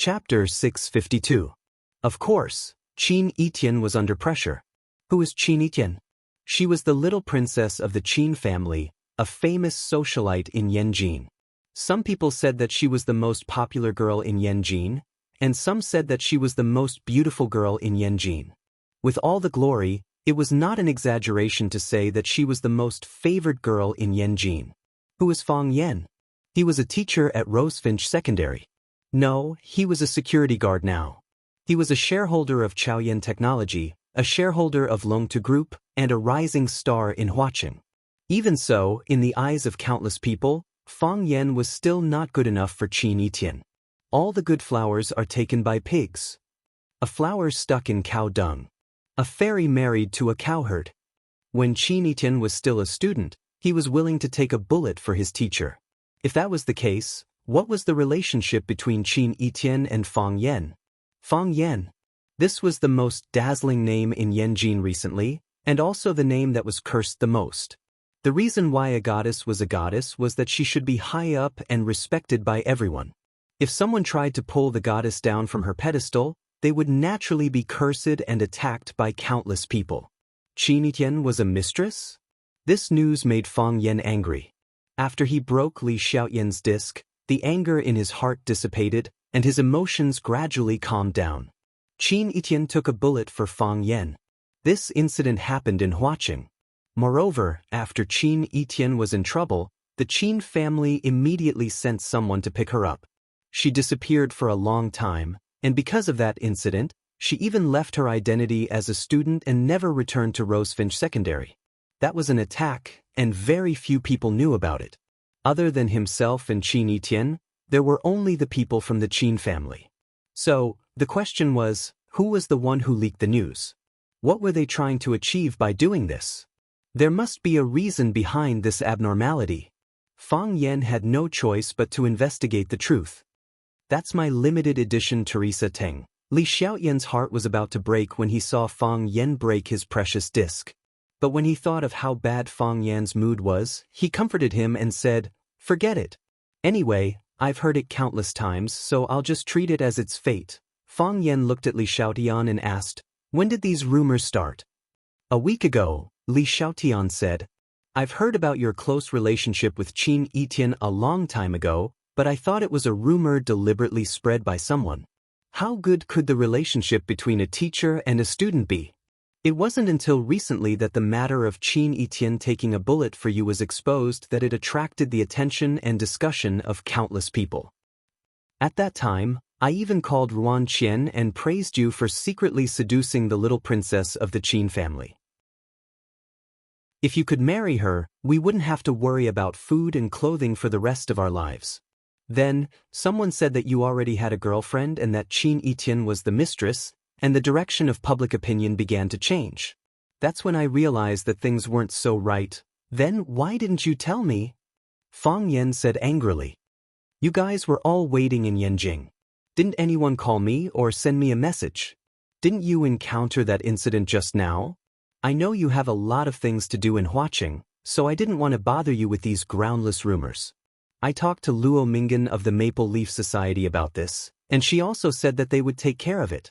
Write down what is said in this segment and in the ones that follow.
Chapter 652. Of course, Qin Yitian was under pressure. Who is Qin Yitian? She was the little princess of the Qin family, a famous socialite in Yanjin. Some people said that she was the most popular girl in Yanjin, and some said that she was the most beautiful girl in Yanjin. With all the glory, it was not an exaggeration to say that she was the most favored girl in Yanjin. Who is Fang Yan? He was a teacher at Rosefinch Secondary. No, he was a security guard now. He was a shareholder of Chaoyan Technology, a shareholder of Longtime Group, and a rising star in Huaqing. Even so, in the eyes of countless people, Fang Yan was still not good enough for Qin Yitian. All the good flowers are taken by pigs. A flower stuck in cow dung. A fairy married to a cowherd. When Qin Yitian was still a student, he was willing to take a bullet for his teacher. If that was the case, what was the relationship between Qin Yitian and Fang Yan? Fang Yan. This was the most dazzling name in Yanjin recently, and also the name that was cursed the most. The reason why a goddess was that she should be high up and respected by everyone. If someone tried to pull the goddess down from her pedestal, they would naturally be cursed and attacked by countless people. Qin Yitian was a mistress? This news made Fang Yan angry. After he broke Li Xiaoyan's disc, the anger in his heart dissipated, and his emotions gradually calmed down. Qin Yitian took a bullet for Fang Yan. This incident happened in Huaqing. Moreover, after Qin Yitian was in trouble, the Qin family immediately sent someone to pick her up. She disappeared for a long time, and because of that incident, she even left her identity as a student and never returned to Rosefinch Secondary. That was an attack, and very few people knew about it. Other than himself and Qin Yitian, there were only the people from the Qin family. So, the question was, who was the one who leaked the news? What were they trying to achieve by doing this? There must be a reason behind this abnormality. Fang Yan had no choice but to investigate the truth. That's my limited edition Teresa Teng. Li Xiaoyan's heart was about to break when he saw Fang Yan break his precious disc. But when he thought of how bad Fang Yan's mood was, he comforted him and said, "Forget it. Anyway, I've heard it countless times, so I'll just treat it as its fate." Fang Yan looked at Li Xiaotian and asked, "When did these rumors start?" "A week ago," Li Xiaotian said. "I've heard about your close relationship with Qin Yitian a long time ago, but I thought it was a rumor deliberately spread by someone. How good could the relationship between a teacher and a student be? It wasn't until recently that the matter of Qin Yitian taking a bullet for you was exposed that it attracted the attention and discussion of countless people. At that time, I even called Ruan Qian and praised you for secretly seducing the little princess of the Qin family. If you could marry her, we wouldn't have to worry about food and clothing for the rest of our lives. Then, someone said that you already had a girlfriend and that Qin Yitian was the mistress, and the direction of public opinion began to change. That's when I realized that things weren't so right. Then why didn't you tell me?" Fang Yan said angrily. "You guys were all waiting in Yanjing. Didn't anyone call me or send me a message? Didn't you encounter that incident just now? I know you have a lot of things to do in Huaqing, so I didn't want to bother you with these groundless rumors. I talked to Luo Mingan of the Maple Leaf Society about this, and she also said that they would take care of it.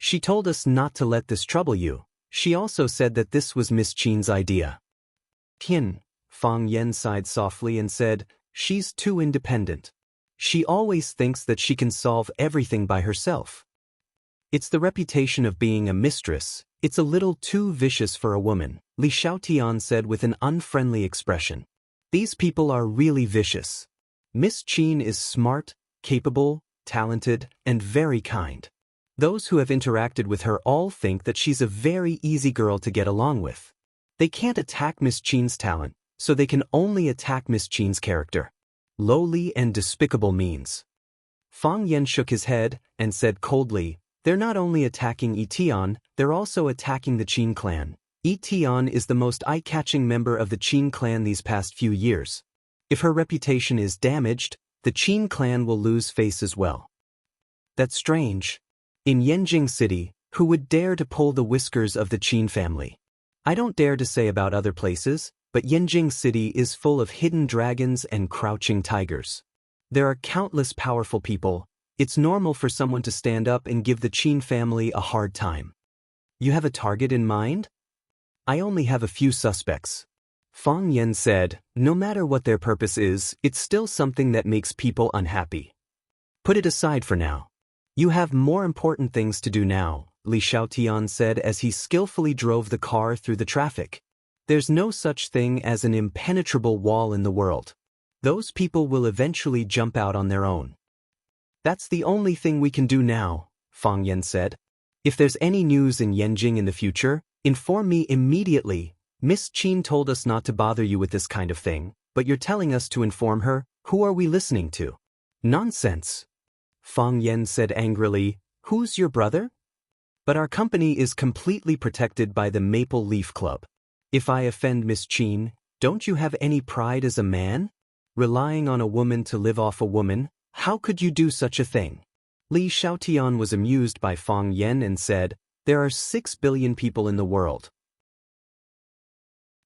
She told us not to let this trouble you. She also said that this was Miss Qin's idea." "Qin," Fang Yan sighed softly and said, "she's too independent. She always thinks that she can solve everything by herself. It's the reputation of being a mistress. It's a little too vicious for a woman," Li Xiaotian said with an unfriendly expression. "These people are really vicious. Miss Qin is smart, capable, talented, and very kind. Those who have interacted with her all think that she's a very easy girl to get along with. They can't attack Miss Qin's talent, so they can only attack Miss Qin's character. Lowly and despicable means." Fang Yan shook his head and said coldly, "They're not only attacking Yitian, they're also attacking the Qin clan. Yitian is the most eye-catching member of the Qin clan these past few years. If her reputation is damaged, the Qin clan will lose face as well." "That's strange. In Yanjing City, who would dare to pull the whiskers of the Qin family? I don't dare to say about other places, but Yanjing City is full of hidden dragons and crouching tigers. There are countless powerful people. It's normal for someone to stand up and give the Qin family a hard time. You have a target in mind? I only have a few suspects. Fang Yan said, no matter what their purpose is, it's still something that makes people unhappy. Put it aside for now. You have more important things to do now, Li Xiaotian said as he skillfully drove the car through the traffic. There's no such thing as an impenetrable wall in the world. Those people will eventually jump out on their own. That's the only thing we can do now, Fang Yan said. If there's any news in Yanjing in the future, inform me immediately. Miss Qin told us not to bother you with this kind of thing, but you're telling us to inform her. Who are we listening to? Nonsense. Fang Yan said angrily, who's your brother? But our company is completely protected by the Maple Leaf Club. If I offend Miss Qin, don't you have any pride as a man? Relying on a woman to live off a woman, how could you do such a thing? Li Xiaotian was amused by Fang Yan and said, there are 6 billion people in the world.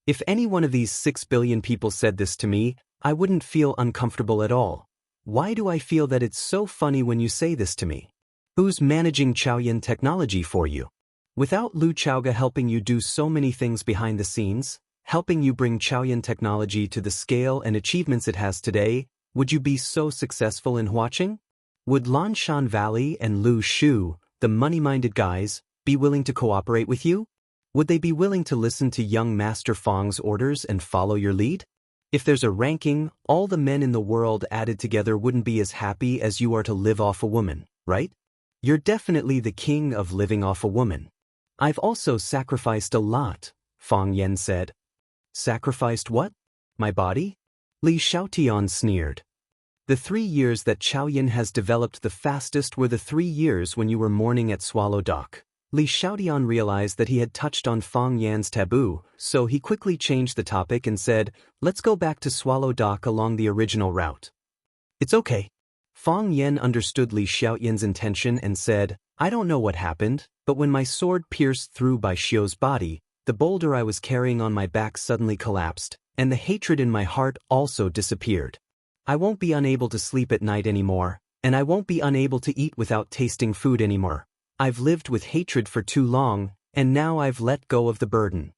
If any one of these 6 billion people said this to me, I wouldn't feel uncomfortable at all. Why do I feel that it's so funny when you say this to me? Who's managing Chaoyan technology for you? Without Lu Chaoga helping you do so many things behind the scenes, helping you bring Chaoyan technology to the scale and achievements it has today, would you be so successful in watching? Would Lanshan Valley and Lu Shu, the money-minded guys, be willing to cooperate with you? Would they be willing to listen to young Master Fang's orders and follow your lead? If there's a ranking, all the men in the world added together wouldn't be as happy as you are to live off a woman, right? You're definitely the king of living off a woman. I've also sacrificed a lot, Fang Yan said. Sacrificed what? My body? Li Xiaotian sneered. The 3 years that Chaoyan has developed the fastest were the 3 years when you were mourning at Swallow Dock. Li Xiaotian realized that he had touched on Fang Yan's taboo, so he quickly changed the topic and said, let's go back to Swallow Dock along the original route. It's okay. Fang Yan understood Li Xiaotian's intention and said, I don't know what happened, but when my sword pierced through Bai Xiu's body, the boulder I was carrying on my back suddenly collapsed, and the hatred in my heart also disappeared. I won't be unable to sleep at night anymore, and I won't be unable to eat without tasting food anymore. I've lived with hatred for too long, and now I've let go of the burden.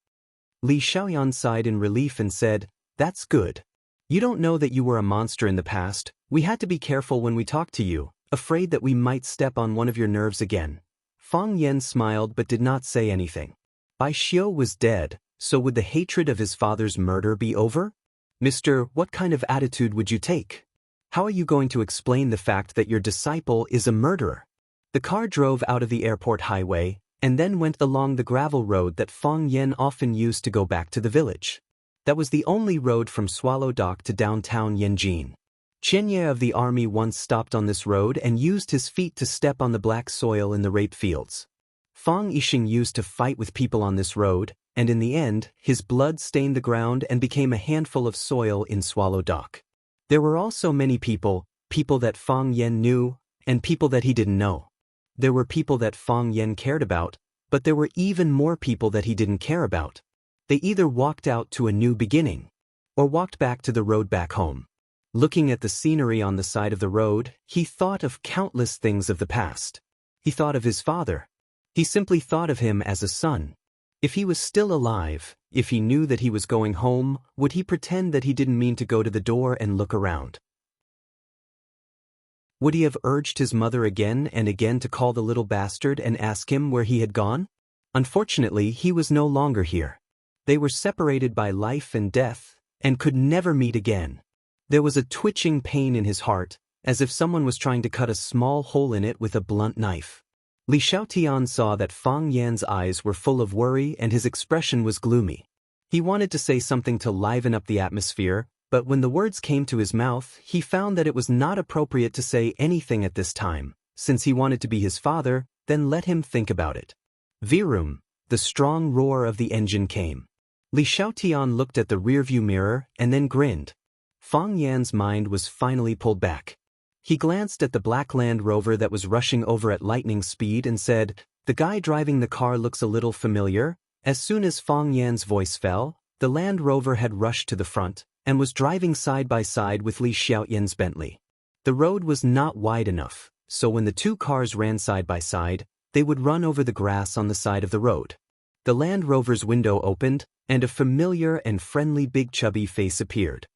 Li Xiaoyan sighed in relief and said, that's good. You don't know that you were a monster in the past. We had to be careful when we talked to you, afraid that we might step on one of your nerves again. Fang Yan smiled but did not say anything. Bai Xiu was dead, so would the hatred of his father's murder be over? Mister, what kind of attitude would you take? How are you going to explain the fact that your disciple is a murderer? The car drove out of the airport highway, and then went along the gravel road that Fang Yan often used to go back to the village. That was the only road from Swallow Dock to downtown Yanjing. Qianye of the army once stopped on this road and used his feet to step on the black soil in the rape fields. Fang Yixing used to fight with people on this road, and in the end, his blood stained the ground and became a handful of soil in Swallow Dock. There were also many people that Fang Yan knew, and people that he didn't know. There were people that Fang Yan cared about, but there were even more people that he didn't care about. They either walked out to a new beginning, or walked back to the road back home. Looking at the scenery on the side of the road, he thought of countless things of the past. He thought of his father. He simply thought of him as a son. If he was still alive, if he knew that he was going home, would he pretend that he didn't mean to go to the door and look around? Would he have urged his mother again and again to call the little bastard and ask him where he had gone? Unfortunately, he was no longer here. They were separated by life and death, and could never meet again. There was a twitching pain in his heart, as if someone was trying to cut a small hole in it with a blunt knife. Li Xiaotian saw that Fang Yan's eyes were full of worry and his expression was gloomy. He wanted to say something to liven up the atmosphere, but when the words came to his mouth, he found that it was not appropriate to say anything at this time. Since he wanted to be his father, then let him think about it. Virum, the strong roar of the engine came. Li Xiaotian looked at the rearview mirror and then grinned. Fang Yan's mind was finally pulled back. He glanced at the black Land Rover that was rushing over at lightning speed and said, the guy driving the car looks a little familiar. As soon as Fang Yan's voice fell, the Land Rover had rushed to the front, and was driving side by side with Li Xiaotian's Bentley. The road was not wide enough, so when the two cars ran side by side, they would run over the grass on the side of the road. The Land Rover's window opened, and a familiar and friendly big chubby face appeared.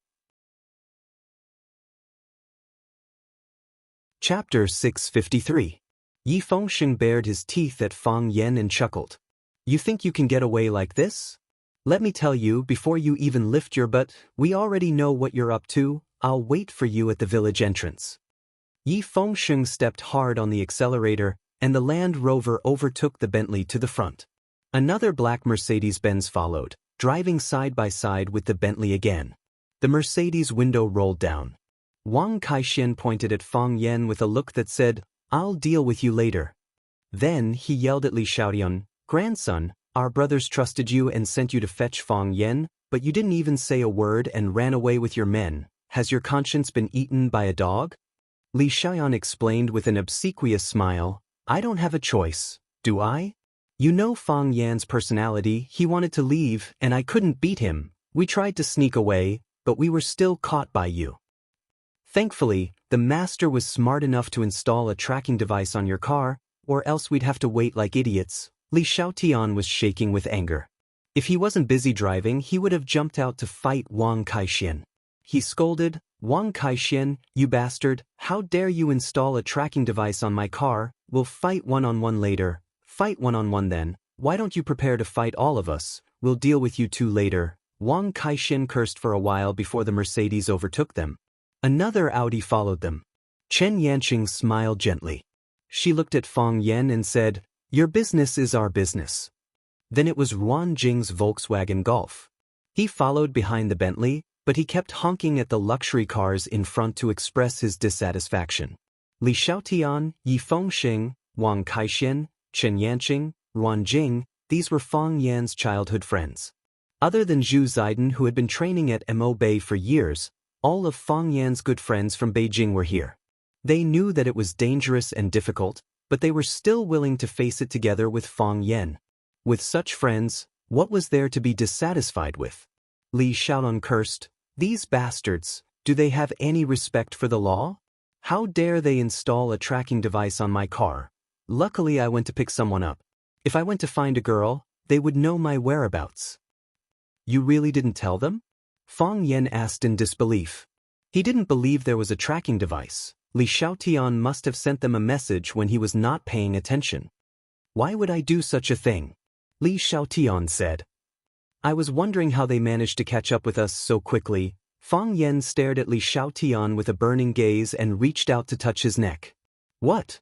Chapter 653. Yi Fengsheng bared his teeth at Fang Yan and chuckled. You think you can get away like this? Let me tell you, before you even lift your butt, we already know what you're up to. I'll wait for you at the village entrance. Yi Fengsheng stepped hard on the accelerator, and the Land Rover overtook the Bentley to the front. Another black Mercedes-Benz followed, driving side by side with the Bentley again. The Mercedes window rolled down. Wang Lin pointed at Fang Yan with a look that said, I'll deal with you later. Then he yelled at Li Xiaotian, Grandson, our brothers trusted you and sent you to fetch Fang Yan, but you didn't even say a word and ran away with your men. Has your conscience been eaten by a dog? Li Xiaotian explained with an obsequious smile, I don't have a choice, do I? You know Fang Yan's personality, he wanted to leave and I couldn't beat him. We tried to sneak away, but we were still caught by you. Thankfully, the master was smart enough to install a tracking device on your car, or else we'd have to wait like idiots. Li Xiaotian was shaking with anger. If he wasn't busy driving, he would have jumped out to fight Wang Lin. He scolded, Wang Lin, you bastard, how dare you install a tracking device on my car? We'll fight one-on-one later. Fight one-on-one then. Why don't you prepare to fight all of us? We'll deal with you two later. Wang Lin cursed for a while before the Mercedes overtook them. Another Audi followed them. Chen Yanqing smiled gently. She looked at Fang Yan and said, Your business is our business. Then it was Ruan Jing's Volkswagen Golf. He followed behind the Bentley, but he kept honking at the luxury cars in front to express his dissatisfaction. Li Xiaotian, Yi Fengsheng, Wang Lin, Chen Yanqing, Ruan Jing, these were Fang Yan's childhood friends. Other than Zhu Ziden, who had been training at Mo Bay for years, all of Fang Yan's good friends from Beijing were here. They knew that it was dangerous and difficult, but they were still willing to face it together with Fang Yan. With such friends, what was there to be dissatisfied with? Li Xiaotian cursed, These bastards, do they have any respect for the law? How dare they install a tracking device on my car? Luckily I went to pick someone up. If I went to find a girl, they would know my whereabouts. You really didn't tell them? Fang Yan asked in disbelief. He didn't believe there was a tracking device. Li Xiaotian must have sent them a message when he was not paying attention. Why would I do such a thing? Li Xiaotian said. I was wondering how they managed to catch up with us so quickly. Fang Yan stared at Li Xiaotian with a burning gaze and reached out to touch his neck. What?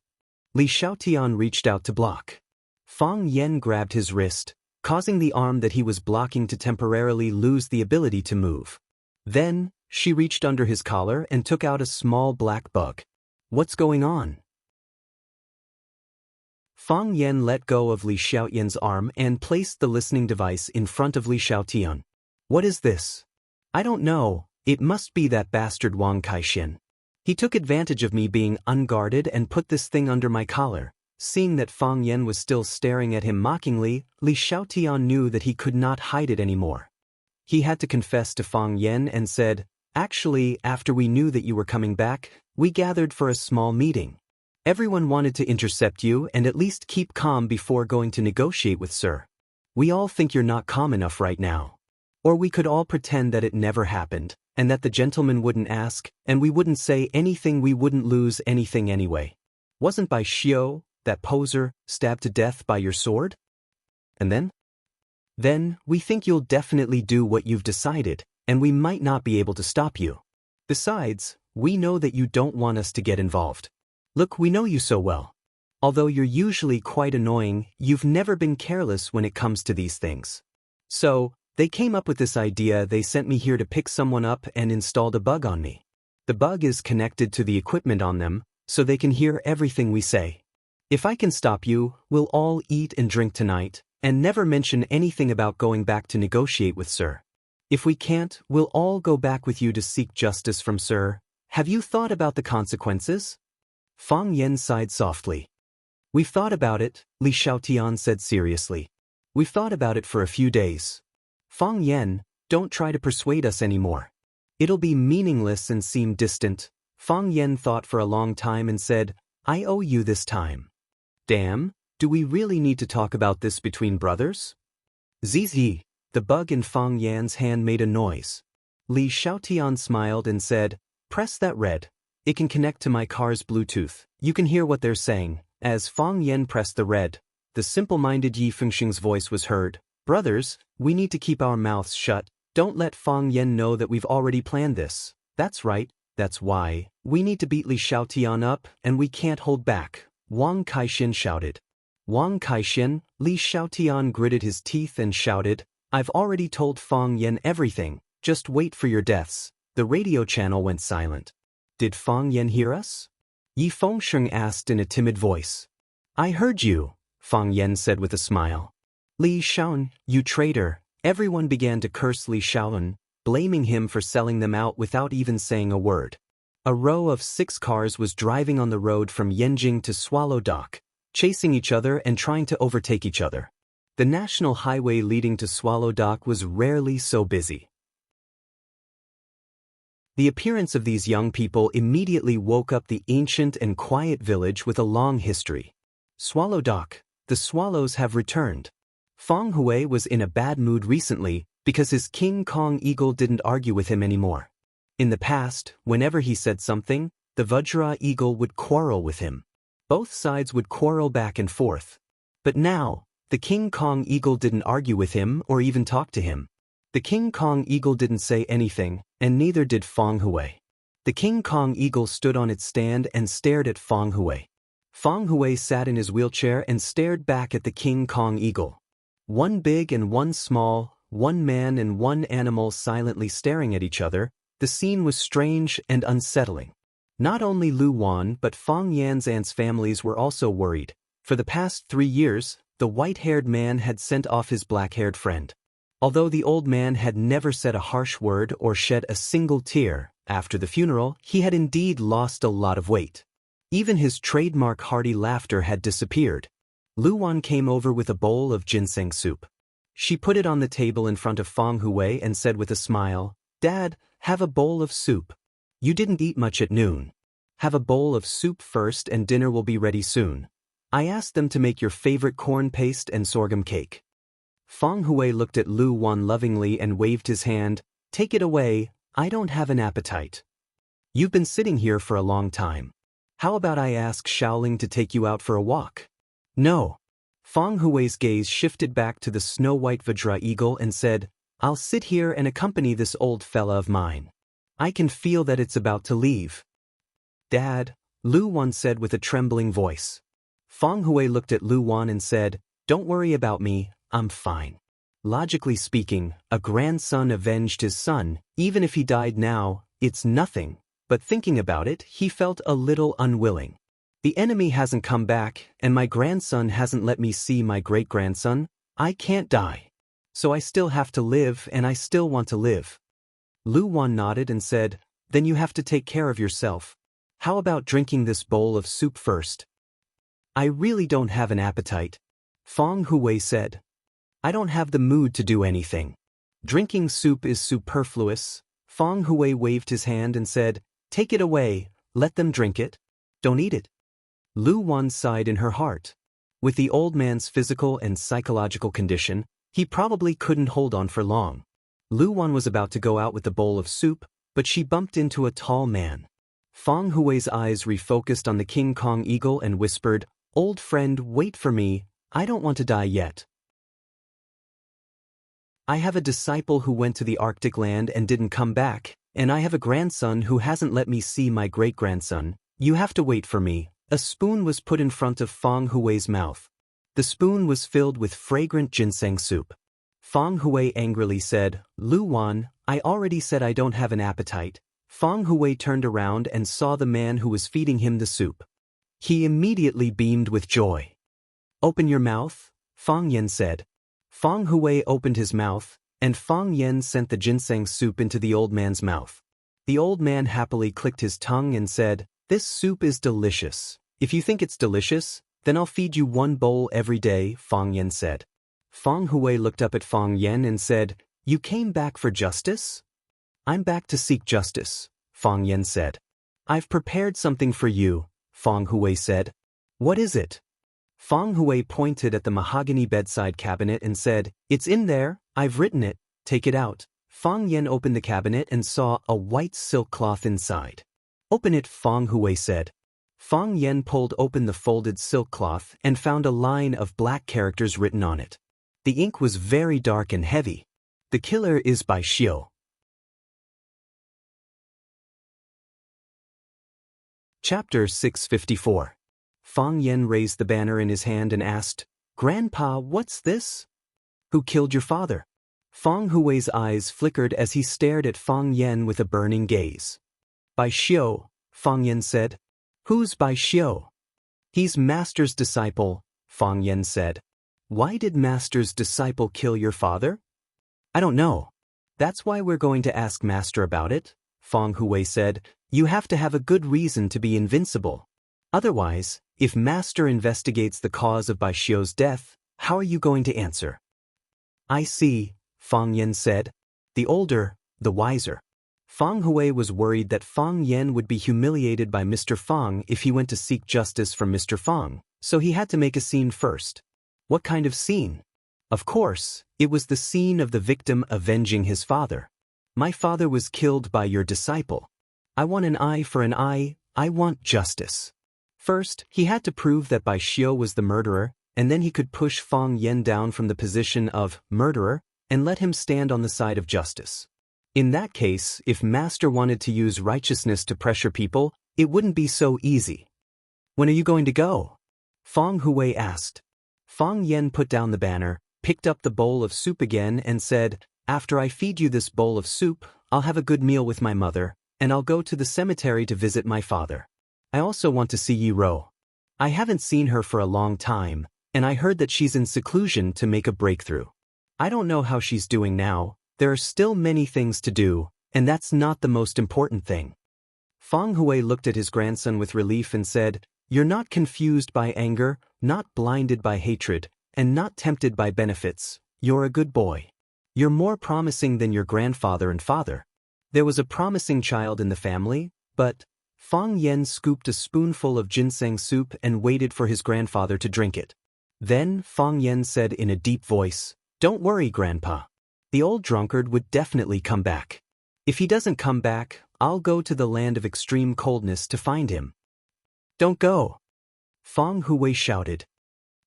Li Xiaotian reached out to block. Fang Yan grabbed his wrist, causing the arm that he was blocking to temporarily lose the ability to move. Then, she reached under his collar and took out a small black bug. What's going on? Fang Yan let go of Li Xiaotian's arm and placed the listening device in front of Li Xiaotian. What is this? I don't know, it must be that bastard Wang Lin. He took advantage of me being unguarded and put this thing under my collar. Seeing that Fang Yan was still staring at him mockingly, Li Xiaotian knew that he could not hide it anymore. He had to confess to Fang Yan and said, Actually, after we knew that you were coming back, we gathered for a small meeting. Everyone wanted to intercept you and at least keep calm before going to negotiate with Sir. We all think you're not calm enough right now. Or we could all pretend that it never happened, and that the gentleman wouldn't ask, and we wouldn't say anything, we wouldn't lose anything anyway. Wasn't by Xiao, that poser, stabbed to death by your sword? And then? Then, we think you'll definitely do what you've decided, and we might not be able to stop you. Besides, we know that you don't want us to get involved. Look, we know you so well. Although you're usually quite annoying, you've never been careless when it comes to these things. So, they came up with this idea. They sent me here to pick someone up and installed a bug on me. The bug is connected to the equipment on them, so they can hear everything we say. If I can stop you, we'll all eat and drink tonight, and never mention anything about going back to negotiate with Sir. If we can't, we'll all go back with you to seek justice from Sir. Have you thought about the consequences? Fang Yan sighed softly. We've thought about it, Li Xiaotian said seriously. We've thought about it for a few days. Fang Yan, don't try to persuade us anymore. It'll be meaningless and seem distant. Fang Yan thought for a long time and said, I owe you this time. Damn, do we really need to talk about this between brothers? Zizi, the bug in Fang Yan's hand made a noise. Li Xiaotian smiled and said, press that red. It can connect to my car's Bluetooth. You can hear what they're saying. As Fang Yan pressed the red, the simple-minded Yi Fengxing's voice was heard. Brothers, we need to keep our mouths shut. Don't let Fang Yan know that we've already planned this. That's right, that's why. We need to beat Li Xiaotian up, and we can't hold back. Wang Kaixin shouted. Wang Kaixin, Li Xiaotian gritted his teeth and shouted, I've already told Fang Yan everything. Just wait for your deaths. The radio channel went silent. Did Fang Yan hear us? Yi Fengxing asked in a timid voice. I heard you, Fang Yan said with a smile. Li Xiaoan, you traitor. Everyone began to curse Li Xiaoan, blaming him for selling them out without even saying a word. A row of 6 cars was driving on the road from Yanjing to Swallow Dock, chasing each other and trying to overtake each other. The national highway leading to Swallow Dock was rarely so busy. The appearance of these young people immediately woke up the ancient and quiet village with a long history. Swallow Dock, the swallows have returned. Fang Hui was in a bad mood recently because his King Kong eagle didn't argue with him anymore. In the past, whenever he said something, the Vajra eagle would quarrel with him. Both sides would quarrel back and forth. But now, the King Kong eagle didn't argue with him or even talk to him. The King Kong eagle didn't say anything, and neither did Fang Hui. The King Kong eagle stood on its stand and stared at Fang Hui. Fang Hui sat in his wheelchair and stared back at the King Kong eagle. One big and one small, one man and one animal silently staring at each other, the scene was strange and unsettling. Not only Lu Wan but Fang Yan's aunt's families were also worried. For the past 3 years, the white-haired man had sent off his black-haired friend. Although the old man had never said a harsh word or shed a single tear, after the funeral, he had indeed lost a lot of weight. Even his trademark hearty laughter had disappeared. Lu Wan came over with a bowl of ginseng soup. She put it on the table in front of Fang Hui and said with a smile, Dad, have a bowl of soup. You didn't eat much at noon. Have a bowl of soup first and dinner will be ready soon. I asked them to make your favorite corn paste and sorghum cake. Fang Hui looked at Lu Wan lovingly and waved his hand. Take it away, I don't have an appetite. You've been sitting here for a long time. How about I ask Shaoling to take you out for a walk? No. Fang Hui's gaze shifted back to the snow-white Vajra eagle and said, I'll sit here and accompany this old fella of mine. I can feel that it's about to leave. Dad, Lu Wan said with a trembling voice. Fang Hui looked at Lu Wan and said, Don't worry about me, I'm fine. Logically speaking, a grandson avenged his son. Even if he died now, it's nothing. But thinking about it, he felt a little unwilling. The enemy hasn't come back, and my grandson hasn't let me see my great-grandson. I can't die. So I still have to live, and I still want to live. Lu Wan nodded and said, Then you have to take care of yourself. How about drinking this bowl of soup first? I really don't have an appetite. Fang Hui said. I don't have the mood to do anything. Drinking soup is superfluous. Fang Hui waved his hand and said, Take it away, let them drink it. Don't eat it. Lu Wan sighed in her heart. With the old man's physical and psychological condition, he probably couldn't hold on for long. Lu Wan was about to go out with the bowl of soup, but she bumped into a tall man. Fang Hui's eyes refocused on the King Kong eagle and whispered, Old friend, wait for me, I don't want to die yet. I have a disciple who went to the Arctic land and didn't come back, and I have a grandson who hasn't let me see my great-grandson. You have to wait for me. A spoon was put in front of Fang Hui's mouth. The spoon was filled with fragrant ginseng soup. Fang Hui angrily said, Lu Wan, I already said I don't have an appetite. Fang Hui turned around and saw the man who was feeding him the soup. He immediately beamed with joy. Open your mouth, Fang Yan said. Fang Hui opened his mouth, and Fang Yan sent the ginseng soup into the old man's mouth. The old man happily clicked his tongue and said, This soup is delicious. If you think it's delicious, then I'll feed you 1 bowl every day, Fang Yan said. Fang Hui looked up at Fang Yan and said, You came back for justice? I'm back to seek justice, Fang Yan said. I've prepared something for you. Feng Hui said. What is it? Feng Hui pointed at the mahogany bedside cabinet and said, It's in there, I've written it, take it out. Feng Yan opened the cabinet and saw a white silk cloth inside. Open it, Feng Hui said. Feng Yan pulled open the folded silk cloth and found a line of black characters written on it. The ink was very dark and heavy. The killer is Bai Xiu. Chapter 654. Feng Yan raised the banner in his hand and asked, Grandpa, what's this? Who killed your father? Feng Hui's eyes flickered as he stared at Feng Yan with a burning gaze. Bai Xiu, Feng Yan said. Who's Bai Xiu? He's Master's disciple, Feng Yan said. Why did Master's disciple kill your father? I don't know. That's why we're going to ask Master about it, Feng Hui said. You have to have a good reason to be invincible. Otherwise, if Master investigates the cause of Bai Xiu's death, how are you going to answer? I see, Feng Yan said. The older, the wiser. Feng Hui was worried that Feng Yan would be humiliated by Mr. Feng if he went to seek justice from Mr. Feng, so he had to make a scene first. What kind of scene? Of course, it was the scene of the victim avenging his father. My father was killed by your disciple. I want an eye for an eye, I want justice. First, he had to prove that Bai Xiu was the murderer, and then he could push Feng Yan down from the position of murderer and let him stand on the side of justice. In that case, if Master wanted to use righteousness to pressure people, it wouldn't be so easy. When are you going to go? Feng Hui asked. Feng Yan put down the banner, picked up the bowl of soup again and said, After I feed you this bowl of soup, I'll have a good meal with my mother, and I'll go to the cemetery to visit my father. I also want to see Yi Ro. I haven't seen her for a long time, and I heard that she's in seclusion to make a breakthrough. I don't know how she's doing now, there are still many things to do, and that's not the most important thing. Feng Hui looked at his grandson with relief and said, You're not confused by anger, not blinded by hatred, and not tempted by benefits. You're a good boy. You're more promising than your grandfather and father. There was a promising child in the family, but Feng Yan scooped a spoonful of ginseng soup and waited for his grandfather to drink it. Then Feng Yan said in a deep voice, Don't worry, Grandpa. The old drunkard would definitely come back. If he doesn't come back, I'll go to the land of extreme coldness to find him. Don't go. Feng Hui shouted.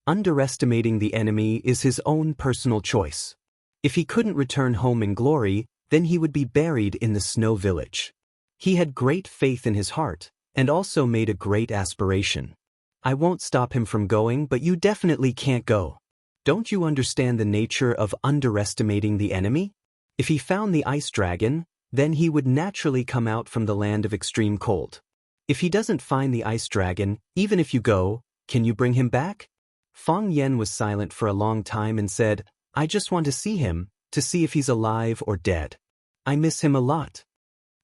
Underestimating the enemy is his own personal choice. If he couldn't return home in glory, then he would be buried in the snow village. He had great faith in his heart, and also made a great aspiration. I won't stop him from going, but you definitely can't go. Don't you understand the nature of underestimating the enemy? If he found the ice dragon, then he would naturally come out from the land of extreme cold. If he doesn't find the ice dragon, even if you go, can you bring him back? Feng Yan was silent for a long time and said, I just want to see him, to see if he's alive or dead. I miss him a lot.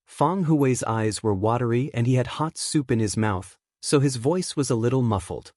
Feng Hui's eyes were watery and he had hot soup in his mouth, so his voice was a little muffled.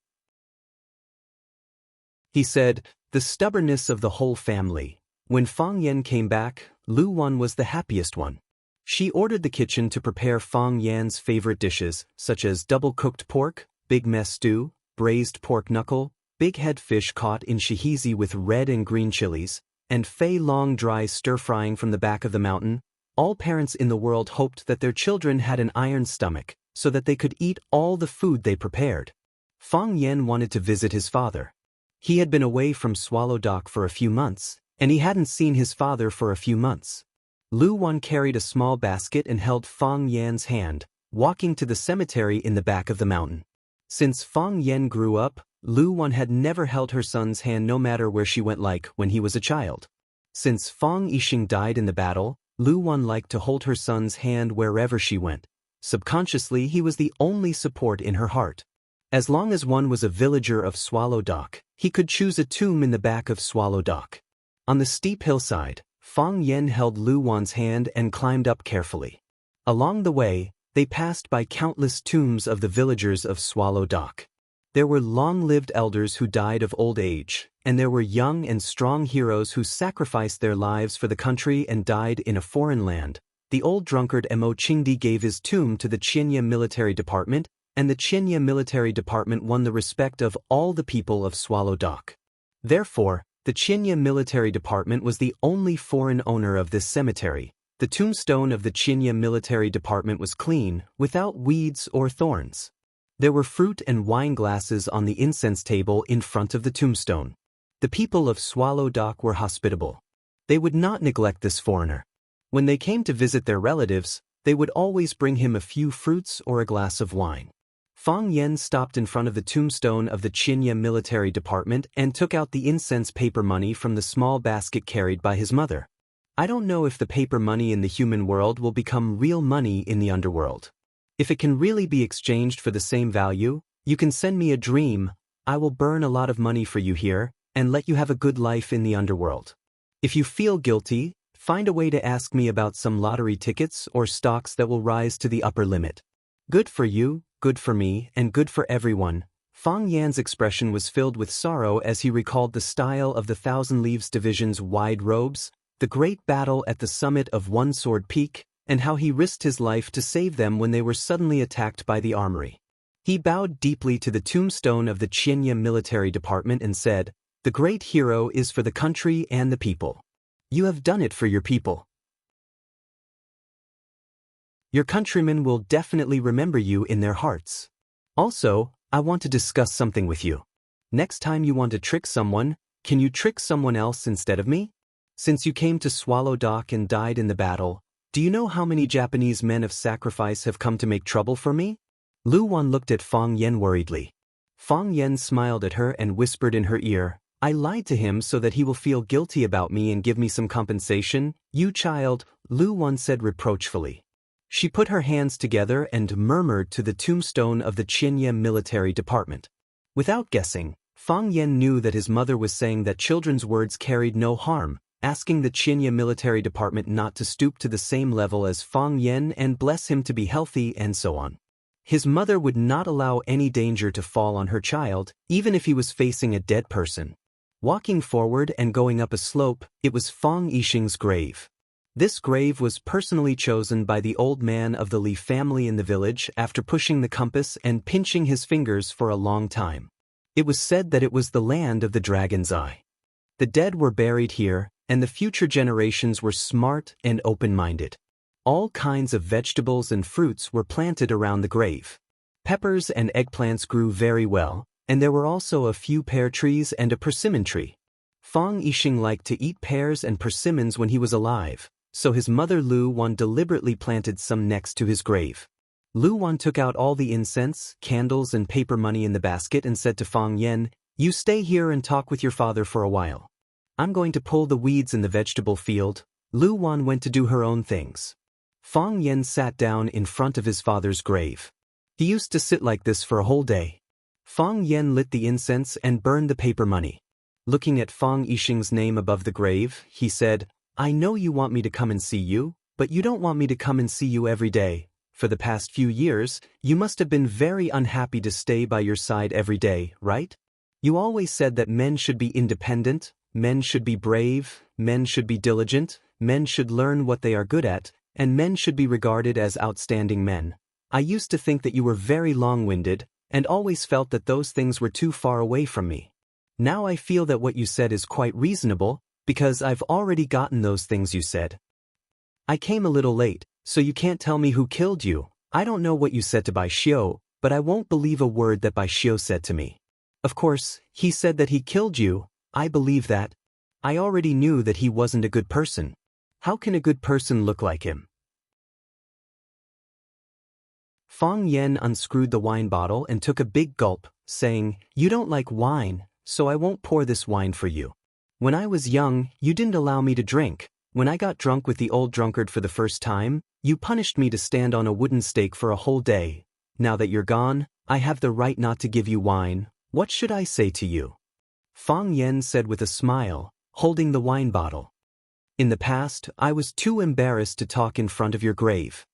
He said, The stubbornness of the whole family. When Feng Yan came back, Lu Wan was the happiest one. She ordered the kitchen to prepare Feng Yan's favorite dishes, such as double-cooked pork, big mess stew, braised pork knuckle, big head fish caught in shihizi with red and green chilies, and fei long dry stir-frying from the back of the mountain. All parents in the world hoped that their children had an iron stomach, so that they could eat all the food they prepared. Feng Yan wanted to visit his father. He had been away from Swallow Dock for a few months, and he hadn't seen his father for a few months. Lu Wan carried a small basket and held Feng Yan's hand, walking to the cemetery in the back of the mountain. Since Feng Yan grew up, Lu Wan had never held her son's hand no matter where she went, like when he was a child. Since Feng Yixing died in the battle, Lu Wan liked to hold her son's hand wherever she went. Subconsciously, he was the only support in her heart. As long as one was a villager of Swallow Dock, he could choose a tomb in the back of Swallow Dock. On the steep hillside, Feng Yan held Lu Wan's hand and climbed up carefully. Along the way, they passed by countless tombs of the villagers of Swallow Dock. There were long-lived elders who died of old age, and there were young and strong heroes who sacrificed their lives for the country and died in a foreign land. The old drunkard Mo Qingdi gave his tomb to the Qianye military department, and the Xianxia military department won the respect of all the people of Swallow Dock. Therefore, the Xianxia military department was the only foreign owner of this cemetery. The tombstone of the Xianxia military department was clean, without weeds or thorns. There were fruit and wine glasses on the incense table in front of the tombstone. The people of Swallow Dock were hospitable. They would not neglect this foreigner. When they came to visit their relatives, they would always bring him a few fruits or a glass of wine. Fang Yen stopped in front of the tombstone of the Xianxia military department and took out the incense paper money from the small basket carried by his mother. I don't know if the paper money in the human world will become real money in the underworld. If it can really be exchanged for the same value, you can send me a dream. I will burn a lot of money for you here and let you have a good life in the underworld. If you feel guilty, find a way to ask me about some lottery tickets or stocks that will rise to the upper limit. Good for you, good for me, and good for everyone. Fang Yan's expression was filled with sorrow as he recalled the style of the Thousand Leaves Division's wide robes, the great battle at the summit of One Sword Peak, and how he risked his life to save them when they were suddenly attacked by the armory. He bowed deeply to the tombstone of the Xianxia military department and said, "The great hero is for the country and the people. You have done it for your people. Your countrymen will definitely remember you in their hearts. Also, I want to discuss something with you. Next time you want to trick someone, can you trick someone else instead of me? Since you came to Swallow Dock and died in the battle, do you know how many Japanese men of sacrifice have come to make trouble for me?" Lu Wan looked at Fang Yen worriedly. Fang Yen smiled at her and whispered in her ear, "I lied to him so that he will feel guilty about me and give me some compensation." "You child," Lu Wan said reproachfully. She put her hands together and murmured to the tombstone of the Xianxia military department. Without guessing, Fang Yen knew that his mother was saying that children's words carried no harm, asking the Xianxia military department not to stoop to the same level as Fang Yen and bless him to be healthy and so on. His mother would not allow any danger to fall on her child, even if he was facing a dead person. Walking forward and going up a slope, it was Fang Yixing's grave. This grave was personally chosen by the old man of the Li family in the village after pushing the compass and pinching his fingers for a long time. It was said that it was the land of the Dragon's Eye. The dead were buried here, and the future generations were smart and open-minded. All kinds of vegetables and fruits were planted around the grave. Peppers and eggplants grew very well, and there were also a few pear trees and a persimmon tree. Fang Yixing liked to eat pears and persimmons when he was alive, so his mother Lu Wan deliberately planted some next to his grave. Lu Wan took out all the incense, candles, and paper money in the basket and said to Fang Yen, "You stay here and talk with your father for a while. I'm going to pull the weeds in the vegetable field." Lu Wan went to do her own things. Fang Yen sat down in front of his father's grave. He used to sit like this for a whole day. Fang Yen lit the incense and burned the paper money. Looking at Fang Yixing's name above the grave, he said, "I know you want me to come and see you, but you don't want me to come and see you every day. For the past few years, you must have been very unhappy to stay by your side every day, right? You always said that men should be independent, men should be brave, men should be diligent, men should learn what they are good at, and men should be regarded as outstanding men. I used to think that you were very long-winded, and always felt that those things were too far away from me. Now I feel that what you said is quite reasonable, because I've already gotten those things you said. I came a little late, so you can't tell me who killed you. I don't know what you said to Bai Xiu, but I won't believe a word that Bai Xiu said to me. Of course, he said that he killed you. I believe that. I already knew that he wasn't a good person. How can a good person look like him?" Fang Yen unscrewed the wine bottle and took a big gulp, saying, "You don't like wine, so I won't pour this wine for you. When I was young, you didn't allow me to drink. When I got drunk with the old drunkard for the first time, you punished me to stand on a wooden stake for a whole day. Now that you're gone, I have the right not to give you wine. What should I say to you?" Fang Yen said with a smile, holding the wine bottle. "In the past, I was too embarrassed to talk in front of your grave.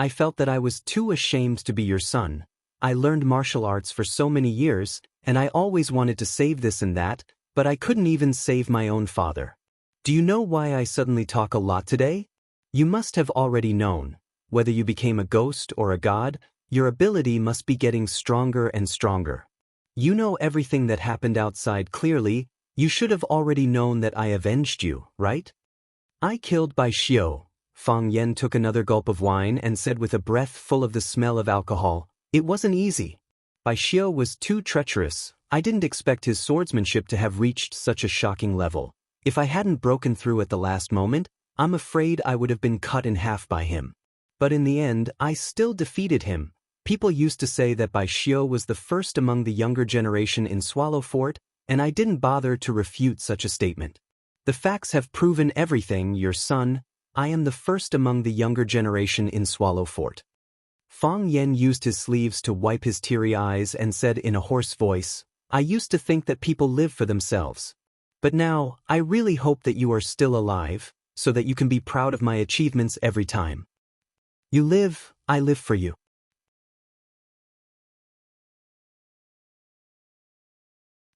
I felt that I was too ashamed to be your son. I learned martial arts for so many years, and I always wanted to save this and that, but I couldn't even save my own father. Do you know why I suddenly talk a lot today? You must have already known. Whether you became a ghost or a god, your ability must be getting stronger and stronger. You know everything that happened outside clearly. You should have already known that I avenged you, right? I killed Bai Xiu. Fang Yan took another gulp of wine and said with a breath full of the smell of alcohol, "It wasn't easy. Bai Xiu was too treacherous. I didn't expect his swordsmanship to have reached such a shocking level. If I hadn't broken through at the last moment, I'm afraid I would have been cut in half by him. But in the end, I still defeated him." People used to say that Bai Xiu was the first among the younger generation in Swallow Fort, and I didn't bother to refute such a statement. The facts have proven everything, your son. I am the first among the younger generation in Swallow Fort. Fang Yan used his sleeves to wipe his teary eyes and said in a hoarse voice, "I used to think that people live for themselves. But now, I really hope that you are still alive, so that you can be proud of my achievements every time. You live, I live for you."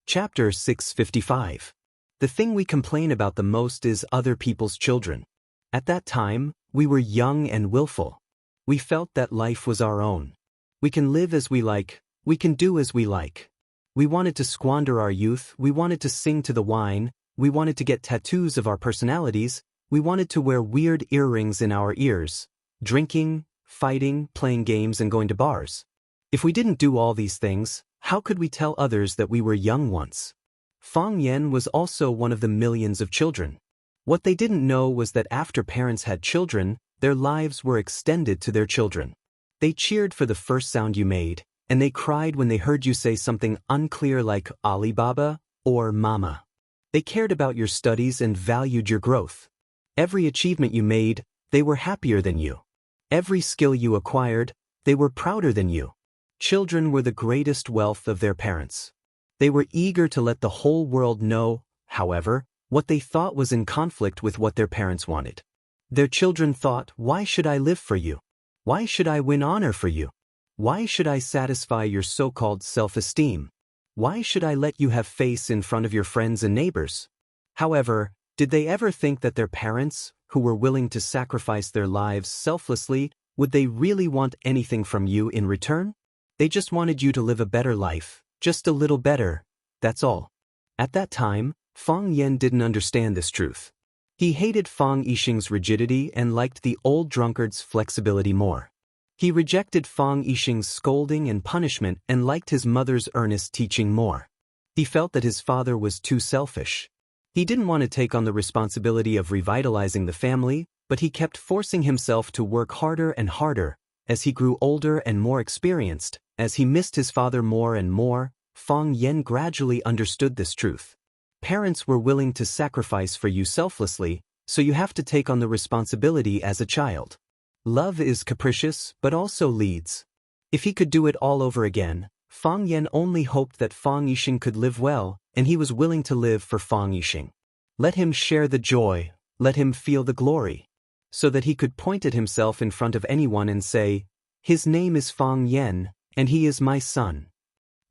Chapter 655. The thing we complain about the most is other people's children. At that time, we were young and willful. We felt that life was our own. We can live as we like, we can do as we like. We wanted to squander our youth, we wanted to sing to the wine, we wanted to get tattoos of our personalities, we wanted to wear weird earrings in our ears, drinking, fighting, playing games and going to bars. If we didn't do all these things, how could we tell others that we were young once? Fang Yan was also one of the millions of children. What they didn't know was that after parents had children, their lives were extended to their children. They cheered for the first sound you made, and they cried when they heard you say something unclear like Alibaba or Mama. They cared about your studies and valued your growth. Every achievement you made, they were happier than you. Every skill you acquired, they were prouder than you. Children were the greatest wealth of their parents. They were eager to let the whole world know, however, what they thought was in conflict with what their parents wanted. Their children thought, "Why should I live for you? Why should I win honor for you? Why should I satisfy your so-called self-esteem? Why should I let you have face in front of your friends and neighbors?" However, did they ever think that their parents, who were willing to sacrifice their lives selflessly, would they really want anything from you in return? They just wanted you to live a better life, just a little better, that's all. At that time, Fang Yan didn't understand this truth. He hated Fang Yixing's rigidity and liked the old drunkard's flexibility more. He rejected Fang Yixing's scolding and punishment and liked his mother's earnest teaching more. He felt that his father was too selfish. He didn't want to take on the responsibility of revitalizing the family, but he kept forcing himself to work harder and harder. As he grew older and more experienced, as he missed his father more and more, Fang Yan gradually understood this truth. Parents were willing to sacrifice for you selflessly, so you have to take on the responsibility as a child. Love is capricious, but also leads. If he could do it all over again, Fang Yan only hoped that Fang Yixing could live well, and he was willing to live for Fang Yixing. Let him share the joy, let him feel the glory, so that he could point at himself in front of anyone and say, "His name is Fang Yan, and he is my son."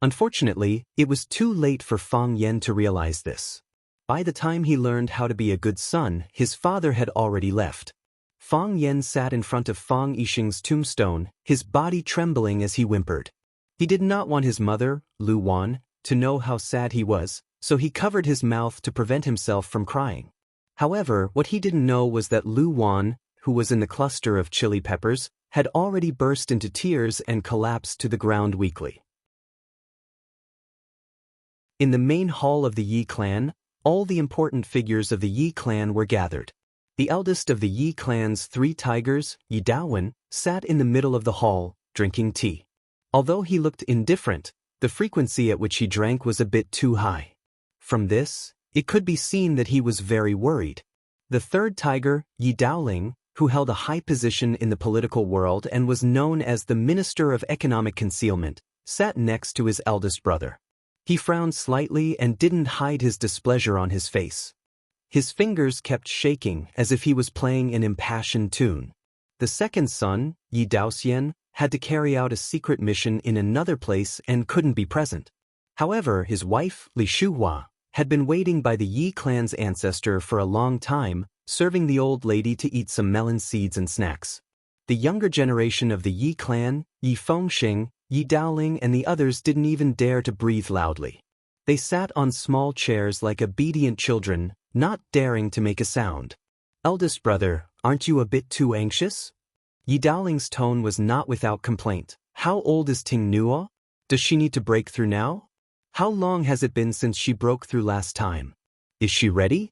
Unfortunately, it was too late for Fang Yan to realize this. By the time he learned how to be a good son, his father had already left. Fang Yan sat in front of Fang Yixing's tombstone, his body trembling as he whimpered. He did not want his mother, Lu Wan, to know how sad he was, so he covered his mouth to prevent himself from crying. However, what he didn't know was that Lu Wan, who was in the cluster of chili peppers, had already burst into tears and collapsed to the ground weakly. In the main hall of the Yi clan, all the important figures of the Yi clan were gathered. The eldest of the Yi clan's 3 tigers, Yi Daowen, sat in the middle of the hall, drinking tea. Although he looked indifferent, the frequency at which he drank was a bit too high. From this, it could be seen that he was very worried. The 3rd tiger, Yi Daoling, who held a high position in the political world and was known as the Minister of Economic Concealment, sat next to his eldest brother. He frowned slightly and didn't hide his displeasure on his face. His fingers kept shaking as if he was playing an impassioned tune. The 2nd son, Yi Daoxian, had to carry out a secret mission in another place and couldn't be present. However, his wife, Li Shuhua, had been waiting by the Yi clan's ancestor for a long time, serving the old lady to eat some melon seeds and snacks. The younger generation of the Yi clan, Yi Fengxing, Yi Daoling and the others didn't even dare to breathe loudly. They sat on small chairs like obedient children, not daring to make a sound. Eldest brother, aren't you a bit too anxious? Yi Daoling's tone was not without complaint. How old is Ting Nuo? Does she need to break through now? How long has it been since she broke through last time? Is she ready?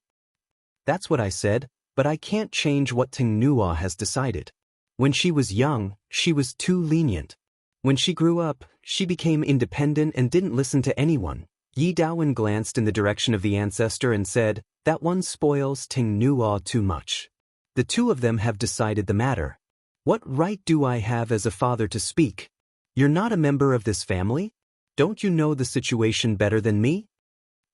That's what I said, but I can't change what Ting Nuo has decided. When she was young, she was too lenient. When she grew up, she became independent and didn't listen to anyone. Yi Daowen glanced in the direction of the ancestor and said, that one spoils Ting Nuo too much. The two of them have decided the matter. What right do I have as a father to speak? You're not a member of this family? Don't you know the situation better than me?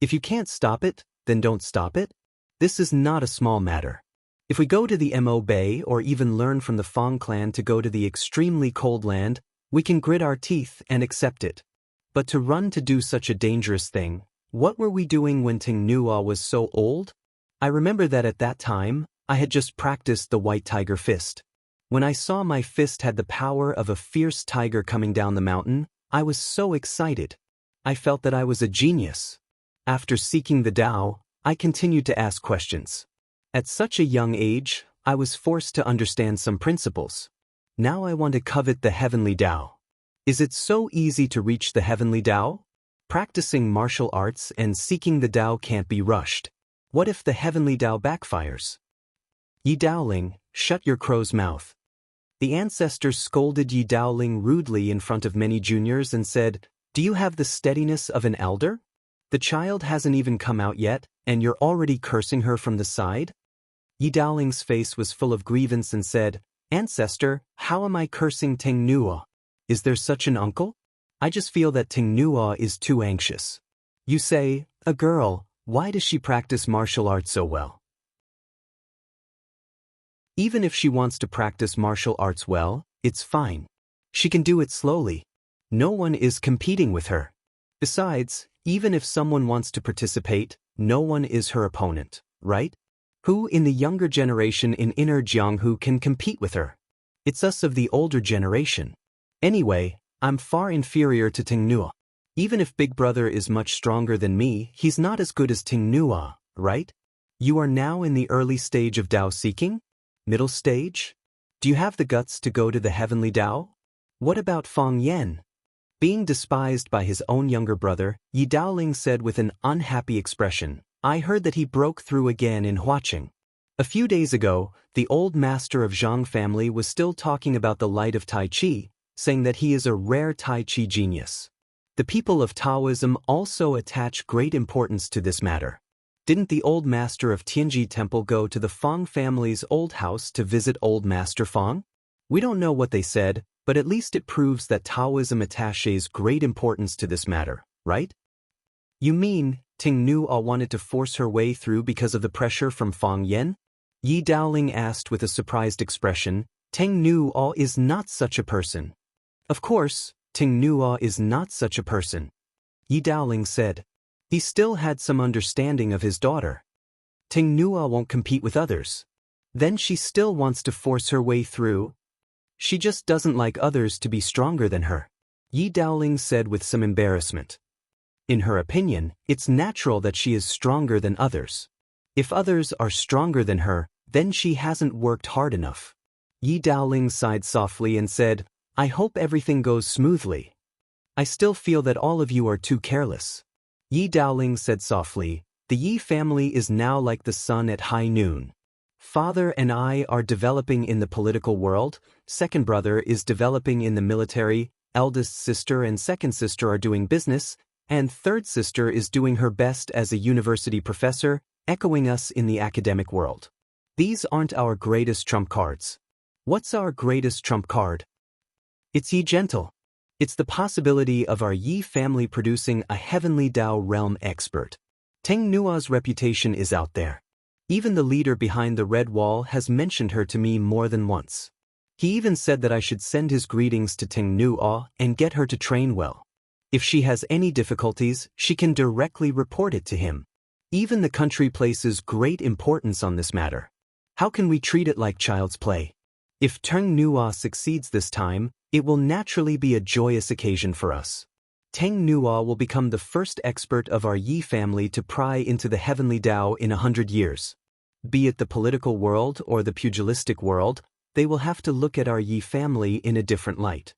If you can't stop it, then don't stop it. This is not a small matter. If we go to the Mo Bay or even learn from the Fong clan to go to the extremely cold land, we can grit our teeth and accept it. But to run to do such a dangerous thing, what were we doing when Ting Nuo was so old? I remember that at that time, I had just practiced the White Tiger Fist. When I saw my fist had the power of a fierce tiger coming down the mountain, I was so excited. I felt that I was a genius. After seeking the Tao, I continued to ask questions. At such a young age, I was forced to understand some principles. Now I want to covet the heavenly Tao. Is it so easy to reach the heavenly Tao? Practicing martial arts and seeking the Tao can't be rushed. What if the heavenly Tao backfires? Yi Daoling, shut your crow's mouth. The ancestor scolded Yi Daoling rudely in front of many juniors and said, do you have the steadiness of an elder? The child hasn't even come out yet, and you're already cursing her from the side? Yi Daoling's face was full of grievance and said, Ancestor, how am I cursing Ting Nuo? Is there such an uncle? I just feel that Ting Nuo is too anxious. You say, a girl, why does she practice martial arts so well? Even if she wants to practice martial arts well, it's fine. She can do it slowly. No one is competing with her. Besides, even if someone wants to participate, no one is her opponent, right? Who in the younger generation in Inner Jianghu can compete with her? It's us of the older generation. Anyway, I'm far inferior to Ting Nuo. Even if Big Brother is much stronger than me, he's not as good as Ting Nuo, right? You are now in the early stage of Tao seeking? Middle stage? Do you have the guts to go to the heavenly Tao? What about Fong Yan? Being despised by his own younger brother, Yi Daoling said with an unhappy expression, I heard that he broke through again in Huaqing. A few days ago, the old master of Zhang family was still talking about the light of Tai Chi, saying that he is a rare Tai Chi genius. The people of Taoism also attach great importance to this matter. Didn't the old master of Tianji Temple go to the Fong family's old house to visit old Master Fong? We don't know what they said, but at least it proves that Taoism attaches great importance to this matter, right? You mean, Ting Nuo wanted to force her way through because of the pressure from Fong Yan? Yi Daoling asked with a surprised expression. Ting Nuo is not such a person. Of course, Ting Nuo is not such a person. Yi Daoling said. He still had some understanding of his daughter. Ting Nuo won't compete with others. Then she still wants to force her way through. She just doesn't like others to be stronger than her. Yi Daoling said with some embarrassment. In her opinion, it's natural that she is stronger than others. If others are stronger than her, then she hasn't worked hard enough. Yi Daoling sighed softly and said, I hope everything goes smoothly. I still feel that all of you are too careless. Yi Daoling said softly, the Yi family is now like the sun at high noon. Father and I are developing in the political world, second brother is developing in the military, eldest sister and second sister are doing business, and third sister is doing her best as a university professor, echoing us in the academic world. These aren't our greatest trump cards. What's our greatest trump card? It's Yi Gentle. It's the possibility of our Yi family producing a heavenly Tao realm expert. Ting Nuo's reputation is out there. Even the leader behind the red wall has mentioned her to me more than once. He even said that I should send his greetings to Ting Nuo and get her to train well. If she has any difficulties, she can directly report it to him. Even the country places great importance on this matter. How can we treat it like child's play? If Teng Nua succeeds this time, it will naturally be a joyous occasion for us. Teng Nua will become the first expert of our Yi family to pry into the heavenly Tao in 100 years. Be it the political world or the pugilistic world, they will have to look at our Yi family in a different light.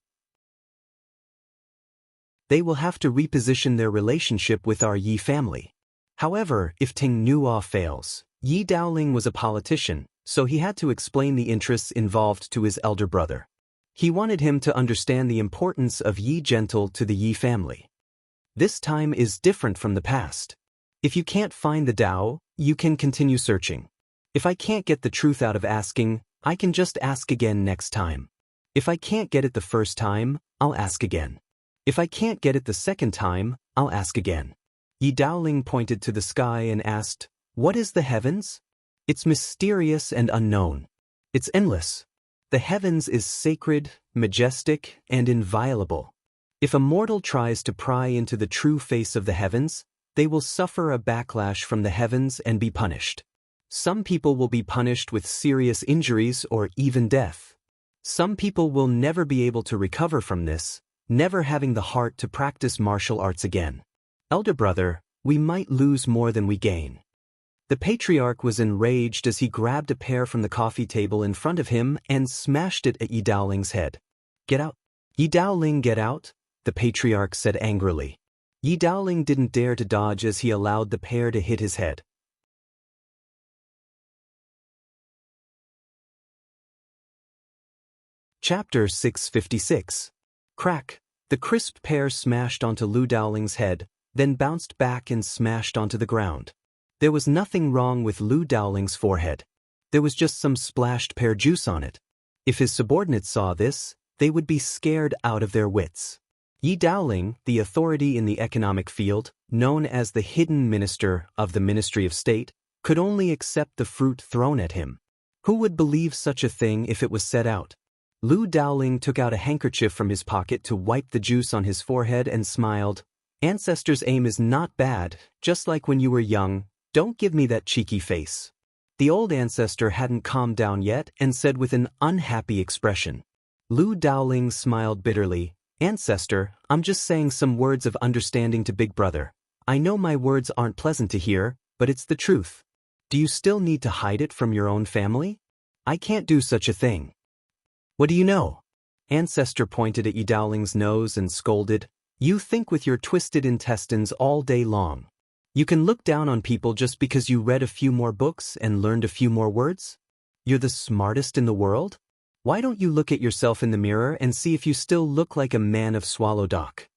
They will have to reposition their relationship with our Yi family. However, if Teng Nua fails, Yi Daoling was a politician, so he had to explain the interests involved to his elder brother. He wanted him to understand the importance of Yi Gentle to the Yi family. This time is different from the past. If you can't find the Tao, you can continue searching. If I can't get the truth out of asking, I can just ask again next time. If I can't get it the first time, I'll ask again. If I can't get it the second time, I'll ask again. Yi Daoling pointed to the sky and asked, "What is the heavens?" It's mysterious and unknown. It's endless. The heavens is sacred, majestic, and inviolable. If a mortal tries to pry into the true face of the heavens, they will suffer a backlash from the heavens and be punished. Some people will be punished with serious injuries or even death. Some people will never be able to recover from this, never having the heart to practice martial arts again. Elder brother, we might lose more than we gain. The patriarch was enraged as he grabbed a pear from the coffee table in front of him and smashed it at Yi Daoling's head. "Get out! Yi Daoling, get out!" the patriarch said angrily. Yi Daoling didn't dare to dodge as he allowed the pear to hit his head. Chapter 656. Crack! The crisp pear smashed onto Lu Daoling's head, then bounced back and smashed onto the ground. There was nothing wrong with Lu Daoling's forehead. There was just some splashed pear juice on it. If his subordinates saw this, they would be scared out of their wits. Yi Daoling, the authority in the economic field, known as the hidden minister of the Ministry of State, could only accept the fruit thrown at him. Who would believe such a thing if it was set out? Lu Daoling took out a handkerchief from his pocket to wipe the juice on his forehead and smiled. "Ancestor's aim is not bad, just like when you were young. Don't give me that cheeky face." The old ancestor hadn't calmed down yet and said with an unhappy expression. Lu Daoling smiled bitterly. "Ancestor, I'm just saying some words of understanding to Big Brother. I know my words aren't pleasant to hear, but it's the truth. Do you still need to hide it from your own family? I can't do such a thing." "What do you know?" Ancestor pointed at Yi Daoling's nose and scolded. "You think with your twisted intestines all day long. You can look down on people just because you read a few more books and learned a few more words? You're the smartest in the world? Why don't you look at yourself in the mirror and see if you still look like a man of Swallow Dock?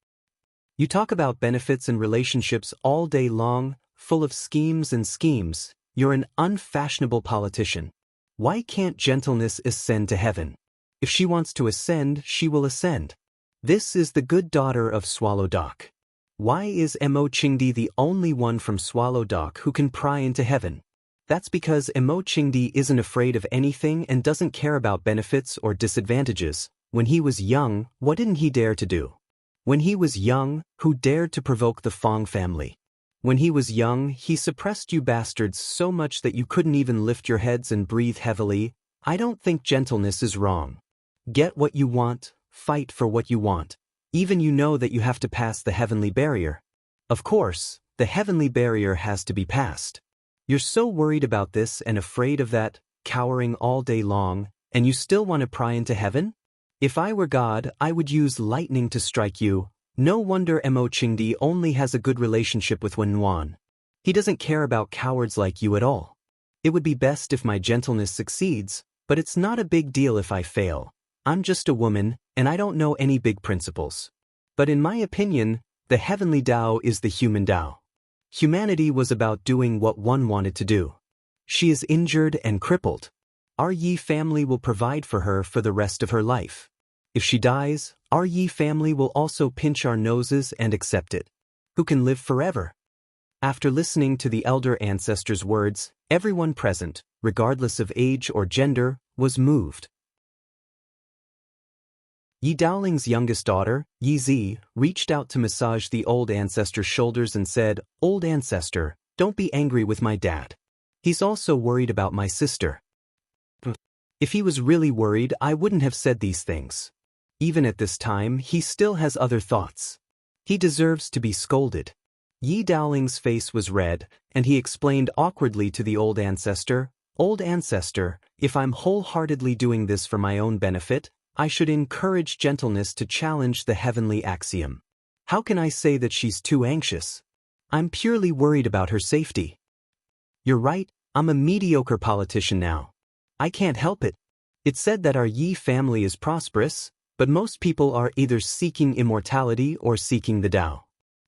You talk about benefits and relationships all day long, full of schemes and schemes. You're an unfashionable politician. Why can't gentleness ascend to heaven? If she wants to ascend, she will ascend. This is the good daughter of Swallow Dock. Why is Mo Qingdi the only one from Swallow Dock who can pry into heaven? That's because Mo Qingdi isn't afraid of anything and doesn't care about benefits or disadvantages. When he was young, what didn't he dare to do? When he was young, who dared to provoke the Fong family? When he was young, he suppressed you bastards so much that you couldn't even lift your heads and breathe heavily. I don't think gentleness is wrong. Get what you want, fight for what you want. Even you know that you have to pass the heavenly barrier. Of course, the heavenly barrier has to be passed. You're so worried about this and afraid of that, cowering all day long, and you still want to pry into heaven? If I were God, I would use lightning to strike you. No wonder Mo Qingdi only has a good relationship with Wen Yuan. He doesn't care about cowards like you at all. It would be best if my gentleness succeeds, but it's not a big deal if I fail. I'm just a woman, and I don't know any big principles. But in my opinion, the heavenly Tao is the human Tao. Humanity was about doing what one wanted to do. She is injured and crippled. Our Yi family will provide for her for the rest of her life. If she dies, our Yi family will also pinch our noses and accept it. Who can live forever? After listening to the elder ancestor's words, everyone present, regardless of age or gender, was moved. Yi Daoling's youngest daughter, Yi Zi, reached out to massage the old ancestor's shoulders and said, "Old ancestor, don't be angry with my dad. He's also worried about my sister." If he was really worried, I wouldn't have said these things. Even at this time, he still has other thoughts. He deserves to be scolded. Yi Daoling's face was red, and he explained awkwardly to the old ancestor, "Old ancestor, if I'm wholeheartedly doing this for my own benefit, I should encourage gentleness to challenge the heavenly axiom. How can I say that she's too anxious? I'm purely worried about her safety." "You're right, I'm a mediocre politician now. I can't help it. It's said that our Yi family is prosperous, but most people are either seeking immortality or seeking the Tao.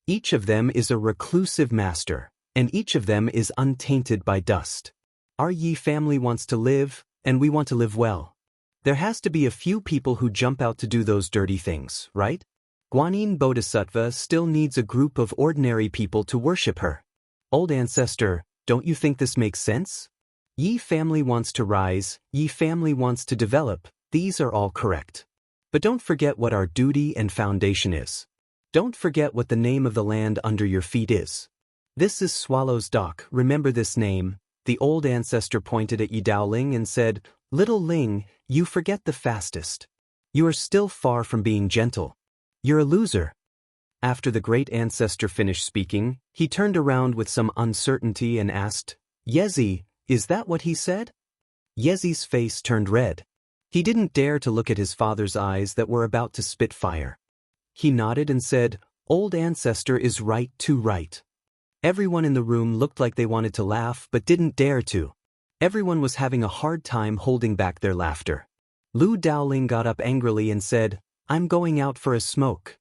Each of them is a reclusive master, and each of them is untainted by dust. Our Yi family wants to live, and we want to live well. There has to be a few people who jump out to do those dirty things, right? Guanyin Bodhisattva still needs a group of ordinary people to worship her. Old ancestor, don't you think this makes sense? Yi family wants to rise, Yi family wants to develop, these are all correct. But don't forget what our duty and foundation is. Don't forget what the name of the land under your feet is. This is Swallow's Dock, remember this name." The old ancestor pointed at Yi Daoling and said, "Little Ling, you forget the fastest. You are still far from being gentle. You're a loser." After the great ancestor finished speaking, he turned around with some uncertainty and asked, "Yezi, is that what he said?" Yezi's face turned red. He didn't dare to look at his father's eyes that were about to spit fire. He nodded and said, "Old ancestor is right, too right." Everyone in the room looked like they wanted to laugh but didn't dare to. Everyone was having a hard time holding back their laughter. Lu Daoling got up angrily and said, "I'm going out for a smoke."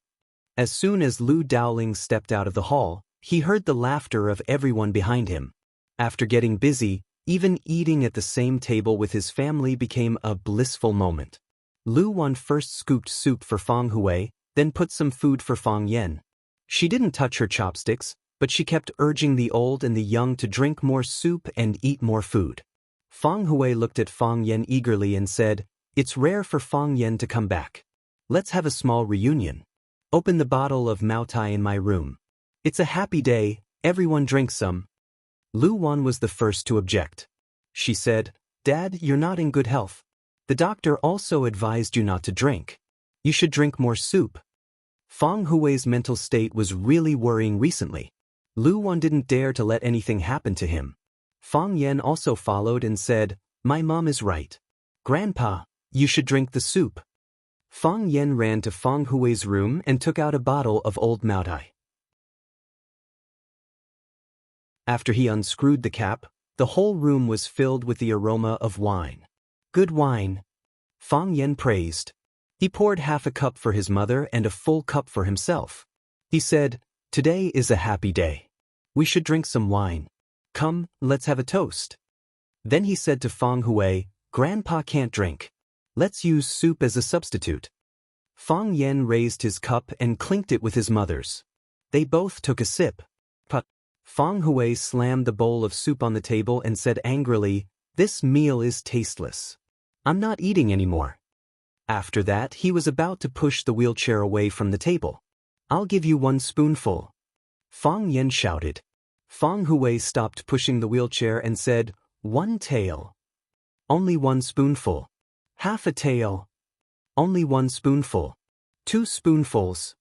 As soon as Lu Daoling stepped out of the hall, he heard the laughter of everyone behind him. After getting busy, even eating at the same table with his family became a blissful moment. Lu Wan first scooped soup for Fang Hui, then put some food for Fang Yen. She didn't touch her chopsticks, but she kept urging the old and the young to drink more soup and eat more food. Fang Hui looked at Fang Yen eagerly and said, "It's rare for Fang Yen to come back. Let's have a small reunion. Open the bottle of Maotai in my room. It's a happy day, everyone drink some." Lu Wan was the first to object. She said, "Dad, you're not in good health. The doctor also advised you not to drink. You should drink more soup." Fang Hui's mental state was really worrying recently. Lu Wan didn't dare to let anything happen to him. Fang Yen also followed and said, "My mom is right. Grandpa, you should drink the soup." Fang Yen ran to Fang Hui's room and took out a bottle of old Maotai. After he unscrewed the cap, the whole room was filled with the aroma of wine. "Good wine," Fang Yen praised. He poured half a cup for his mother and a full cup for himself. He said, "Today is a happy day. We should drink some wine. Come, let's have a toast." Then he said to Fang Hui, "Grandpa can't drink. Let's use soup as a substitute." Fang Yen raised his cup and clinked it with his mother's. They both took a sip. But Fang Hui slammed the bowl of soup on the table and said angrily, "This meal is tasteless. I'm not eating anymore." After that, he was about to push the wheelchair away from the table. "I'll give you one spoonful," Fang Yen shouted. Fang Hui stopped pushing the wheelchair and said, "One tael. Only one spoonful. Half a tael. Only one spoonful. 2 spoonfuls.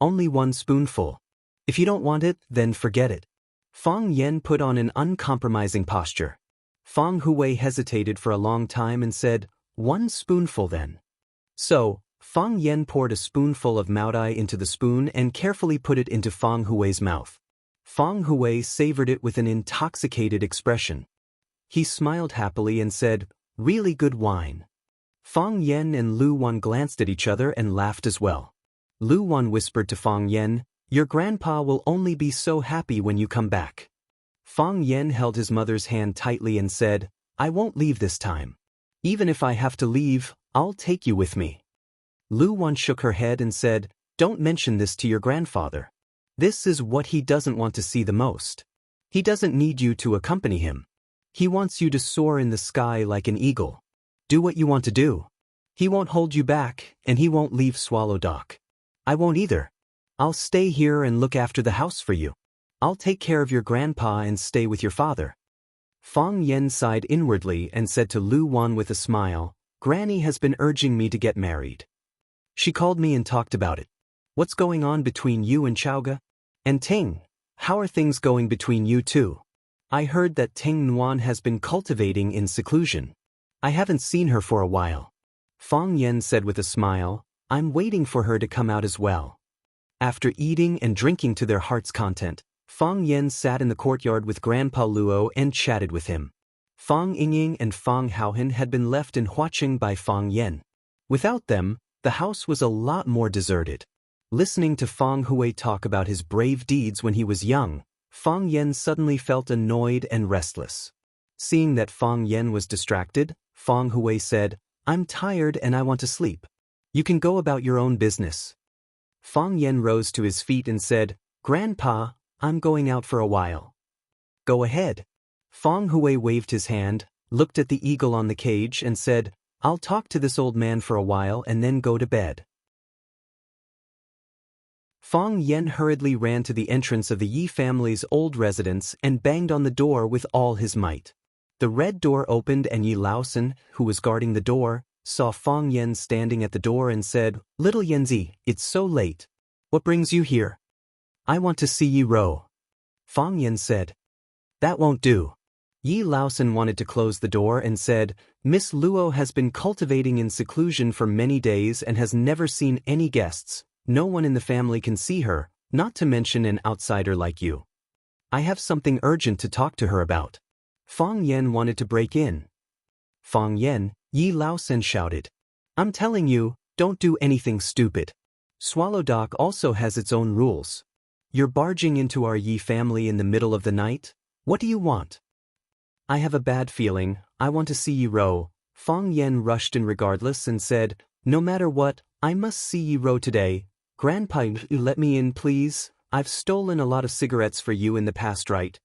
Only one spoonful. If you don't want it, then forget it." Fang Yen put on an uncompromising posture. Fang Hui hesitated for a long time and said, "1 spoonful then." So, Fang Yen poured a spoonful of Maotai into the spoon and carefully put it into Fang Hui's mouth. Fang Hui savored it with an intoxicated expression. He smiled happily and said, "Really good wine." Fang Yen and Lu Wan glanced at each other and laughed as well. Lu Wan whispered to Fang Yen, "Your grandpa will only be so happy when you come back." Fang Yen held his mother's hand tightly and said, "I won't leave this time. Even if I have to leave, I'll take you with me." Lu Wan shook her head and said, "Don't mention this to your grandfather. This is what he doesn't want to see the most. He doesn't need you to accompany him. He wants you to soar in the sky like an eagle. Do what you want to do. He won't hold you back, and he won't leave Swallow Dock. I won't either. I'll stay here and look after the house for you. I'll take care of your grandpa and stay with your father." Fang Yen sighed inwardly and said to Lu Wan with a smile, "Granny has been urging me to get married. She called me and talked about it. What's going on between you and Chaoga? And Ting, how are things going between you two? I heard that Ting Nuan has been cultivating in seclusion. I haven't seen her for a while." Fang Yen said with a smile, "I'm waiting for her to come out as well." After eating and drinking to their heart's content, Fang Yen sat in the courtyard with Grandpa Luo and chatted with him. Fang Yingying and Fang Haohan had been left in Huaqing by Fang Yen. Without them, the house was a lot more deserted. Listening to Fang Hui talk about his brave deeds when he was young, Fang Yen suddenly felt annoyed and restless. Seeing that Fang Yen was distracted, Fang Hui said, "I'm tired and I want to sleep. You can go about your own business." Fang Yen rose to his feet and said, "Grandpa, I'm going out for a while." "Go ahead." Fang Hui waved his hand, looked at the eagle on the cage and said, "I'll talk to this old man for a while and then go to bed." Fang Yen hurriedly ran to the entrance of the Yi family's old residence and banged on the door with all his might. The red door opened and Yi Laosen, who was guarding the door, saw Fang Yen standing at the door and said, "Little Yanzi, it's so late. What brings you here?" "I want to see Yi Ro." Fang Yen said. "That won't do." Yi Laosen wanted to close the door and said, "Miss Luo has been cultivating in seclusion for many days and has never seen any guests. No one in the family can see her, not to mention an outsider like you. I have something urgent to talk to her about." Fang Yen wanted to break in. "Fang Yen," Yi Laosen shouted. "I'm telling you, don't do anything stupid. Swallow Dock also has its own rules. You're barging into our Yi family in the middle of the night? What do you want?" "I have a bad feeling, I want to see Yi Ro." Fang Yen rushed in regardless and said, "No matter what, I must see Yi Ro today. Grandpa, let me in please. I've stolen a lot of cigarettes for you in the past, right?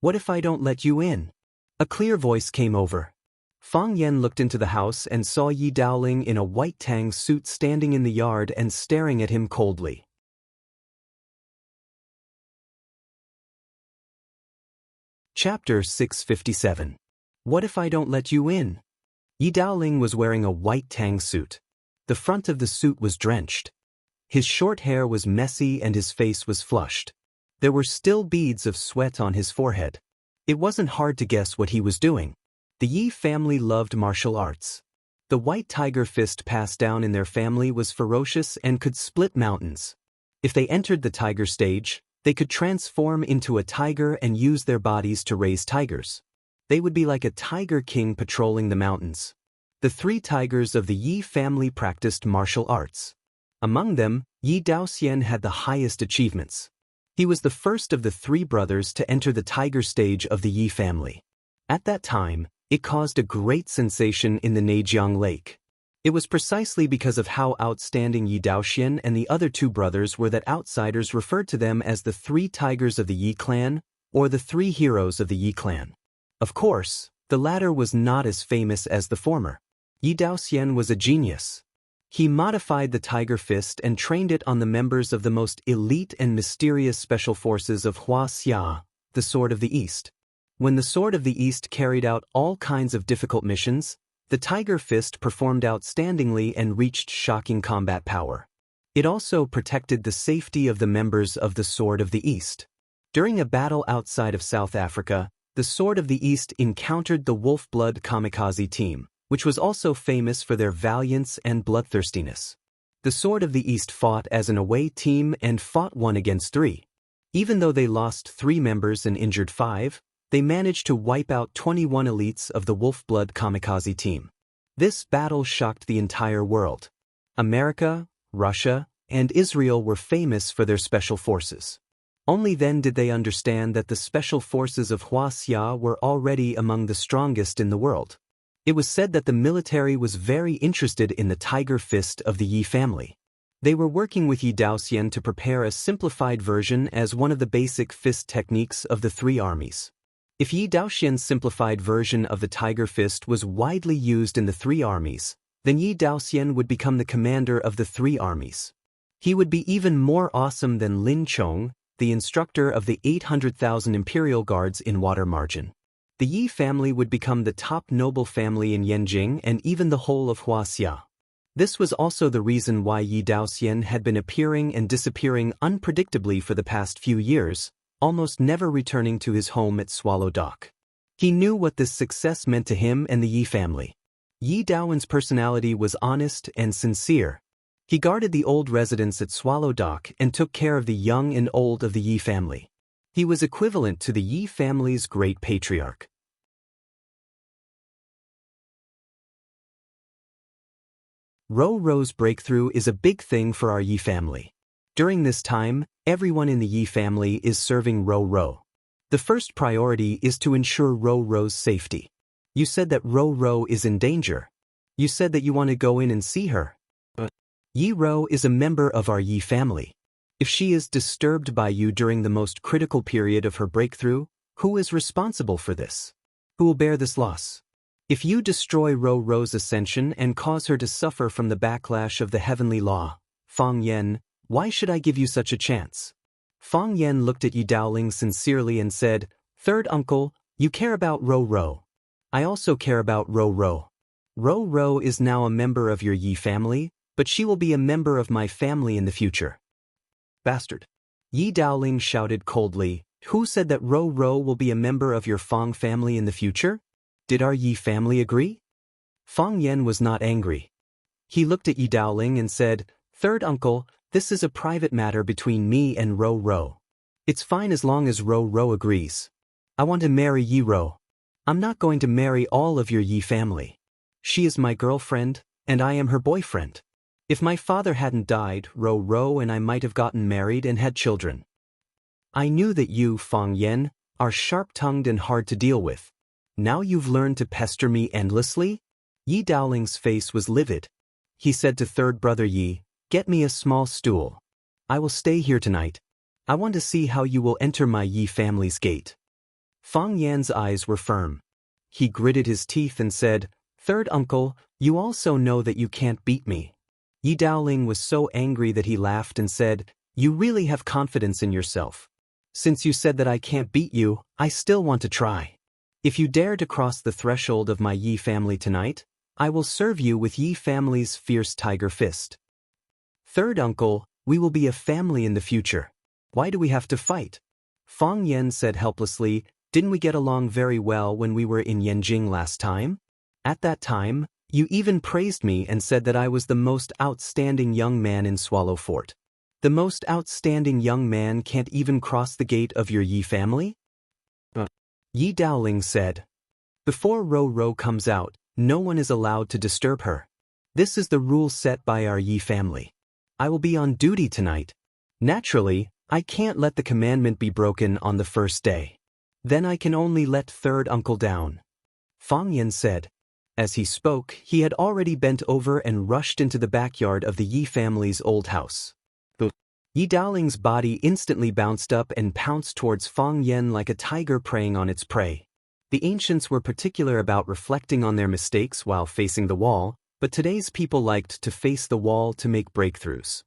What if I don't let you in?" A clear voice came over. Fang Yen looked into the house and saw Yi Daoling in a white tang suit standing in the yard and staring at him coldly. Chapter 657. What if I don't let you in? Yi Daoling was wearing a white tang suit. The front of the suit was drenched. His short hair was messy and his face was flushed. There were still beads of sweat on his forehead. It wasn't hard to guess what he was doing. The Yi family loved martial arts. The white tiger fist passed down in their family was ferocious and could split mountains. If they entered the tiger stage, they could transform into a tiger and use their bodies to raise tigers. They would be like a tiger king patrolling the mountains. The three tigers of the Yi family practiced martial arts. Among them, Yi Daoxian had the highest achievements. He was the first of the three brothers to enter the tiger stage of the Yi family. At that time, it caused a great sensation in the Neijiang Lake. It was precisely because of how outstanding Yi Daoxian and the other two brothers were that outsiders referred to them as the three tigers of the Yi clan, or the three heroes of the Yi clan. Of course, the latter was not as famous as the former. Yi Daoxian was a genius. He modified the tiger fist and trained it on the members of the most elite and mysterious special forces of Wuxia, the Sword of the East. When the Sword of the East carried out all kinds of difficult missions, the tiger fist performed outstandingly and reached shocking combat power. It also protected the safety of the members of the Sword of the East. During a battle outside of South Africa, the Sword of the East encountered the Wolf-Blood Kamikaze team, which was also famous for their valiance and bloodthirstiness. The Sword of the East fought as an away team and fought 1 against 3. Even though they lost 3 members and injured 5, they managed to wipe out 21 elites of the Wolf-Blood Kamikaze team. This battle shocked the entire world. America, Russia, and Israel were famous for their special forces. Only then did they understand that the special forces of Wuxia were already among the strongest in the world. It was said that the military was very interested in the tiger fist of the Yi family. They were working with Yi Daoxian to prepare a simplified version as one of the basic fist techniques of the 3 armies. If Yi Daoxian's simplified version of the tiger fist was widely used in the 3 armies, then Yi Daoxian would become the commander of the 3 armies. He would be even more awesome than Lin Chong, the instructor of the 800,000 Imperial Guards in Water Margin. The Yi family would become the top noble family in Yanjing and even the whole of Huaxia. This was also the reason why Yi Daoxian had been appearing and disappearing unpredictably for the past few years, almost never returning to his home at Swallow Dock. He knew what this success meant to him and the Yi family. Yi Daowen's personality was honest and sincere. He guarded the old residents at Swallow Dock and took care of the young and old of the Yi family. He was equivalent to the Yi family's great patriarch. Ro-Ro's breakthrough is a big thing for our Yi family. During this time, everyone in the Yi family is serving Ro-Ro. The first priority is to ensure Ro-Ro's safety. You said that Ro-Ro is in danger. You said that you want to go in and see her. But Yi-Ro is a member of our Yi family. If she is disturbed by you during the most critical period of her breakthrough, who is responsible for this? Who will bear this loss? If you destroy Ro-Ro's ascension and cause her to suffer from the backlash of the heavenly law, Fang Yan, why should I give you such a chance? Fang Yan looked at Yi Daoling sincerely and said, "Third uncle, you care about Ro-Ro. I also care about Ro-Ro. Ro-Ro is now a member of your Yi family, but she will be a member of my family in the future." Bastard. Yi Daoling shouted coldly, "Who said that Ro-Ro will be a member of your Fang family in the future? Did our Yi family agree?" Fang Yan was not angry. He looked at Yi Daoling and said, "Third uncle, this is a private matter between me and Ro-Ro. It's fine as long as Ro-Ro agrees. I want to marry Yi-Ro. I'm not going to marry all of your Yi family. She is my girlfriend, and I am her boyfriend. If my father hadn't died, Ro-Ro and I might have gotten married and had children. I knew that you, Fang Yan, are sharp-tongued and hard to deal with. Now you've learned to pester me endlessly?" Yi Daoling's face was livid. He said to third brother Yi, "Get me a small stool. I will stay here tonight. I want to see how you will enter my Yi family's gate." Fang Yan's eyes were firm. He gritted his teeth and said, "Third uncle, you also know that you can't beat me." Yi Daoling was so angry that he laughed and said, "You really have confidence in yourself. Since you said that I can't beat you, I still want to try. If you dare to cross the threshold of my Yi family tonight, I will serve you with Yi family's fierce tiger fist. Third uncle, we will be a family in the future. Why do we have to fight?" Fang Yan said helplessly, "Didn't we get along very well when we were in Yanjing last time? At that time, you even praised me and said that I was the most outstanding young man in Swallow Fort. The most outstanding young man can't even cross the gate of your Yi family?" Yi Daoling said, "Before Ro-Ro comes out, no one is allowed to disturb her. This is the rule set by our Yi family. I will be on duty tonight. Naturally, I can't let the commandment be broken on the first day. Then I can only let third uncle down." Fang Yan said. As he spoke, he had already bent over and rushed into the backyard of the Yi family's old house. Yi Daoling's body instantly bounced up and pounced towards Fang Yan like a tiger preying on its prey. The ancients were particular about reflecting on their mistakes while facing the wall, but today's people liked to face the wall to make breakthroughs.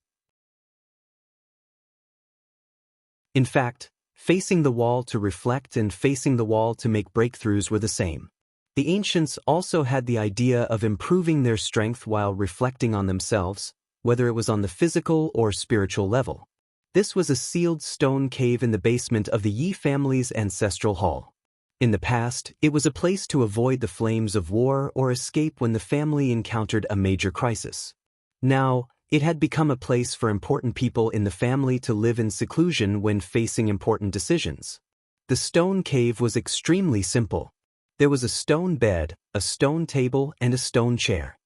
In fact, facing the wall to reflect and facing the wall to make breakthroughs were the same. The ancients also had the idea of improving their strength while reflecting on themselves, whether it was on the physical or spiritual level. This was a sealed stone cave in the basement of the Yi family's ancestral hall. In the past, it was a place to avoid the flames of war or escape when the family encountered a major crisis. Now, it had become a place for important people in the family to live in seclusion when facing important decisions. The stone cave was extremely simple. There was a stone bed, a stone table, and a stone chair.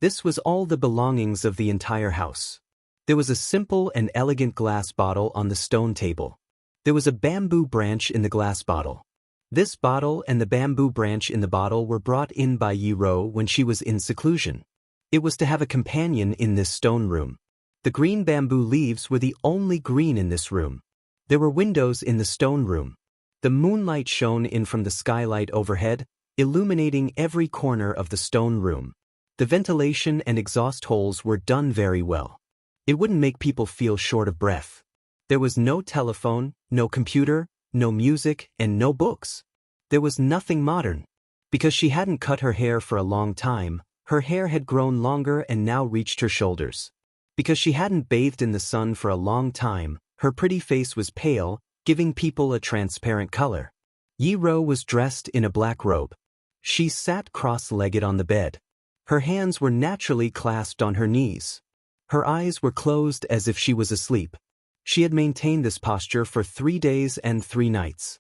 This was all the belongings of the entire house. There was a simple and elegant glass bottle on the stone table. There was a bamboo branch in the glass bottle. This bottle and the bamboo branch in the bottle were brought in by Yi-Ro when she was in seclusion. It was to have a companion in this stone room. The green bamboo leaves were the only green in this room. There were windows in the stone room. The moonlight shone in from the skylight overhead, illuminating every corner of the stone room. The ventilation and exhaust holes were done very well. It wouldn't make people feel short of breath. There was no telephone, no computer, no music, and no books. There was nothing modern. Because she hadn't cut her hair for a long time, her hair had grown longer and now reached her shoulders. Because she hadn't bathed in the sun for a long time, her pretty face was pale, giving people a transparent color. Yi Ro was dressed in a black robe. She sat cross-legged on the bed. Her hands were naturally clasped on her knees. Her eyes were closed as if she was asleep. She had maintained this posture for 3 days and 3 nights.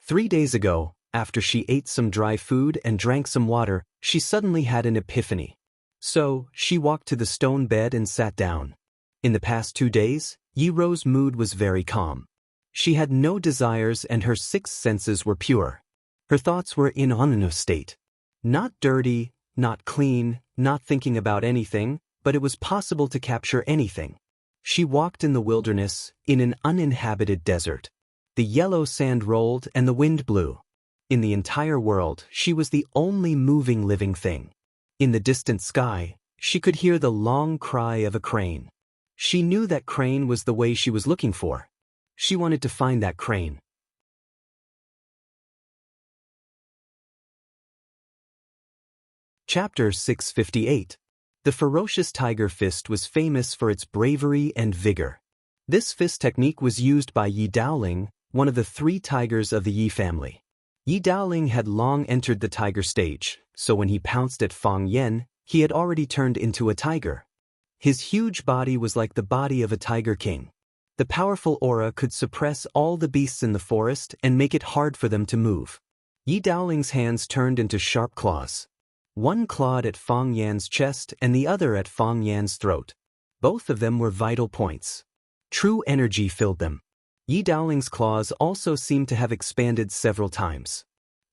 3 days ago, after she ate some dry food and drank some water, she suddenly had an epiphany. So, she walked to the stone bed and sat down. In the past 2 days, Yi Ro's mood was very calm. She had no desires and her 6 senses were pure. Her thoughts were in an state. Not dirty, not clean, not thinking about anything, but it was possible to capture anything. She walked in the wilderness, in an uninhabited desert. The yellow sand rolled and the wind blew. In the entire world, she was the only moving living thing. In the distant sky, she could hear the long cry of a crane. She knew that crane was the way she was looking for. She wanted to find that crane. Chapter 658. The ferocious tiger fist was famous for its bravery and vigor. This fist technique was used by Yi Daoling, one of the 3 tigers of the Yi family. Yi Daoling had long entered the tiger stage, so when he pounced at Fang Yan, he had already turned into a tiger. His huge body was like the body of a tiger king. The powerful aura could suppress all the beasts in the forest and make it hard for them to move. Yi Daoling's hands turned into sharp claws. One clawed at Fang Yan's chest and the other at Fang Yan's throat. Both of them were vital points. True energy filled them. Yi Daoling's claws also seemed to have expanded several times.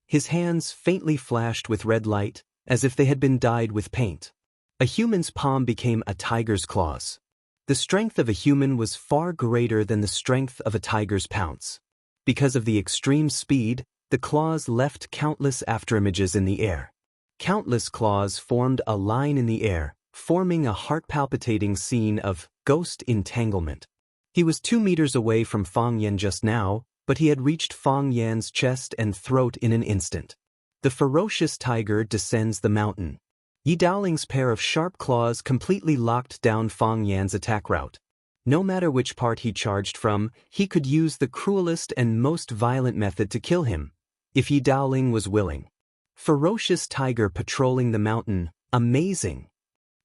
His hands faintly flashed with red light, as if they had been dyed with paint. A human's palm became a tiger's claws. The strength of a human was far greater than the strength of a tiger's pounce. Because of the extreme speed, the claws left countless afterimages in the air. Countless claws formed a line in the air, forming a heart-palpitating scene of ghost entanglement. He was 2 meters away from Fang Yan just now, but he had reached Fang Yan's chest and throat in an instant. The ferocious tiger descends the mountain. Yi Daoling's pair of sharp claws completely locked down Fang Yan's attack route. No matter which part he charged from, he could use the cruelest and most violent method to kill him, if Yi Daoling was willing. Ferocious tiger patrolling the mountain, amazing.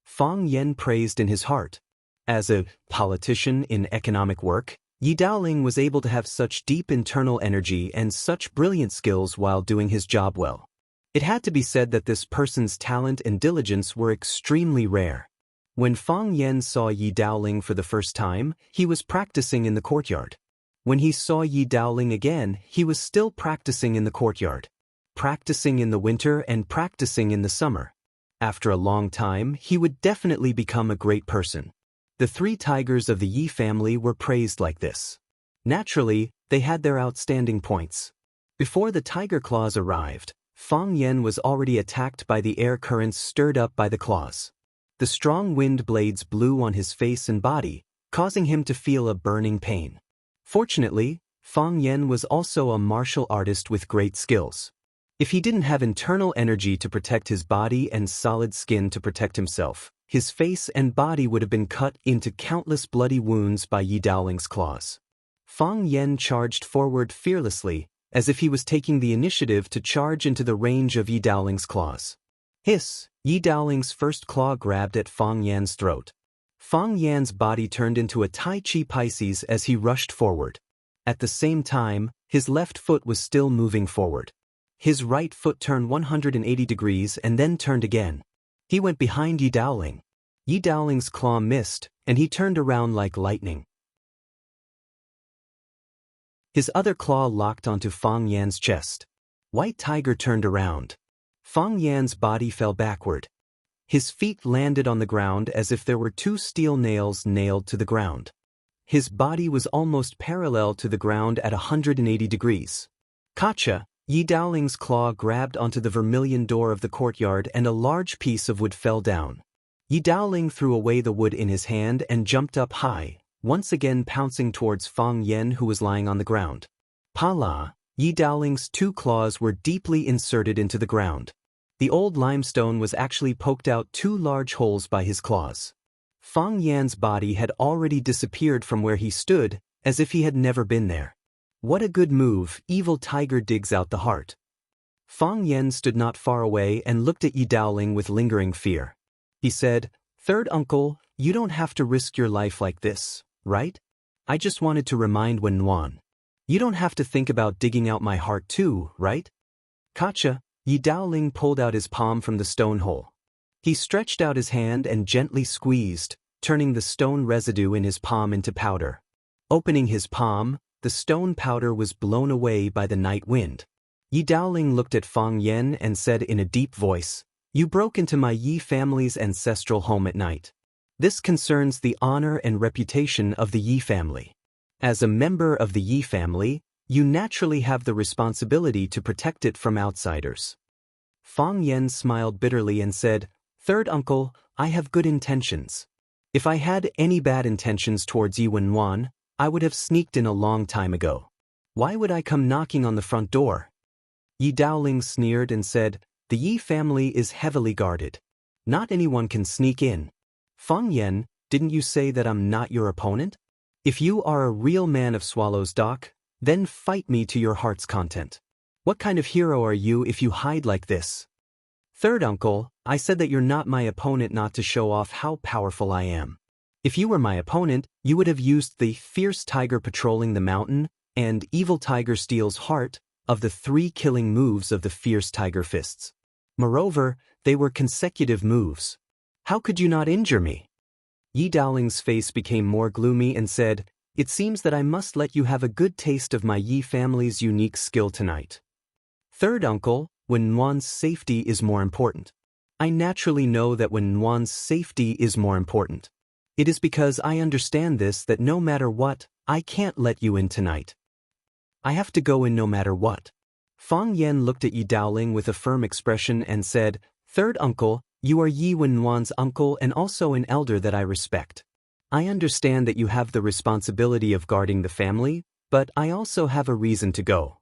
Fang Yan praised in his heart. As a politician in economic work, Yi Daoling was able to have such deep internal energy and such brilliant skills while doing his job well. It had to be said that this person's talent and diligence were extremely rare. When Fang Yan saw Yi Daoling for the first time, he was practicing in the courtyard. When he saw Yi Daoling again, he was still practicing in the courtyard. Practicing in the winter and practicing in the summer. After a long time, he would definitely become a great person. The 3 tigers of the Yi family were praised like this. Naturally, they had their outstanding points. Before the tiger claws arrived, Fang Yan was already attacked by the air currents stirred up by the claws. The strong wind blades blew on his face and body, causing him to feel a burning pain. Fortunately, Fang Yan was also a martial artist with great skills. If he didn't have internal energy to protect his body and solid skin to protect himself, his face and body would have been cut into countless bloody wounds by Yi Daoling's claws. Fang Yan charged forward fearlessly, as if he was taking the initiative to charge into the range of Yi Daoling's claws. Hiss! Yi Daoling's first claw grabbed at Fang Yan's throat. Fang Yan's body turned into a Tai Chi Pisces as he rushed forward. At the same time, his left foot was still moving forward. His right foot turned 180 degrees and then turned again. He went behind Yi Daoling. Yi Daoling's claw missed, and he turned around like lightning. His other claw locked onto Fang Yan's chest. White Tiger turned around. Fang Yan's body fell backward. His feet landed on the ground as if there were 2 steel nails nailed to the ground. His body was almost parallel to the ground at 180 degrees. Gotcha! Yi Daoling's claw grabbed onto the vermilion door of the courtyard and a large piece of wood fell down. Yi Daoling threw away the wood in his hand and jumped up high, once again pouncing towards Fang Yan who was lying on the ground. Pala! Yi Daoling's 2 claws were deeply inserted into the ground. The old limestone was actually poked out 2 large holes by his claws. Fang Yan's body had already disappeared from where he stood, as if he had never been there. What a good move, evil tiger digs out the heart. Fang Yan stood not far away and looked at Yi Daoling with lingering fear. He said, "Third uncle, you don't have to risk your life like this, right? I just wanted to remind Wen Nuan. You don't have to think about digging out my heart too, right?" Gotcha. Yi Daoling pulled out his palm from the stone hole. He stretched out his hand and gently squeezed, turning the stone residue in his palm into powder. Opening his palm, the stone powder was blown away by the night wind. Yi Daoling looked at Fang Yan and said in a deep voice, "You broke into my Yi family's ancestral home at night. This concerns the honor and reputation of the Yi family. As a member of the Yi family, you naturally have the responsibility to protect it from outsiders." Fang Yan smiled bitterly and said, "Third uncle, I have good intentions. If I had any bad intentions towards Yi Wenwan, I would have sneaked in a long time ago. Why would I come knocking on the front door?" Yi Daoling sneered and said, "The Yi family is heavily guarded. Not anyone can sneak in. Fang Yan, didn't you say that I'm not your opponent? If you are a real man of Swallow's Dock, then fight me to your heart's content. What kind of hero are you if you hide like this?" "Third uncle, I said that you're not my opponent not to show off how powerful I am. If you were my opponent, you would have used the fierce tiger patrolling the mountain and evil tiger steals heart of the 3 killing moves of the fierce tiger fists. Moreover, they were consecutive moves. How could you not injure me?" Yi Daoling's face became more gloomy and said, "It seems that I must let you have a good taste of my Yi family's unique skill tonight. Third uncle, Wen Nuan's safety is more important. I naturally know that Wen Nuan's safety is more important. It is because I understand this that no matter what, I can't let you in tonight. I have to go in no matter what." Fang Yan looked at Yi Daoling with a firm expression and said, "Third uncle, you are Yi Wenwan's uncle and also an elder that I respect. I understand that you have the responsibility of guarding the family, but I also have a reason to go.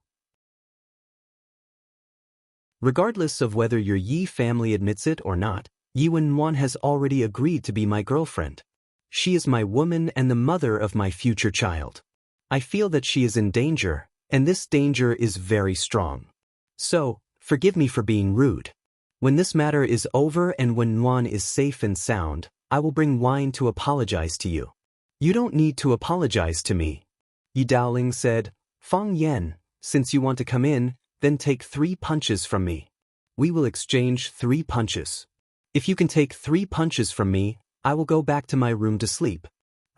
Regardless of whether your Yi family admits it or not, Yi Wenwan has already agreed to be my girlfriend. She is my woman and the mother of my future child. I feel that she is in danger, and this danger is very strong. So, forgive me for being rude. When this matter is over and when Nuan is safe and sound, I will bring wine to apologize to you." "You don't need to apologize to me," Yi Daoling said. "Fang Yan, since you want to come in, then take 3 punches from me. We will exchange 3 punches. If you can take 3 punches from me, I will go back to my room to sleep.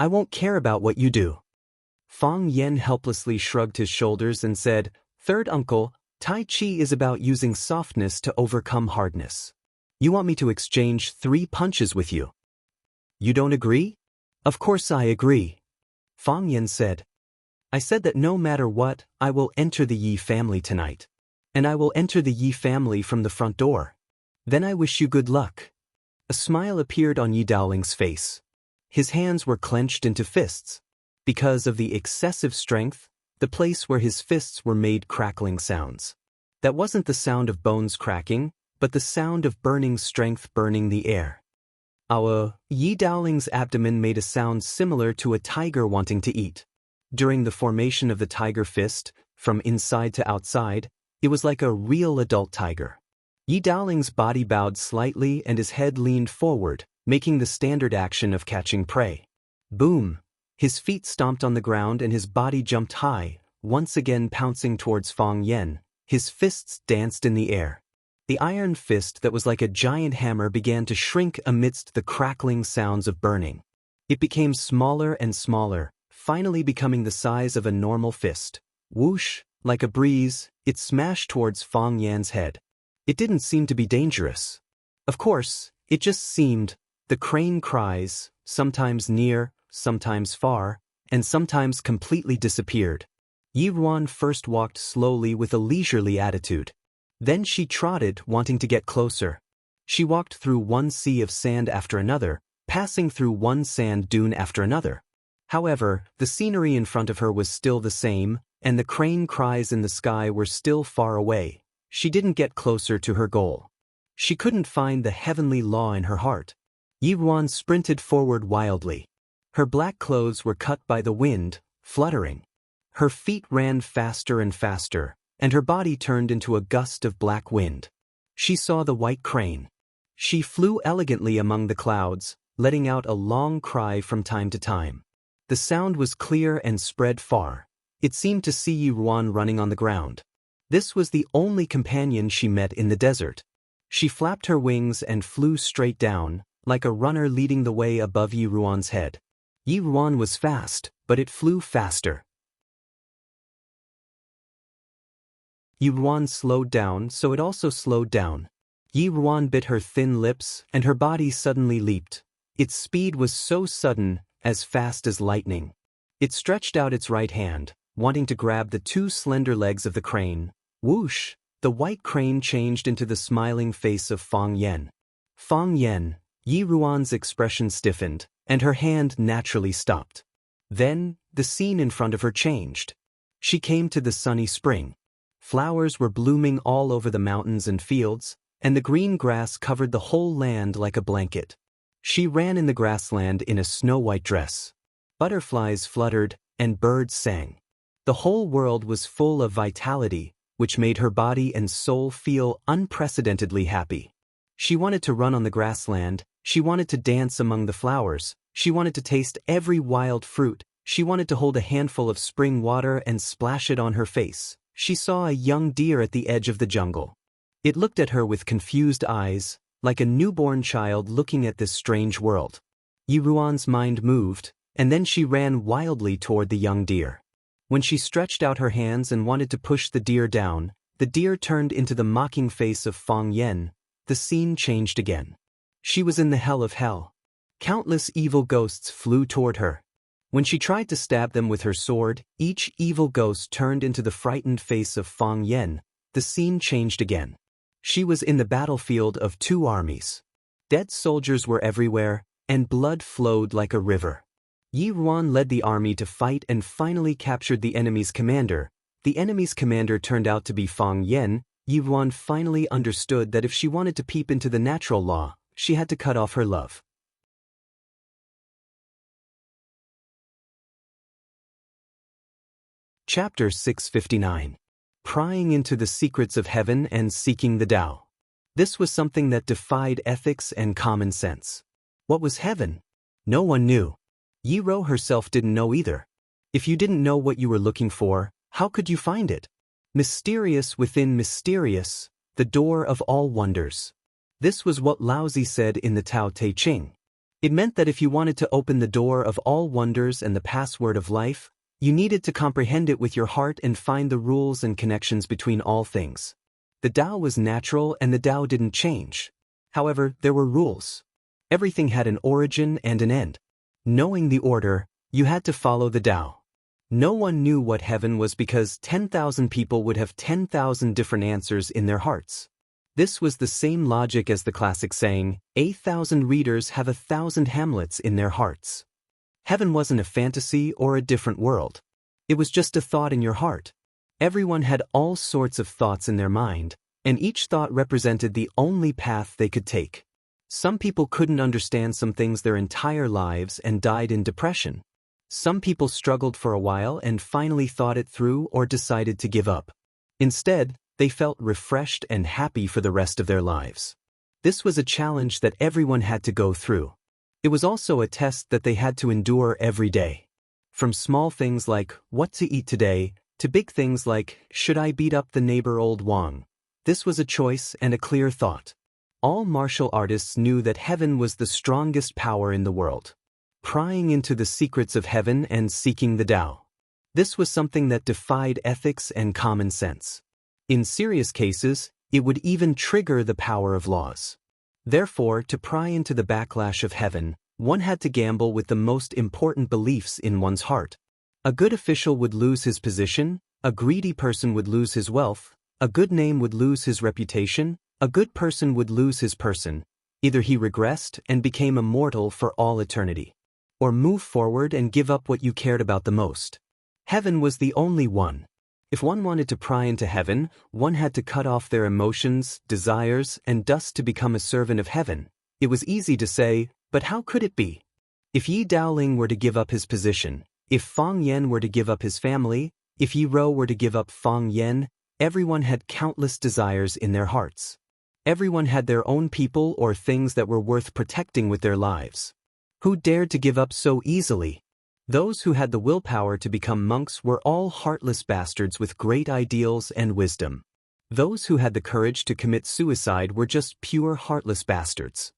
I won't care about what you do." Fang Yan helplessly shrugged his shoulders and said, "Third uncle, Tai Chi is about using softness to overcome hardness. You want me to exchange 3 punches with you? You don't agree?" "Of course I agree," Fang Yan said. "I said that no matter what, I will enter the Yi family tonight. And I will enter the Yi family from the front door. Then I wish you good luck." A smile appeared on Yi Daoling's face. His hands were clenched into fists. Because of the excessive strength, the place where his fists were made crackling sounds. That wasn't the sound of bones cracking, but the sound of burning strength burning the air. Yi Daoling's abdomen made a sound similar to a tiger wanting to eat. During the formation of the tiger fist, from inside to outside, it was like a real adult tiger. Yi Daoling's body bowed slightly and his head leaned forward, making the standard action of catching prey. Boom! His feet stomped on the ground and his body jumped high, once again pouncing towards Fang Yan. His fists danced in the air. The iron fist that was like a giant hammer began to shrink amidst the crackling sounds of burning. It became smaller and smaller, finally becoming the size of a normal fist. Whoosh! Like a breeze, it smashed towards Fang Yan's head. It didn't seem to be dangerous. Of course, it just seemed. The crane cries, sometimes near, sometimes far, and sometimes completely disappeared. Yi Ruan first walked slowly with a leisurely attitude. Then she trotted, wanting to get closer. She walked through one sea of sand after another, passing through one sand dune after another. However, the scenery in front of her was still the same, and the crane cries in the sky were still far away, she didn't get closer to her goal. She couldn't find the heavenly law in her heart. Yi Ruan sprinted forward wildly. Her black clothes were cut by the wind, fluttering. Her feet ran faster and faster, and her body turned into a gust of black wind. She saw the white crane. She flew elegantly among the clouds, letting out a long cry from time to time. The sound was clear and spread far. It seemed to see Yi Ruan running on the ground. This was the only companion she met in the desert. She flapped her wings and flew straight down, like a runner leading the way above Yi Ruan's head. Yi Ruan was fast, but it flew faster. Yi Ruan slowed down, so it also slowed down. Yi Ruan bit her thin lips, and her body suddenly leaped. Its speed was so sudden, as fast as lightning. It stretched out its right hand, wanting to grab the two slender legs of the crane. Whoosh! The white crane changed into the smiling face of Fang Yan. Fang Yan, Yi Ruan's expression stiffened, and her hand naturally stopped. Then, the scene in front of her changed. She came to the sunny spring. Flowers were blooming all over the mountains and fields, and the green grass covered the whole land like a blanket. She ran in the grassland in a snow-white dress. Butterflies fluttered, and birds sang. The whole world was full of vitality, which made her body and soul feel unprecedentedly happy. She wanted to run on the grassland, she wanted to dance among the flowers, she wanted to taste every wild fruit, she wanted to hold a handful of spring water and splash it on her face. She saw a young deer at the edge of the jungle. It looked at her with confused eyes, like a newborn child looking at this strange world. Yi Ruan's mind moved, and then she ran wildly toward the young deer. When she stretched out her hands and wanted to push the deer down, the deer turned into the mocking face of Fang Yan. The scene changed again. She was in the hell of hell. Countless evil ghosts flew toward her. When she tried to stab them with her sword, each evil ghost turned into the frightened face of Fang Yan. The scene changed again. She was in the battlefield of two armies. Dead soldiers were everywhere, and blood flowed like a river. Yi Ruan led the army to fight and finally captured the enemy's commander. The enemy's commander turned out to be Fang Yan. Yi Ruan finally understood that if she wanted to peep into the natural law, she had to cut off her love. Chapter 659. Prying into the secrets of heaven and seeking the Tao. This was something that defied ethics and common sense. What was heaven? No one knew. Yi Ro herself didn't know either. If you didn't know what you were looking for, how could you find it? Mysterious within mysterious, the door of all wonders. This was what Laozi said in the Tao Te Ching. It meant that if you wanted to open the door of all wonders and the password of life, you needed to comprehend it with your heart and find the rules and connections between all things. The Tao was natural and the Tao didn't change. However, there were rules. Everything had an origin and an end. Knowing the order, you had to follow the Tao. No one knew what heaven was because 10,000 people would have 10,000 different answers in their hearts. This was the same logic as the classic saying, 1,000 readers have 1,000 Hamlets in their hearts. Heaven wasn't a fantasy or a different world. It was just a thought in your heart. Everyone had all sorts of thoughts in their mind, and each thought represented the only path they could take. Some people couldn't understand some things their entire lives and died in depression. Some people struggled for a while and finally thought it through or decided to give up. Instead, they felt refreshed and happy for the rest of their lives. This was a challenge that everyone had to go through. It was also a test that they had to endure every day. From small things like, what to eat today, to big things like, should I beat up the neighbor old Wang? This was a choice and a clear thought. All martial artists knew that heaven was the strongest power in the world. Prying into the secrets of heaven and seeking the Tao. This was something that defied ethics and common sense. In serious cases, it would even trigger the power of laws. Therefore, to pry into the backlash of heaven, one had to gamble with the most important beliefs in one's heart. A good official would lose his position, a greedy person would lose his wealth, a good name would lose his reputation, a good person would lose his person. Either he regressed and became immortal for all eternity, or move forward and give up what you cared about the most. Heaven was the only one. If one wanted to pry into heaven, one had to cut off their emotions, desires, and dust to become a servant of heaven. It was easy to say, but how could it be? If Yi Daoling were to give up his position, if Fang Yan were to give up his family, if Yi Rou were to give up Fang Yan, everyone had countless desires in their hearts. Everyone had their own people or things that were worth protecting with their lives. Who dared to give up so easily? Those who had the willpower to become monks were all heartless bastards with great ideals and wisdom. Those who had the courage to commit suicide were just pure heartless bastards.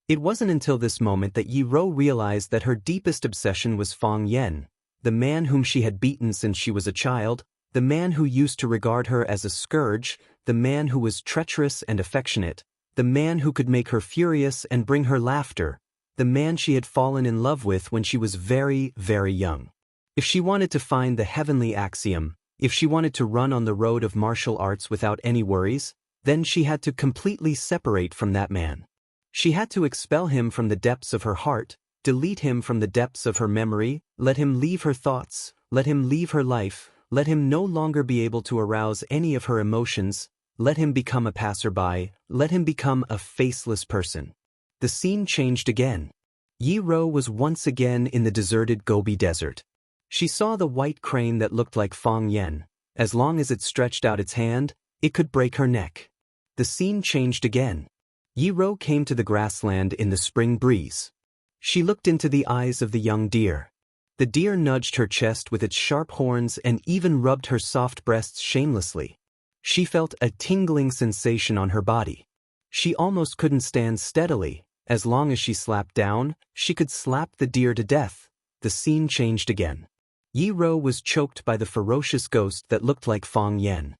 It wasn't until this moment that Yi Rou realized that her deepest obsession was Fang Yan, the man whom she had beaten since she was a child, the man who used to regard her as a scourge, the man who was treacherous and affectionate, the man who could make her furious and bring her laughter, the man she had fallen in love with when she was very, very young. If she wanted to find the heavenly axiom, if she wanted to run on the road of martial arts without any worries, then she had to completely separate from that man. She had to expel him from the depths of her heart, delete him from the depths of her memory, let him leave her thoughts, let him leave her life, let him no longer be able to arouse any of her emotions, let him become a passerby, let him become a faceless person. The scene changed again. Yi Rou was once again in the deserted Gobi Desert. She saw the white crane that looked like Fang Yan. As long as it stretched out its hand, it could break her neck. The scene changed again. Yi Rou came to the grassland in the spring breeze. She looked into the eyes of the young deer. The deer nudged her chest with its sharp horns and even rubbed her soft breasts shamelessly. She felt a tingling sensation on her body. She almost couldn't stand steadily. As long as she slapped down, she could slap the deer to death. The scene changed again. Yi Rou was choked by the ferocious ghost that looked like Fang Yan.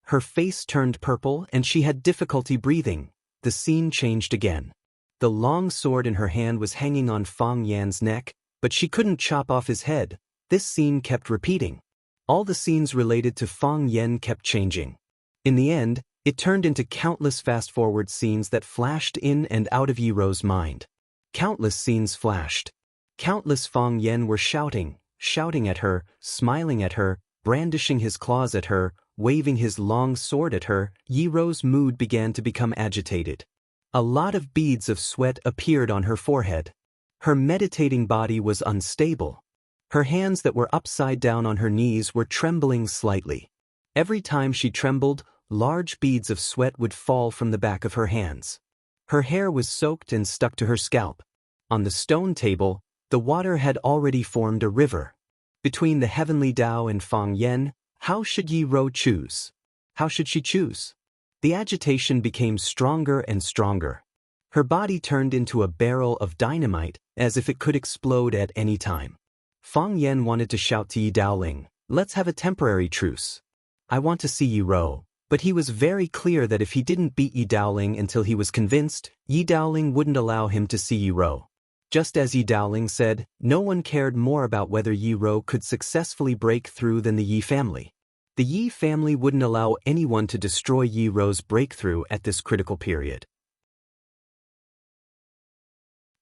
Her face turned purple and she had difficulty breathing. The scene changed again. The long sword in her hand was hanging on Fang Yan's neck, but she couldn't chop off his head. This scene kept repeating. All the scenes related to Fang Yan kept changing. In the end, it turned into countless fast-forward scenes that flashed in and out of Yi Rou's mind. Countless scenes flashed. Countless Fang Yan were shouting at her, smiling at her, brandishing his claws at her, waving his long sword at her. Yi Rou's mood began to become agitated. A lot of beads of sweat appeared on her forehead. Her meditating body was unstable. Her hands that were upside down on her knees were trembling slightly. Every time she trembled, large beads of sweat would fall from the back of her hands. Her hair was soaked and stuck to her scalp. On the stone table, the water had already formed a river. Between the heavenly Tao and Fang Yan, how should Yi Rou choose? How should she choose? The agitation became stronger and stronger. Her body turned into a barrel of dynamite, as if it could explode at any time. Fang Yan wanted to shout to Yi Daoling, "Let's have a temporary truce. I want to see Yi Rou." But he was very clear that if he didn't beat Yi Daoling until he was convinced, Yi Daoling wouldn't allow him to see Yi Rou. Just as Yi Daoling said, no one cared more about whether Yi Rou could successfully break through than the Yi family. The Yi family wouldn't allow anyone to destroy Yi Rou's breakthrough at this critical period.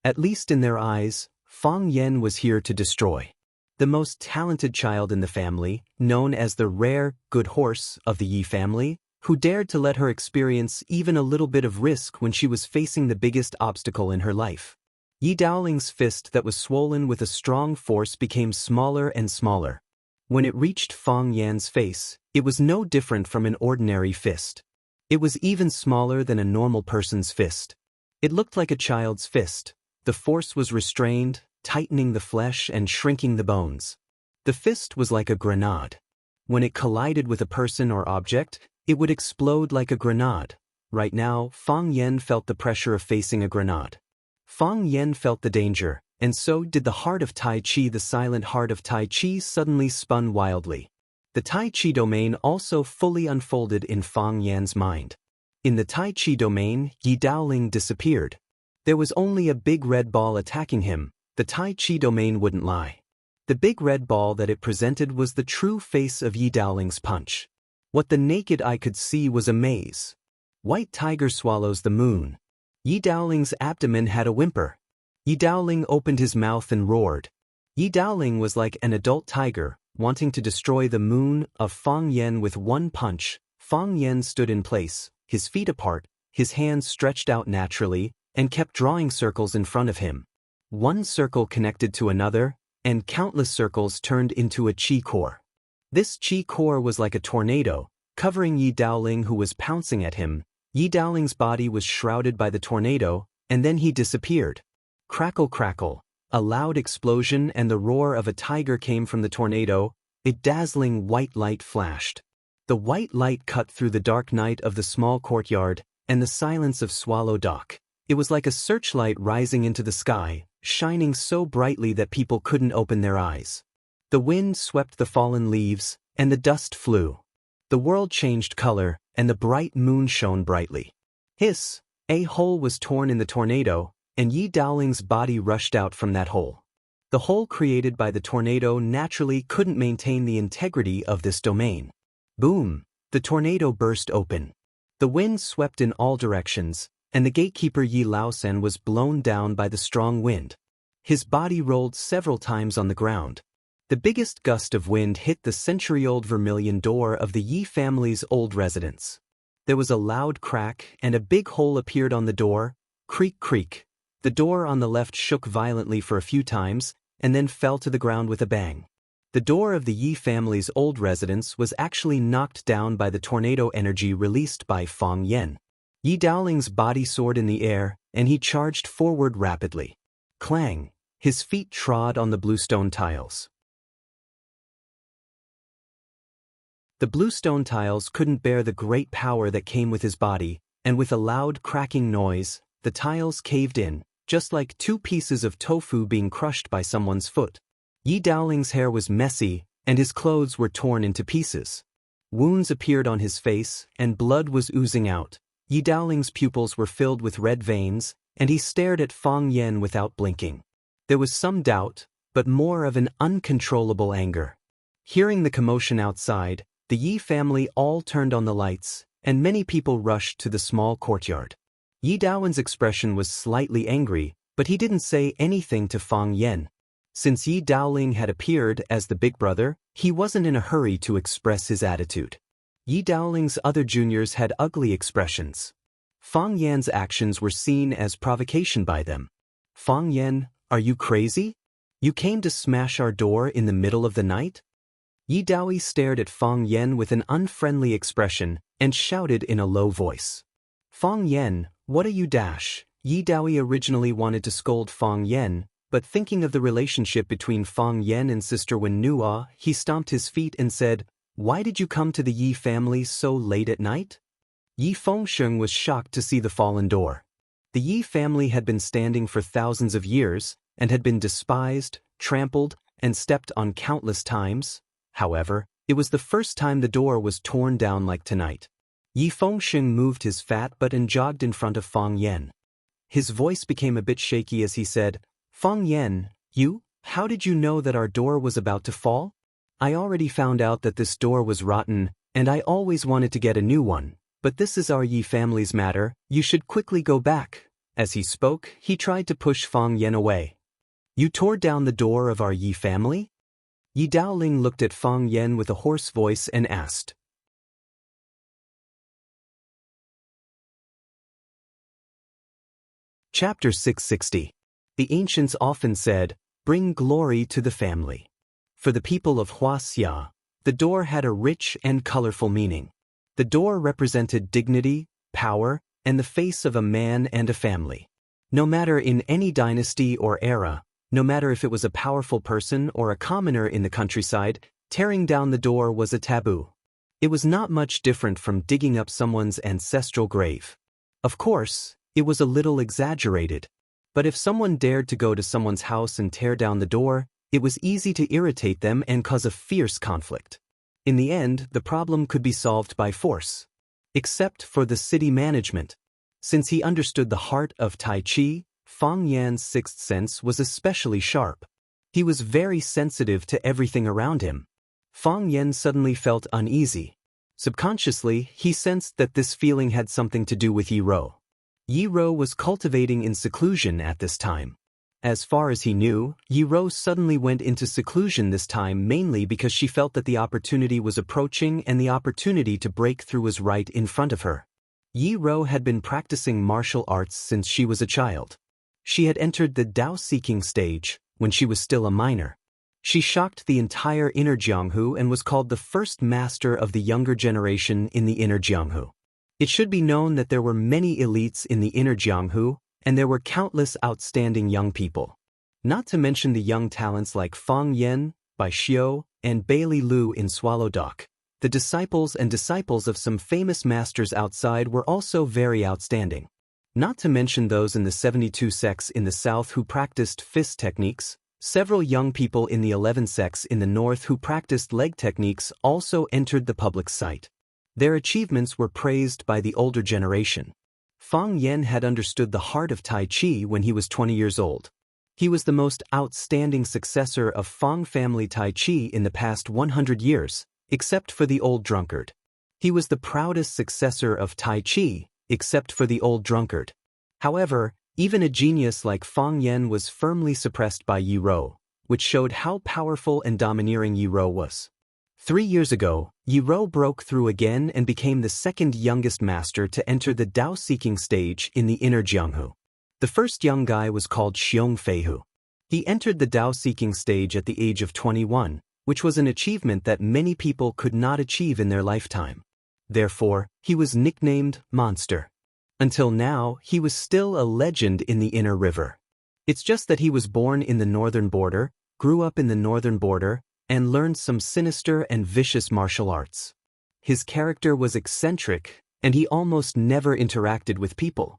At least in their eyes, Fang Yan was here to destroy. The most talented child in the family, known as the rare, good horse of the Yi family, who dared to let her experience even a little bit of risk when she was facing the biggest obstacle in her life. Yi Daoling's fist that was swollen with a strong force became smaller and smaller. When it reached Fang Yan's face, it was no different from an ordinary fist. It was even smaller than a normal person's fist. It looked like a child's fist. The force was restrained, tightening the flesh and shrinking the bones. The fist was like a grenade. When it collided with a person or object, it would explode like a grenade. Right now, Fang Yan felt the pressure of facing a grenade. Fang Yan felt the danger, and so did the heart of Tai Chi. The silent heart of Tai Chi suddenly spun wildly. The Tai Chi domain also fully unfolded in Fang Yan's mind. In the Tai Chi domain, Yi Daoling disappeared. There was only a big red ball attacking him. The Tai Chi domain wouldn't lie. The big red ball that it presented was the true face of Yi Daoling's punch. What the naked eye could see was a maze. White tiger swallows the moon. Yi Daoling's abdomen had a whimper. Yi Daoling opened his mouth and roared. Yi Daoling was like an adult tiger, wanting to destroy the moon of Fang Yan with one punch. Fang Yan stood in place, his feet apart, his hands stretched out naturally, and kept drawing circles in front of him. One circle connected to another, and countless circles turned into a chi core. This chi core was like a tornado, covering Yi Daoling, who was pouncing at him. Yi Daoling's body was shrouded by the tornado, and then he disappeared. Crackle crackle, a loud explosion and the roar of a tiger came from the tornado. A dazzling white light flashed. The white light cut through the dark night of the small courtyard and the silence of Swallow Dock. It was like a searchlight rising into the sky, shining so brightly that people couldn't open their eyes. The wind swept the fallen leaves, and the dust flew. The world changed color, and the bright moon shone brightly. Hiss! A hole was torn in the tornado, and Yi Daoling's body rushed out from that hole. The hole created by the tornado naturally couldn't maintain the integrity of this domain. Boom! The tornado burst open. The wind swept in all directions, and the gatekeeper Yi Laosen was blown down by the strong wind. His body rolled several times on the ground. The biggest gust of wind hit the century-old vermilion door of the Yi family's old residence. There was a loud crack, and a big hole appeared on the door. Creak creak. The door on the left shook violently for a few times, and then fell to the ground with a bang. The door of the Yi family's old residence was actually knocked down by the tornado energy released by Fang Yan. Yi Daoling's body soared in the air, and he charged forward rapidly. Clang! His feet trod on the bluestone tiles. The bluestone tiles couldn't bear the great power that came with his body, and with a loud cracking noise, the tiles caved in, just like two pieces of tofu being crushed by someone's foot. Yi Daoling's hair was messy, and his clothes were torn into pieces. Wounds appeared on his face, and blood was oozing out. Yi Daoling's pupils were filled with red veins, and he stared at Fang Yan without blinking. There was some doubt, but more of an uncontrollable anger. Hearing the commotion outside, the Yi family all turned on the lights, and many people rushed to the small courtyard. Yi Daolin's expression was slightly angry, but he didn't say anything to Fang Yan. Since Yi Daoling had appeared as the big brother, he wasn't in a hurry to express his attitude. Yi Daoling's other juniors had ugly expressions. Fang Yan's actions were seen as provocation by them. Fang Yan, are you crazy? You came to smash our door in the middle of the night? Yi Daoyi stared at Fang Yan with an unfriendly expression and shouted in a low voice. Fang Yan, what are you dash? Yi Daoyi originally wanted to scold Fang Yan, but thinking of the relationship between Fang Yan and Sister Wen Nua, he stomped his feet and said, Why did you come to the Yi family so late at night? Yi Fengsheng was shocked to see the fallen door. The Yi family had been standing for thousands of years, and had been despised, trampled, and stepped on countless times. However, it was the first time the door was torn down like tonight. Yi Fengsheng moved his fat butt and jogged in front of Fang Yan. His voice became a bit shaky as he said, Fang Yan, how did you know that our door was about to fall? I already found out that this door was rotten, and I always wanted to get a new one, but this is our Yi family's matter, you should quickly go back. As he spoke, he tried to push Fang Yan away. You tore down the door of our Yi family? Yi Daoling looked at Fang Yan with a hoarse voice and asked. Chapter 660. The ancients often said, Bring glory to the family. For the people of Wuxia, the door had a rich and colorful meaning. The door represented dignity, power, and the face of a man and a family. No matter in any dynasty or era, no matter if it was a powerful person or a commoner in the countryside, tearing down the door was a taboo. It was not much different from digging up someone's ancestral grave. Of course, it was a little exaggerated. But if someone dared to go to someone's house and tear down the door, it was easy to irritate them and cause a fierce conflict. In the end, the problem could be solved by force. Except for the city management. Since he understood the heart of Tai Chi, Fang Yan's sixth sense was especially sharp. He was very sensitive to everything around him. Fang Yan suddenly felt uneasy. Subconsciously, he sensed that this feeling had something to do with Yi Ro. Yi Ro was cultivating in seclusion at this time. As far as he knew, Yi Rou suddenly went into seclusion this time mainly because she felt that the opportunity was approaching and the opportunity to break through was right in front of her. Yi Rou had been practicing martial arts since she was a child. She had entered the Dao-seeking stage when she was still a minor. She shocked the entire inner Jianghu and was called the first master of the younger generation in the inner Jianghu. It should be known that there were many elites in the inner Jianghu, and there were countless outstanding young people. Not to mention the young talents like Fang Yan, Bai Xiu, and Bailey Lu in Swallow Dock. The disciples of some famous masters outside were also very outstanding. Not to mention those in the 72 sects in the south who practiced fist techniques. Several young people in the 11 sects in the north who practiced leg techniques also entered the public sight. Their achievements were praised by the older generation. Fang Yan had understood the heart of Tai Chi when he was 20 years old. He was the most outstanding successor of Fang family Tai Chi in the past 100 years, except for the old drunkard. He was the proudest successor of Tai Chi, except for the old drunkard. However, even a genius like Fang Yan was firmly suppressed by Yi Rou, which showed how powerful and domineering Yi Rou was. 3 years ago, Yi Rou broke through again and became the second youngest master to enter the Dao-seeking stage in the inner Jianghu. The first young guy was called Xiong Feihu. He entered the Dao-seeking stage at the age of 21, which was an achievement that many people could not achieve in their lifetime. Therefore, he was nicknamed Monster. Until now, he was still a legend in the inner river. It's just that he was born in the northern border, grew up in the northern border, and learned some sinister and vicious martial arts. His character was eccentric, and he almost never interacted with people.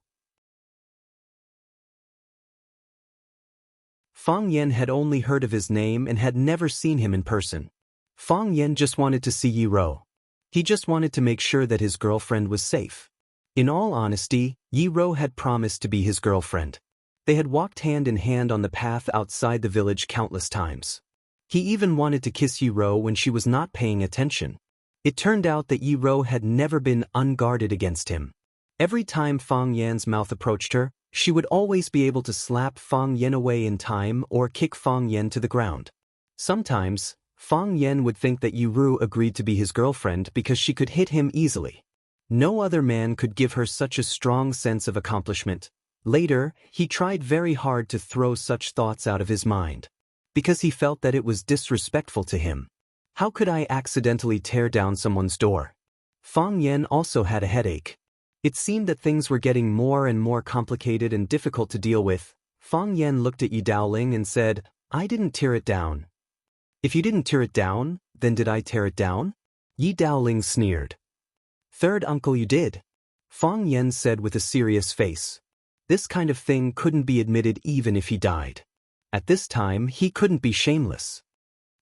Fang Yan had only heard of his name and had never seen him in person. Fang Yan just wanted to see Yi Rou. He just wanted to make sure that his girlfriend was safe. In all honesty, Yi Rou had promised to be his girlfriend. They had walked hand in hand on the path outside the village countless times. He even wanted to kiss Yi Rou when she was not paying attention. It turned out that Yi Rou had never been unguarded against him. Every time Fang Yan's mouth approached her, she would always be able to slap Fang Yan away in time or kick Fang Yan to the ground. Sometimes, Fang Yan would think that Yi Rou agreed to be his girlfriend because she could hit him easily. No other man could give her such a strong sense of accomplishment. Later, he tried very hard to throw such thoughts out of his mind. Because he felt that it was disrespectful to him. How could I accidentally tear down someone's door? Fang Yan also had a headache. It seemed that things were getting more and more complicated and difficult to deal with. Fang Yan looked at Yi Daoling and said, "I didn't tear it down." "If you didn't tear it down, then did I tear it down?" Yi Daoling sneered. "Third uncle, you did," Fang Yan said with a serious face. This kind of thing couldn't be admitted even if he died. At this time, he couldn't be shameless.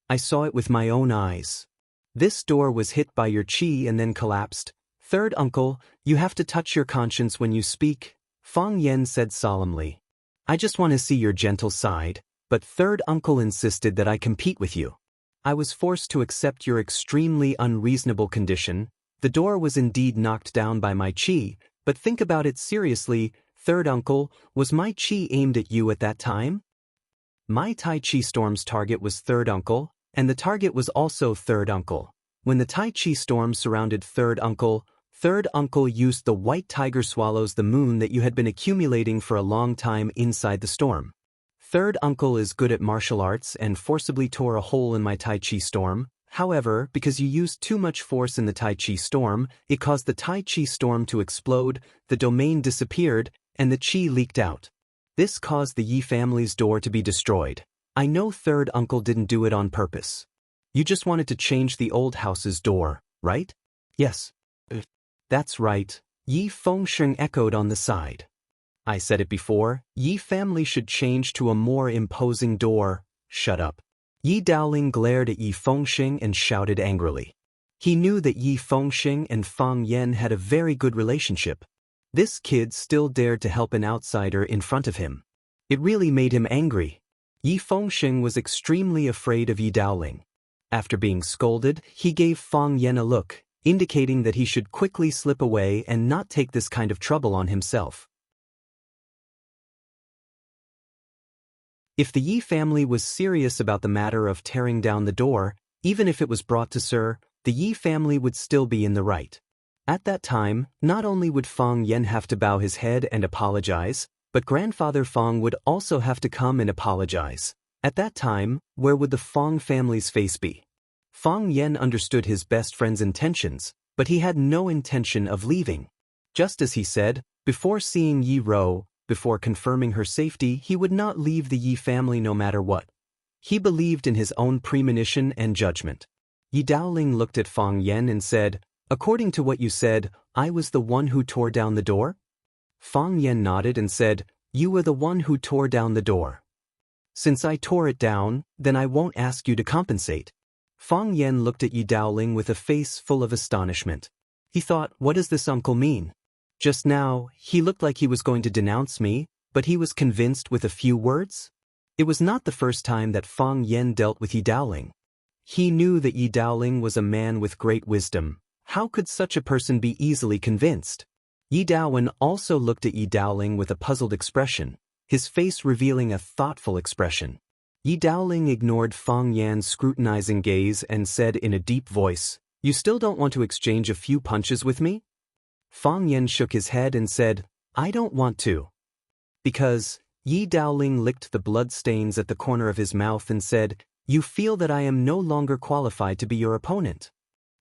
"I saw it with my own eyes. This door was hit by your chi and then collapsed. Third uncle, you have to touch your conscience when you speak," Fang Yan said solemnly. "I just want to see your gentle side, but third uncle insisted that I compete with you. I was forced to accept your extremely unreasonable condition. The door was indeed knocked down by my chi, but think about it seriously, third uncle, was my chi aimed at you at that time? My Tai Chi storm's target was third uncle, and the target was also third uncle. When the Tai Chi storm surrounded third uncle used the white tiger swallows the moon that you had been accumulating for a long time inside the storm. Third uncle is good at martial arts and forcibly tore a hole in my Tai Chi storm. However, because you used too much force in the Tai Chi storm, it caused the Tai Chi storm to explode, the domain disappeared, and the Chi leaked out. This caused the Yi family's door to be destroyed. I know third uncle didn't do it on purpose. You just wanted to change the old house's door, right?" "Yes." "That's right," Yi Fengsheng echoed on the side. "I said it before, Yi family should change to a more imposing door." "Shut up." Yi Daoling glared at Yi Fengsheng and shouted angrily. He knew that Yi Fengsheng and Fang Yan had a very good relationship. This kid still dared to help an outsider in front of him. It really made him angry. Yi Fengsheng was extremely afraid of Yi Daoling. After being scolded, he gave Fang Yan a look, indicating that he should quickly slip away and not take this kind of trouble on himself. If the Yi family was serious about the matter of tearing down the door, even if it was brought to Sir, the Yi family would still be in the right. At that time, not only would Fang Yen have to bow his head and apologize, but grandfather Fang would also have to come and apologize. At that time, where would the Fang family's face be? Fang Yen understood his best friend's intentions, but he had no intention of leaving. Just as he said, before seeing Yi Ro, before confirming her safety, he would not leave the Yi family no matter what. He believed in his own premonition and judgment. Yi Daoling looked at Fang Yen and said, "According to what you said, I was the one who tore down the door?" Fang Yen nodded and said, "You were the one who tore down the door. Since I tore it down, then I won't ask you to compensate." Fang Yen looked at Yi Daoling with a face full of astonishment. He thought, what does this uncle mean? Just now, he looked like he was going to denounce me, but he was convinced with a few words? It was not the first time that Fang Yen dealt with Yi Daoling. He knew that Yi Daoling was a man with great wisdom. How could such a person be easily convinced? Yi Daowen also looked at Yi Daoling with a puzzled expression, his face revealing a thoughtful expression. Yi Daoling ignored Fang Yan's scrutinizing gaze and said in a deep voice, "You still don't want to exchange a few punches with me?" Fang Yen shook his head and said, "I don't want to." Because Yi Daoling licked the blood stains at the corner of his mouth and said, "You feel that I am no longer qualified to be your opponent."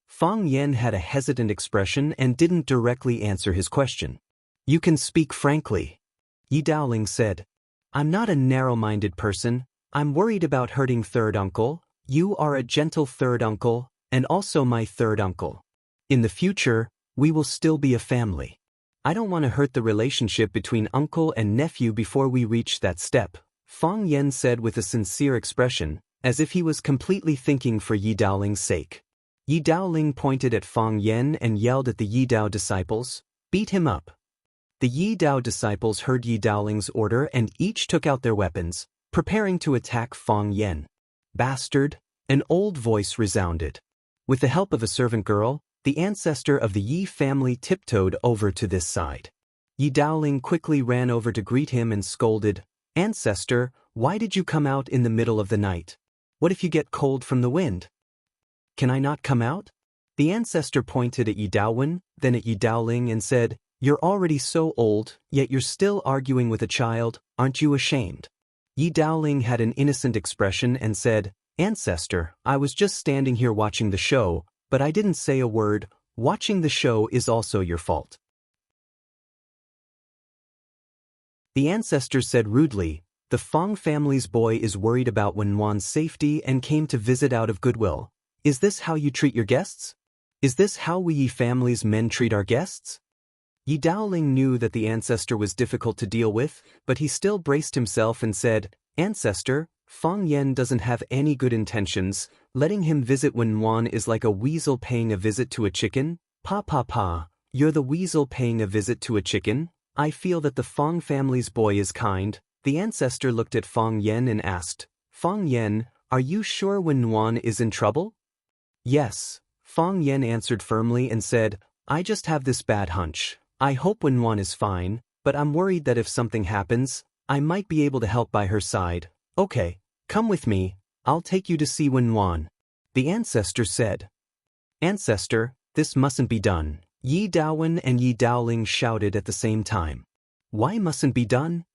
Fang Yen had a hesitant expression and didn't directly answer his question. "You can speak frankly," Yi Daoling said. "I'm not a narrow-minded person. I'm worried about hurting third uncle. You are a gentle third uncle, and also my third uncle. In the future, we will still be a family. I don't want to hurt the relationship between uncle and nephew before we reach that step," Fang Yen said with a sincere expression, as if he was completely thinking for Yi Daoling's sake. Yi Daoling pointed at Fang Yen and yelled at the Yi Dao disciples, "Beat him up." The Yi Dao disciples heard Yi Daoling's order and each took out their weapons, preparing to attack Fang Yen. "Bastard!" An old voice resounded. With the help of a servant girl, the ancestor of the Yi family tiptoed over to this side. Yi Daoling quickly ran over to greet him and scolded, "Ancestor, why did you come out in the middle of the night? What if you get cold from the wind? Can I not come out?" The ancestor pointed at Yi Daowen, then at Yi Daoling and said, "You're already so old, yet you're still arguing with a child, aren't you ashamed?" Yi Daoling had an innocent expression and said, "Ancestor, I was just standing here watching the show, but I didn't say a word. Watching the show is also your fault." The ancestor said rudely, "The Fang family's boy is worried about Wenwan's safety and came to visit out of goodwill. Is this how you treat your guests? Is this how we Yi family's men treat our guests?" Yi Daoling knew that the ancestor was difficult to deal with, but he still braced himself and said, "Ancestor, Fang Yen doesn't have any good intentions. Letting him visit Wenwan is like a weasel paying a visit to a chicken. Pa, you're the weasel paying a visit to a chicken? I feel that the Fang family's boy is kind." The ancestor looked at Fang Yen and asked, "Fang Yen, are you sure Wenwan is in trouble?" "Yes," Fang Yen answered firmly and said, "I just have this bad hunch. I hope Wenwan is fine, but I'm worried that if something happens, I might be able to help by her side. Okay, come with me, I'll take you to see Wenwan," the ancestor said. "Ancestor, this mustn't be done," Yi Daowen and Yi Daoling shouted at the same time. "Why mustn't be done?"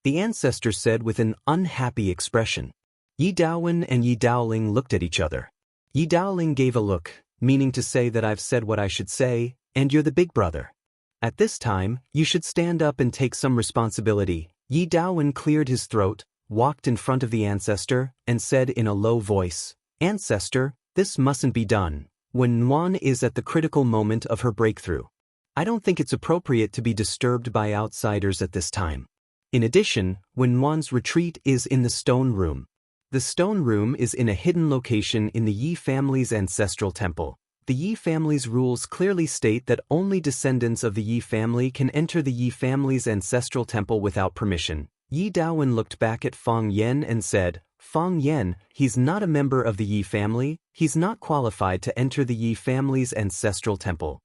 the ancestor said with an unhappy expression. Yi Daowen and Yi Daoling looked at each other. Yi Daoling gave a look, meaning to say that I've said what I should say, and you're the big brother. At this time, you should stand up and take some responsibility. Yi Daowen cleared his throat, walked in front of the ancestor, and said in a low voice, "Ancestor, this mustn't be done. Wenwan is at the critical moment of her breakthrough. I don't think it's appropriate to be disturbed by outsiders at this time. In addition, Wenwan's retreat is in the stone room. The stone room is in a hidden location in the Yi family's ancestral temple. The Yi family's rules clearly state that only descendants of the Yi family can enter the Yi family's ancestral temple without permission." Yi Daowen looked back at Fang Yen and said, "Fang Yen, he's not a member of the Yi family, he's not qualified to enter the Yi family's ancestral temple."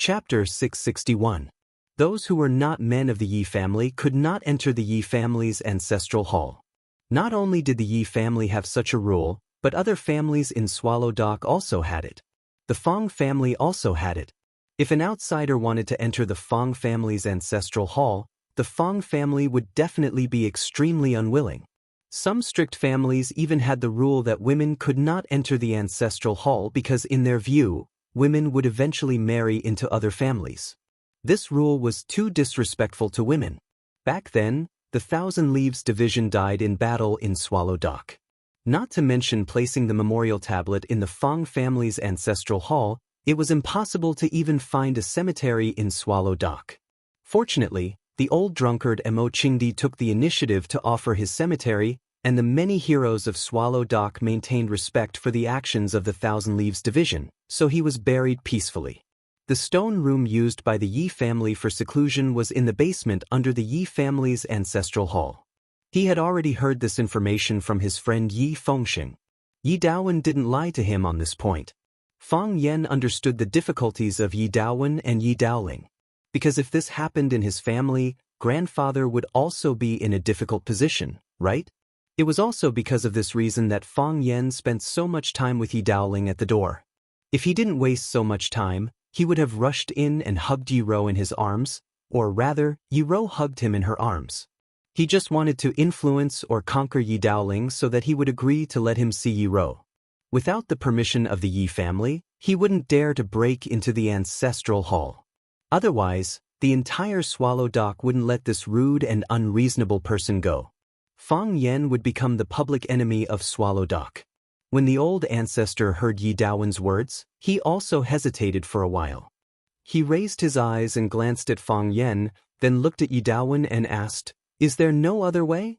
Chapter 661. Those who were not men of the Yi family could not enter the Yi family's ancestral hall. Not only did the Yi family have such a rule, but other families in Swallow Dock also had it. The Fong family also had it. If an outsider wanted to enter the Fong family's ancestral hall, the Fong family would definitely be extremely unwilling. Some strict families even had the rule that women could not enter the ancestral hall because, in their view, women would eventually marry into other families. This rule was too disrespectful to women. Back then, the Thousand Leaves division died in battle in Swallow Dock. Not to mention placing the memorial tablet in the Fong family's ancestral hall, it was impossible to even find a cemetery in Swallow Dock. Fortunately, the old drunkard Mo Qingdi took the initiative to offer his cemetery, and the many heroes of Swallow Dock maintained respect for the actions of the Thousand Leaves division, so he was buried peacefully. The stone room used by the Yi family for seclusion was in the basement under the Yi family's ancestral hall. He had already heard this information from his friend Yi Fengxing. Yi Daowen didn't lie to him on this point. Fang Yan understood the difficulties of Yi Daowen and Yi Daoling. Because if this happened in his family, grandfather would also be in a difficult position, right? It was also because of this reason that Fang Yan spent so much time with Yi Daoling at the door. If he didn't waste so much time, he would have rushed in and hugged Yi Ro in his arms, or rather, Yi Ro hugged him in her arms. He just wanted to influence or conquer Yi Daoling so that he would agree to let him see Yi Ro. Without the permission of the Yi family, he wouldn't dare to break into the ancestral hall. Otherwise, the entire Swallow Dock wouldn't let this rude and unreasonable person go. Fang Yan would become the public enemy of Swallow Dock. When the old ancestor heard Yi Daowen's words, he also hesitated for a while. He raised his eyes and glanced at Fang Yan, then looked at Yi Daowen and asked, "Is there no other way?"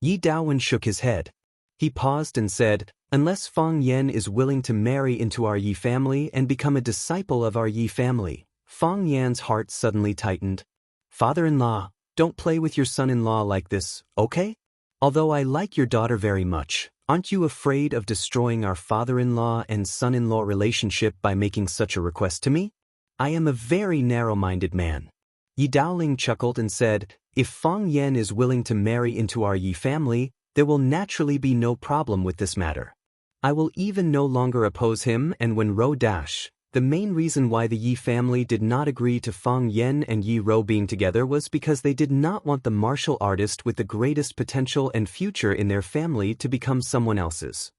Yi Daowen shook his head. He paused and said, "Unless Fang Yan is willing to marry into our Yi family and become a disciple of our Yi family." Fang Yan's heart suddenly tightened. "Father-in-law, don't play with your son-in-law like this, okay? Although I like your daughter very much, aren't you afraid of destroying our father-in-law and son-in-law relationship by making such a request to me? I am a very narrow-minded man." Yi Daoling chuckled and said, "If Fang Yan is willing to marry into our Yi family, there will naturally be no problem with this matter. I will even no longer oppose him, and when Ro dash, the main reason why the Yi family did not agree to Fang Yan and Yi Ro being together was because they did not want the martial artist with the greatest potential and future in their family to become someone else's."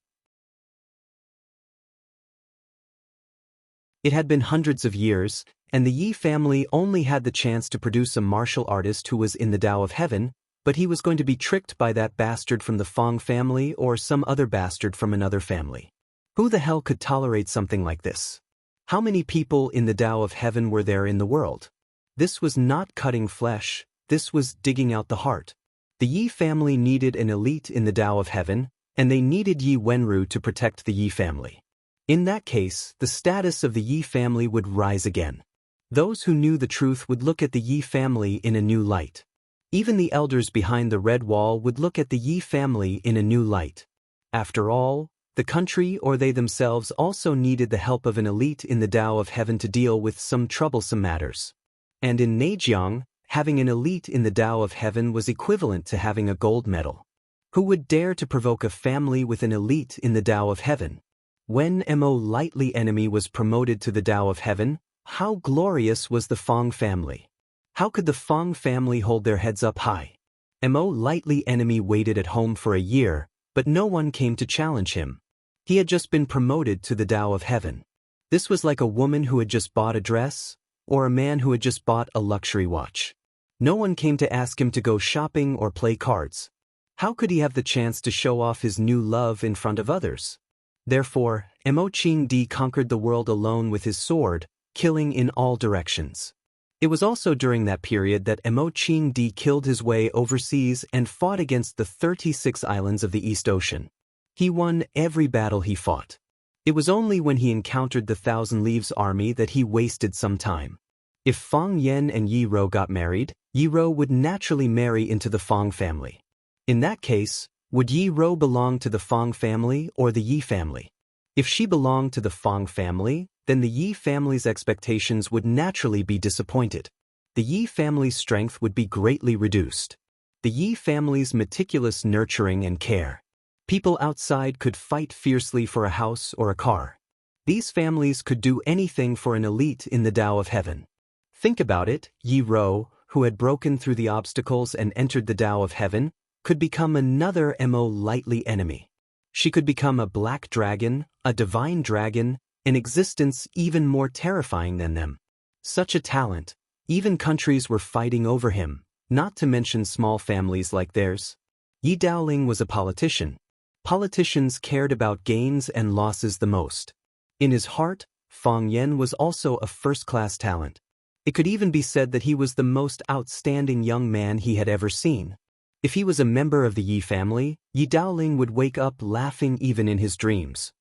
It had been hundreds of years, and the Yi family only had the chance to produce a martial artist who was in the Tao of Heaven, but he was going to be tricked by that bastard from the Fong family or some other bastard from another family. Who the hell could tolerate something like this? How many people in the Tao of Heaven were there in the world? This was not cutting flesh, this was digging out the heart. The Yi family needed an elite in the Tao of Heaven, and they needed Yi Wenru to protect the Yi family. In that case, the status of the Yi family would rise again. Those who knew the truth would look at the Yi family in a new light. Even the elders behind the red wall would look at the Yi family in a new light. After all, the country or they themselves also needed the help of an elite in the Tao of Heaven to deal with some troublesome matters. And in Neijiang, having an elite in the Tao of Heaven was equivalent to having a gold medal. Who would dare to provoke a family with an elite in the Tao of Heaven? When Mo Lightly Enemy was promoted to the Tao of Heaven, how glorious was the Fong family? How could the Fong family hold their heads up high? Mo Lightly Enemy waited at home for a year, but no one came to challenge him. He had just been promoted to the Tao of Heaven. This was like a woman who had just bought a dress, or a man who had just bought a luxury watch. No one came to ask him to go shopping or play cards. How could he have the chance to show off his new love in front of others? Therefore, Mo Qingdi conquered the world alone with his sword, killing in all directions. It was also during that period that Mo Qingdi killed his way overseas and fought against the 36 islands of the East Ocean. He won every battle he fought. It was only when he encountered the Thousand Leaves army that he wasted some time. If Fang Yan and Yi Ro got married, Yi Ro would naturally marry into the Fong family. In that case, would Yi Ro belong to the Fong family or the Yi family? If she belonged to the Fang family, then the Yi family's expectations would naturally be disappointed. The Yi family's strength would be greatly reduced. The Yi family's meticulous nurturing and care. People outside could fight fiercely for a house or a car. These families could do anything for an elite in the Tao of Heaven. Think about it, Yi Ro, who had broken through the obstacles and entered the Tao of Heaven, could become another lightly enemy. She could become a black dragon, a divine dragon, an existence even more terrifying than them. Such a talent, even countries were fighting over him, not to mention small families like theirs. Yi Daoling was a politician. Politicians cared about gains and losses the most. In his heart, Fang Yan was also a first-class talent. It could even be said that he was the most outstanding young man he had ever seen. If he was a member of the Yi family, Yi Daoling would wake up laughing even in his dreams.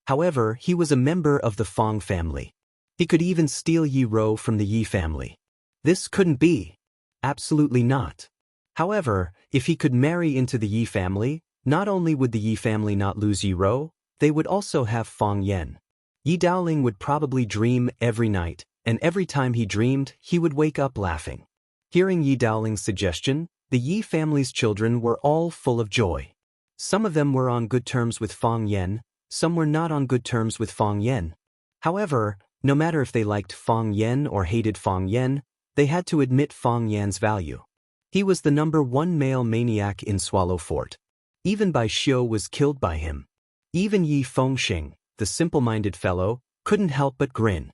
However, he was a member of the Fang family. He could even steal Yi Ro from the Yi family. This couldn't be. Absolutely not. However, if he could marry into the Yi family, not only would the Yi family not lose Yi Ro, they would also have Fang Yan. Yi Daoling would probably dream every night, and every time he dreamed, he would wake up laughing. Hearing Yi Daoling's suggestion, the Yi family's children were all full of joy. Some of them were on good terms with Fang Yan, some were not on good terms with Fang Yan. However, no matter if they liked Fang Yan or hated Fang Yan, they had to admit Fang Yan's value. He was the #1 male maniac in Swallow Fort. Even Bai Xiu was killed by him. Even Yi Fengxing, the simple-minded fellow, couldn't help but grin.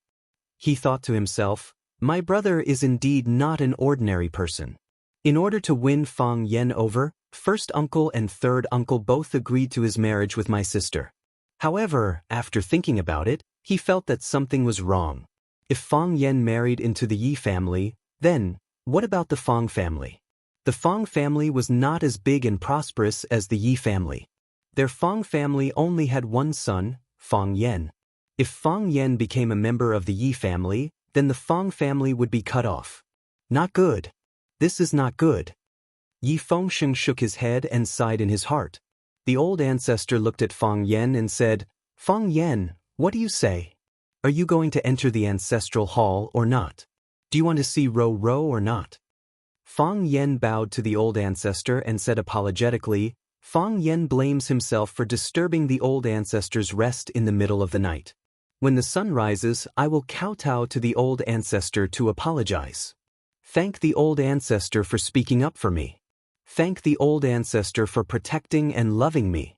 He thought to himself, my brother is indeed not an ordinary person. In order to win Fang Yan over, first uncle and third uncle both agreed to his marriage with my sister. However, after thinking about it, he felt that something was wrong. If Fang Yan married into the Yi family, then, what about the Fang family? The Fang family was not as big and prosperous as the Yi family. Their Fang family only had one son, Fang Yan. If Fang Yan became a member of the Yi family, then the Fang family would be cut off. Not good. This is not good. Yi Fengxing shook his head and sighed in his heart. The old ancestor looked at Fang Yan and said, Fang Yan, what do you say? Are you going to enter the ancestral hall or not? Do you want to see Ro Ro or not? Fang Yan bowed to the old ancestor and said apologetically, Fang Yan blames himself for disturbing the old ancestor's rest in the middle of the night. When the sun rises, I will kowtow to the old ancestor to apologize. Thank the old ancestor for speaking up for me. Thank the old ancestor for protecting and loving me.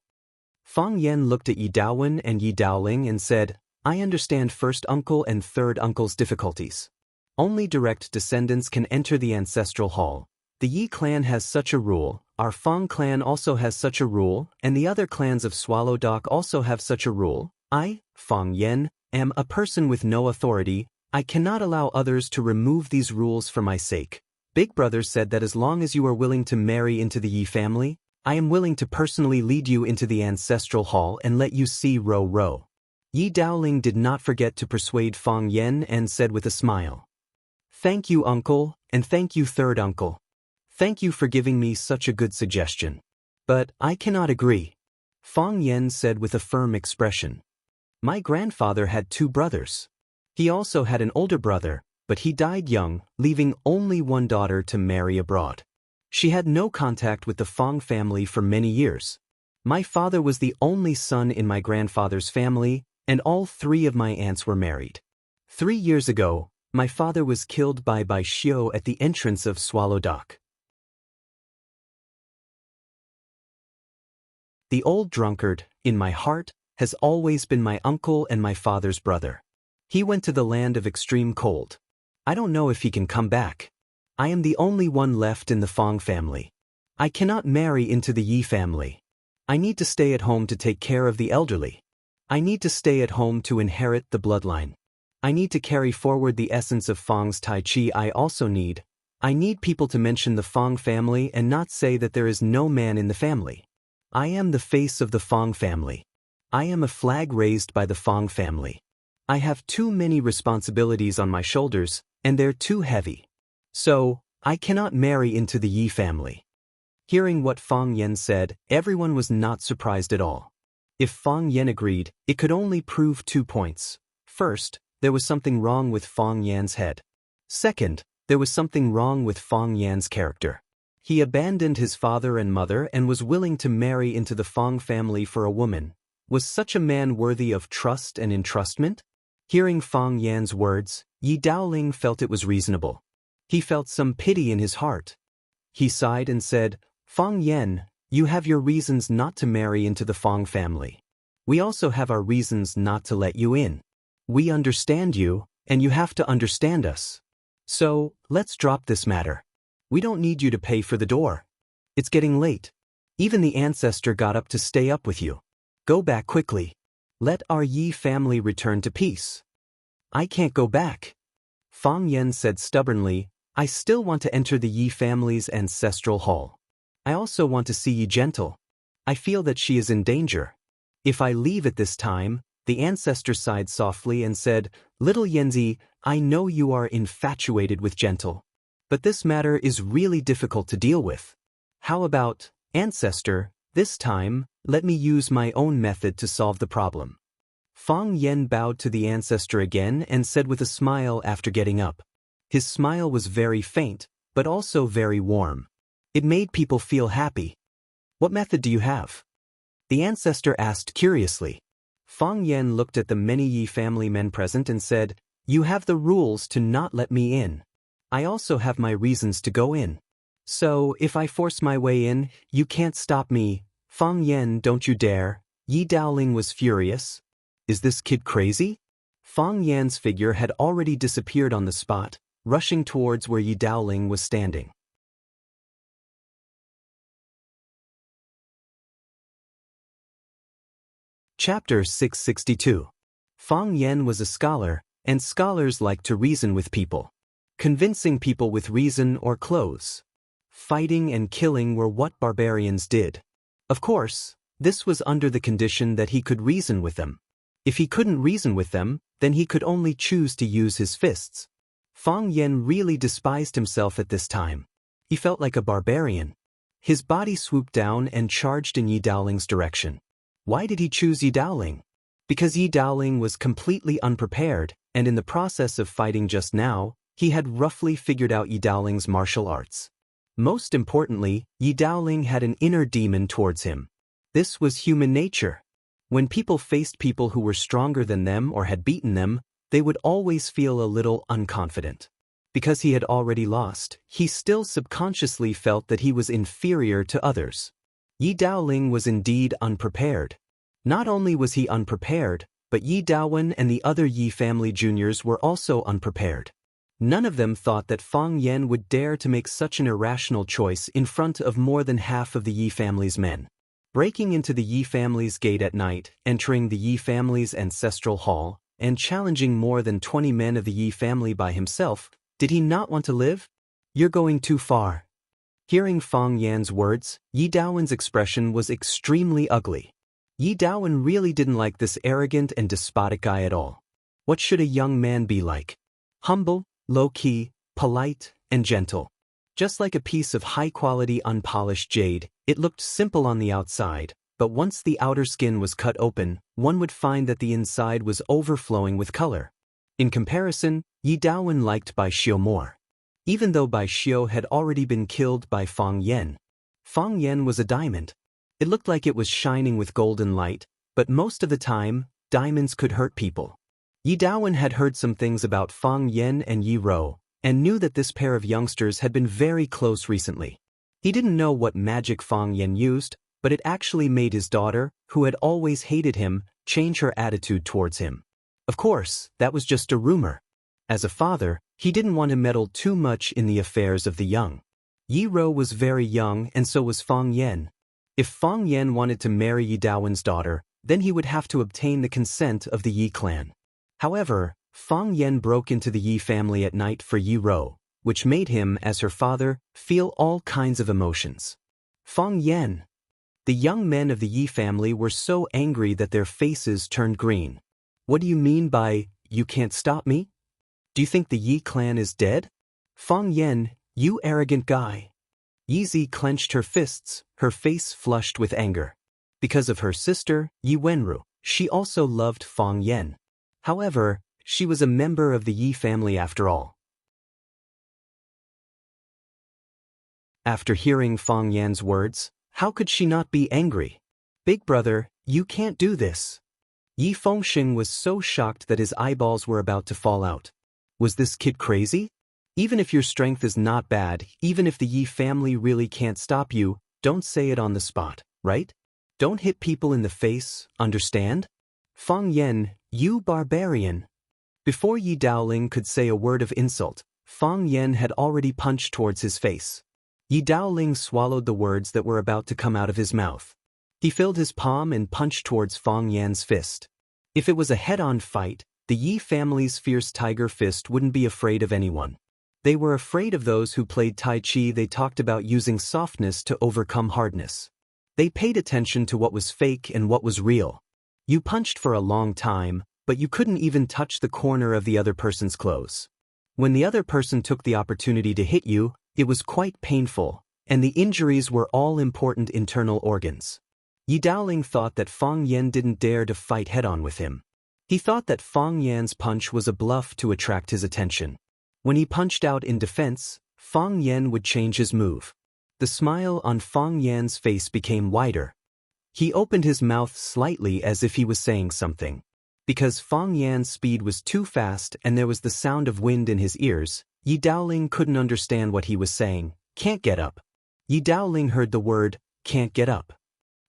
Fang Yan looked at Yi Daowen and Yi Daoling and said, I understand first uncle and third uncle's difficulties. Only direct descendants can enter the ancestral hall. The Yi clan has such a rule, our Fang clan also has such a rule, and the other clans of Swallow Dock also have such a rule. I, Fang Yan, am a person with no authority. I cannot allow others to remove these rules for my sake. Big Brother said that as long as you are willing to marry into the Yi family, I am willing to personally lead you into the ancestral hall and let you see Ro Ro. Yi Daoling did not forget to persuade Fang Yan and said with a smile, Thank you, uncle, and thank you, third uncle. Thank you for giving me such a good suggestion. But I cannot agree. Fang Yan said with a firm expression. My grandfather had 2 brothers. He also had an older brother, but he died young, leaving only one daughter to marry abroad. She had no contact with the Fang family for many years. My father was the only son in my grandfather's family, and all 3 of my aunts were married. 3 years ago, my father was killed by Bai Xiu at the entrance of Swallow Dock. The old drunkard, in my heart, has always been my uncle and my father's brother. He went to the land of extreme cold. I don't know if he can come back. I am the only one left in the Fang family. I cannot marry into the Yi family. I need to stay at home to take care of the elderly. I need to stay at home to inherit the bloodline. I need to carry forward the essence of Fang's Tai Chi. I need people to mention the Fang family and not say that there is no man in the family. I am the face of the Fang family. I am a flag raised by the Fang family. I have too many responsibilities on my shoulders, and they're too heavy. So, I cannot marry into the Yi family. Hearing what Fang Yan said, everyone was not surprised at all. If Fang Yan agreed, it could only prove 2 points. First, there was something wrong with Fang Yan's head. Second, there was something wrong with Fang Yan's character. He abandoned his father and mother and was willing to marry into the Fang family for a woman. Was such a man worthy of trust and entrustment? Hearing Fang Yan's words, Yi Daoling felt it was reasonable. He felt some pity in his heart. He sighed and said, Fang Yan, you have your reasons not to marry into the Fang family. We also have our reasons not to let you in. We understand you, and you have to understand us. So, let's drop this matter. We don't need you to pay for the door. It's getting late. Even the ancestor got up to stay up with you. Go back quickly. Let our Yi family return to peace. I can't go back. Fang Yan said stubbornly, I still want to enter the Yi family's ancestral hall. I also want to see Yi gentle. I feel that she is in danger. If I leave at this time, the ancestor sighed softly and said, Little Yanzi, I know you are infatuated with gentle. But this matter is really difficult to deal with. How about, ancestor, this time, let me use my own method to solve the problem. Fang Yan bowed to the ancestor again and said with a smile after getting up. His smile was very faint, but also very warm. It made people feel happy. What method do you have? The ancestor asked curiously. Fang Yan looked at the many Yi family men present and said, You have the rules to not let me in. I also have my reasons to go in. So, if I force my way in, you can't stop me. Fang Yan, don't you dare. Yi Daoling was furious. Is this kid crazy? Fang Yan's figure had already disappeared on the spot, rushing towards where Yi Daoling was standing. Chapter 662. Fang Yan was a scholar, and scholars like to reason with people. Convincing people with reason or clothes. Fighting and killing were what barbarians did. Of course, this was under the condition that he could reason with them. If he couldn't reason with them, then he could only choose to use his fists. Fang Yan really despised himself at this time. He felt like a barbarian. His body swooped down and charged in Yi Daoling's direction. Why did he choose Yi Daoling? Because Yi Daoling was completely unprepared, and in the process of fighting just now, he had roughly figured out Yi Daoling's martial arts. Most importantly, Yi Daoling had an inner demon towards him. This was human nature. When people faced people who were stronger than them or had beaten them, they would always feel a little unconfident. Because he had already lost, he still subconsciously felt that he was inferior to others. Yi Daoling was indeed unprepared. Not only was he unprepared, but Yi Daowen and the other Yi family juniors were also unprepared. None of them thought that Fang Yan would dare to make such an irrational choice in front of more than half of the Yi family's men. Breaking into the Yi family's gate at night, entering the Yi family's ancestral hall, and challenging more than 20 men of the Yi family by himself, did he not want to live? You're going too far. Hearing Fang Yan's words, Yi Daowen's expression was extremely ugly. Yi Daowen really didn't like this arrogant and despotic guy at all. What should a young man be like? Humble, low-key, polite, and gentle. Just like a piece of high-quality unpolished jade, it looked simple on the outside, but once the outer skin was cut open, one would find that the inside was overflowing with color. In comparison, Yi Daowen liked Bai Xiu more. Even though Bai Xiu had already been killed by Fang Yan. Fang Yan was a diamond. It looked like it was shining with golden light, but most of the time, diamonds could hurt people. Yi Daowen had heard some things about Fang Yan and Yi Rou, and knew that this pair of youngsters had been very close recently. He didn't know what magic Fang Yan used, but it actually made his daughter, who had always hated him, change her attitude towards him. Of course, that was just a rumor. As a father, he didn't want to meddle too much in the affairs of the young. Yi Rou was very young and so was Fang Yan. If Fang Yan wanted to marry Yi Daowen's daughter, then he would have to obtain the consent of the Yi clan. However, Fang Yan broke into the Yi family at night for Yi Rou, which made him, as her father, feel all kinds of emotions. Fang Yan. The young men of the Yi family were so angry that their faces turned green. What do you mean by, you can't stop me? Do you think the Yi clan is dead? Fang Yan, you arrogant guy. Yizi clenched her fists, her face flushed with anger. Because of her sister, Yi Wenru, she also loved Fang Yan. However, she was a member of the Yi family after all. After hearing Fang Yan's words, how could she not be angry? Big brother, you can't do this. Yi Fengxing was so shocked that his eyeballs were about to fall out. Was this kid crazy? Even if your strength is not bad, even if the Yi family really can't stop you, don't say it on the spot, right? Don't hit people in the face, understand? Fang Yan, you barbarian. Before Yi Daoling could say a word of insult, Fang Yan had already punched towards his face. Yi Daoling swallowed the words that were about to come out of his mouth. He filled his palm and punched towards Fang Yan's fist. If it was a head-on fight, the Yi family's fierce tiger fist wouldn't be afraid of anyone. They were afraid of those who played Tai Chi. They talked about using softness to overcome hardness. They paid attention to what was fake and what was real. You punched for a long time, but you couldn't even touch the corner of the other person's clothes. When the other person took the opportunity to hit you, it was quite painful, and the injuries were all important internal organs. Yi Daoling thought that Fang Yan didn't dare to fight head-on with him. He thought that Fang Yan's punch was a bluff to attract his attention. When he punched out in defense, Fang Yan would change his move. The smile on Fang Yan's face became wider. He opened his mouth slightly as if he was saying something. Because Fang Yan's speed was too fast and there was the sound of wind in his ears, Yi Daoling couldn't understand what he was saying. Can't get up. Yi Daoling heard the word, can't get up.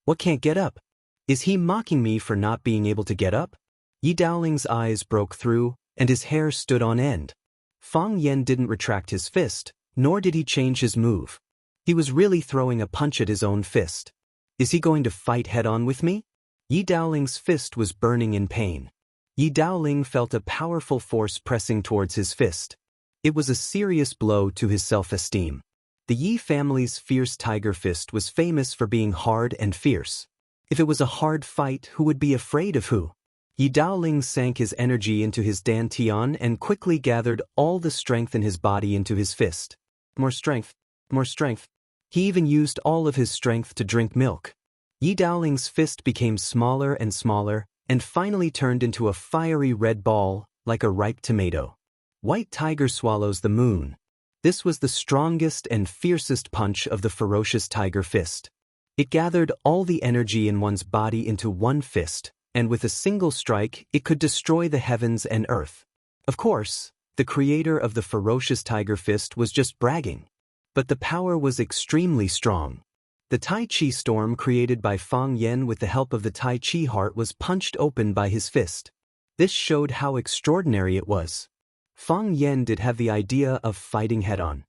What can't get up? Is he mocking me for not being able to get up? Yi Daoling's eyes broke through, and his hair stood on end. Fang Yan didn't retract his fist, nor did he change his move. He was really throwing a punch at his own fist. Is he going to fight head-on with me? Yi Daoling's fist was burning in pain. Yi Daoling felt a powerful force pressing towards his fist. It was a serious blow to his self-esteem. The Yi family's fierce tiger fist was famous for being hard and fierce. If it was a hard fight, who would be afraid of who? Yi Daoling sank his energy into his dantian and quickly gathered all the strength in his body into his fist. More strength, more strength. He even used all of his strength to drink milk. Yi Daoling's fist became smaller and smaller, and finally turned into a fiery red ball, like a ripe tomato. White tiger swallows the moon. This was the strongest and fiercest punch of the ferocious tiger fist. It gathered all the energy in one's body into one fist, and with a single strike, it could destroy the heavens and earth. Of course, the creator of the ferocious tiger fist was just bragging. But the power was extremely strong. The Tai Chi storm created by Fang Yan with the help of the Tai Chi heart was punched open by his fist. This showed how extraordinary it was. Fang Yan did have the idea of fighting head-on.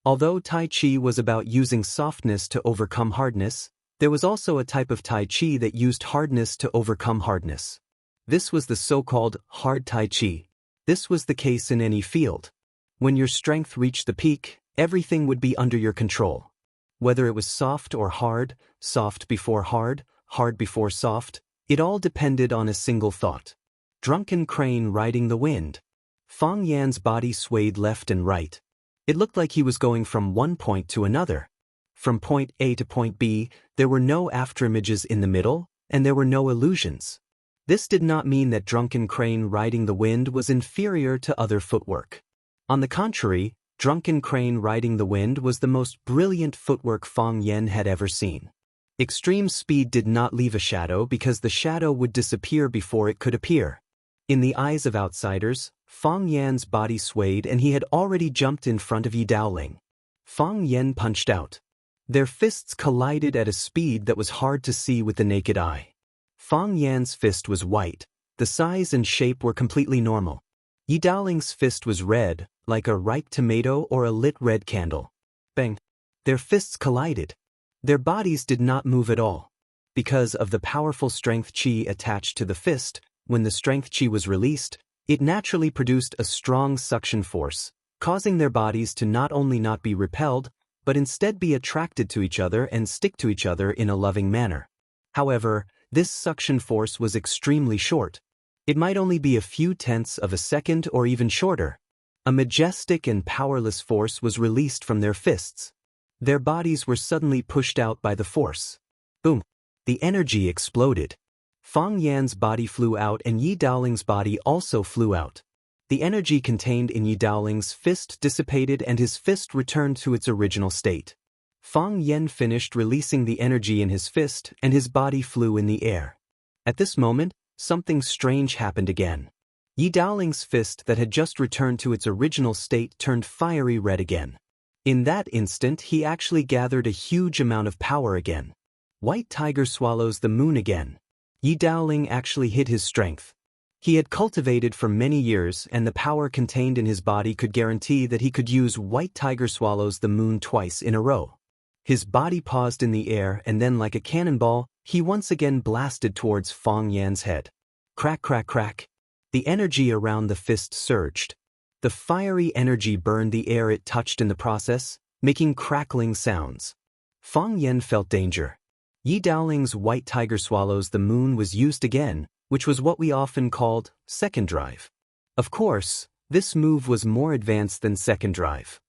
Although Tai Chi was about using softness to overcome hardness, there was also a type of Tai Chi that used hardness to overcome hardness. This was the so-called hard Tai Chi. This was the case in any field. When your strength reached the peak, everything would be under your control. Whether it was soft or hard, soft before hard, hard before soft, it all depended on a single thought. Drunken crane riding the wind. Fang Yan's body swayed left and right. It looked like he was going from one point to another. From point A to point B, there were no afterimages in the middle, and there were no illusions. This did not mean that drunken crane riding the wind was inferior to other footwork. On the contrary, drunken crane riding the wind was the most brilliant footwork Fang Yan had ever seen. Extreme speed did not leave a shadow because the shadow would disappear before it could appear. In the eyes of outsiders, Fang Yan's body swayed and he had already jumped in front of Yi Daoling. Fang Yan punched out. Their fists collided at a speed that was hard to see with the naked eye. Fang Yan's fist was white. The size and shape were completely normal. Yi Daoling's fist was red, like a ripe tomato or a lit red candle. Bang! Their fists collided. Their bodies did not move at all. Because of the powerful strength chi attached to the fist, when the strength chi was released, it naturally produced a strong suction force, causing their bodies to not only not be repelled, but instead be attracted to each other and stick to each other in a loving manner. However, this suction force was extremely short. It might only be a few tenths of a second or even shorter. A majestic and powerless force was released from their fists. Their bodies were suddenly pushed out by the force. Boom! The energy exploded. Fang Yan's body flew out and Yi Daoling's body also flew out. The energy contained in Yi Daoling's fist dissipated and his fist returned to its original state. Fang Yan finished releasing the energy in his fist and his body flew in the air. At this moment, something strange happened again. Yi Daoling's fist that had just returned to its original state turned fiery red again. In that instant he actually gathered a huge amount of power again. White tiger swallows the moon again. Yi Daoling actually hid his strength. He had cultivated for many years and the power contained in his body could guarantee that he could use white tiger swallows the moon twice in a row. His body paused in the air and then like a cannonball, he once again blasted towards Fang Yan's head. Crack, crack, crack. The energy around the fist surged. The fiery energy burned the air it touched in the process, making crackling sounds. Fang Yan felt danger. Yi Daoling's white tiger swallows the moon was used again, which was what we often called second drive. Of course, this move was more advanced than second drive.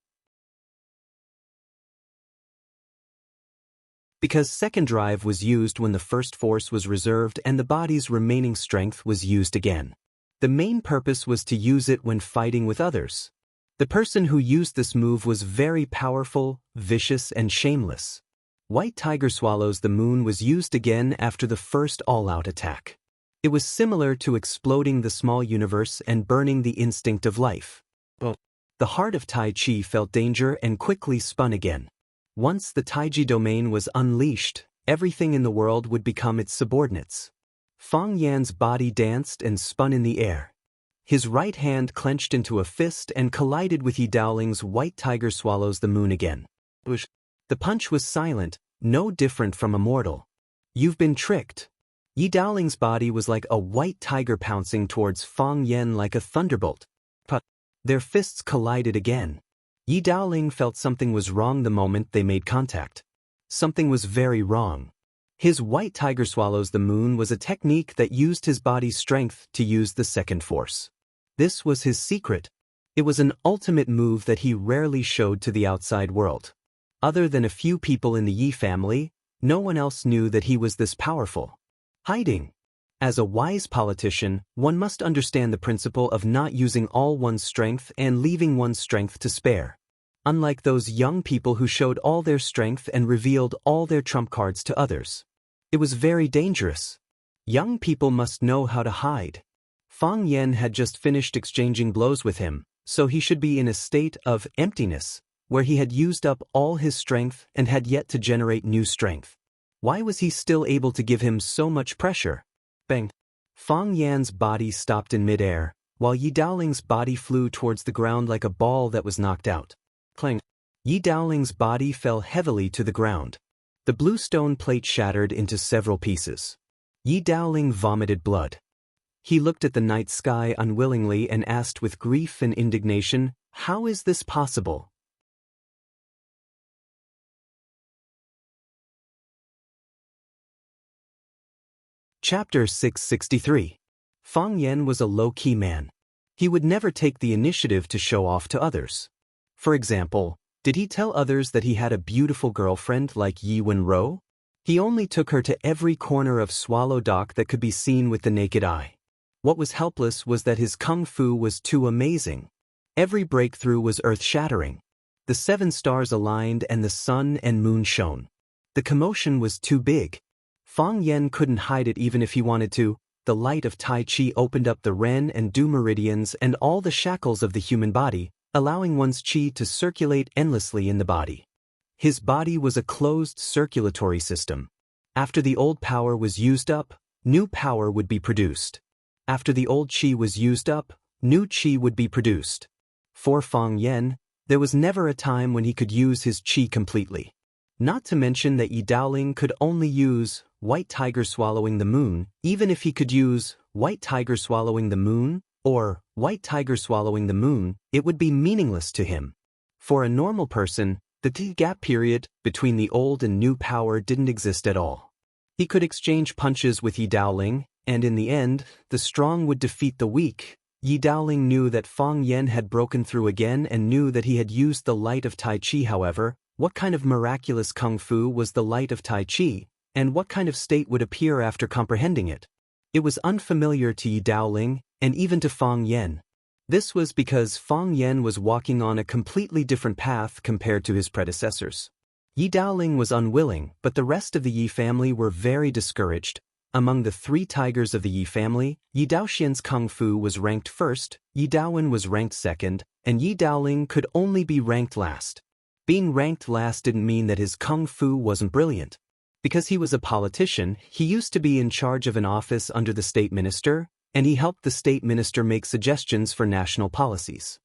Because second drive was used when the first force was reserved and the body's remaining strength was used again. The main purpose was to use it when fighting with others. The person who used this move was very powerful, vicious, and shameless. White tiger swallows the moon was used again after the first all-out attack. It was similar to exploding the small universe and burning the instinct of life. The heart of Tai Chi felt danger and quickly spun again. Once the Taiji domain was unleashed, everything in the world would become its subordinates. Fang Yan's body danced and spun in the air. His right hand clenched into a fist and collided with Yi Daoling's white tiger swallows the moon again. The punch was silent, no different from Immortal. You've been tricked. Yi Daoling's body was like a white tiger pouncing towards Fang Yan like a thunderbolt. Their fists collided again. Yi Daoling felt something was wrong the moment they made contact. Something was very wrong. His white tiger swallows the moon was a technique that used his body's strength to use the second force. This was his secret. It was an ultimate move that he rarely showed to the outside world. Other than a few people in the Yi family, no one else knew that he was this powerful. Hiding. As a wise politician, one must understand the principle of not using all one's strength and leaving one's strength to spare. Unlike those young people who showed all their strength and revealed all their trump cards to others. It was very dangerous. Young people must know how to hide. Fang Yan had just finished exchanging blows with him, so he should be in a state of emptiness, where he had used up all his strength and had yet to generate new strength. Why was he still able to give him so much pressure? Bang! Fang Yan's body stopped in midair, while Yi Daoling's body flew towards the ground like a ball that was knocked out. Clang! Yi Daoling's body fell heavily to the ground. The blue stone plate shattered into several pieces. Yi Daoling vomited blood. He looked at the night sky unwillingly and asked with grief and indignation, "How is this possible?" Chapter 663. Fang Yan was a low-key man. He would never take the initiative to show off to others. For example, did he tell others that he had a beautiful girlfriend like Yi Wenro? He only took her to every corner of Swallow Dock that could be seen with the naked eye. What was helpless was that his kung fu was too amazing. Every breakthrough was earth-shattering. The 7 stars aligned and the sun and moon shone. The commotion was too big. Fang Yan couldn't hide it even if he wanted to. The light of Tai Chi opened up the Ren and Du meridians and all the shackles of the human body, allowing one's Qi to circulate endlessly in the body. His body was a closed circulatory system. After the old power was used up, new power would be produced. After the old Qi was used up, new Qi would be produced. For Fang Yan, there was never a time when he could use his Qi completely. Not to mention that Yi Daoling could only use white tiger swallowing the moon, even if he could use white tiger swallowing the moon, or white tiger swallowing the moon, it would be meaningless to him. For a normal person, the gap period between the old and new power didn't exist at all. He could exchange punches with Yi Daoling, and in the end, the strong would defeat the weak, Yi Daoling knew that Fang Yan had broken through again and knew that he had used the light of Tai Chi. However, what kind of miraculous kung fu was the light of Tai Chi, and what kind of state would appear after comprehending it? It was unfamiliar to Yi Daoling, and even to Fang Yan. This was because Fang Yan was walking on a completely different path compared to his predecessors. Yi Daoling was unwilling, but the rest of the Yi family were very discouraged. Among the 3 tigers of the Yi family, Yi Daoxian's kung fu was ranked first, Yi Daowen was ranked second, and Yi Daoling could only be ranked last. Being ranked last didn't mean that his kung fu wasn't brilliant. Because he was a politician, he used to be in charge of an office under the state minister, and he helped the state minister make suggestions for national policies.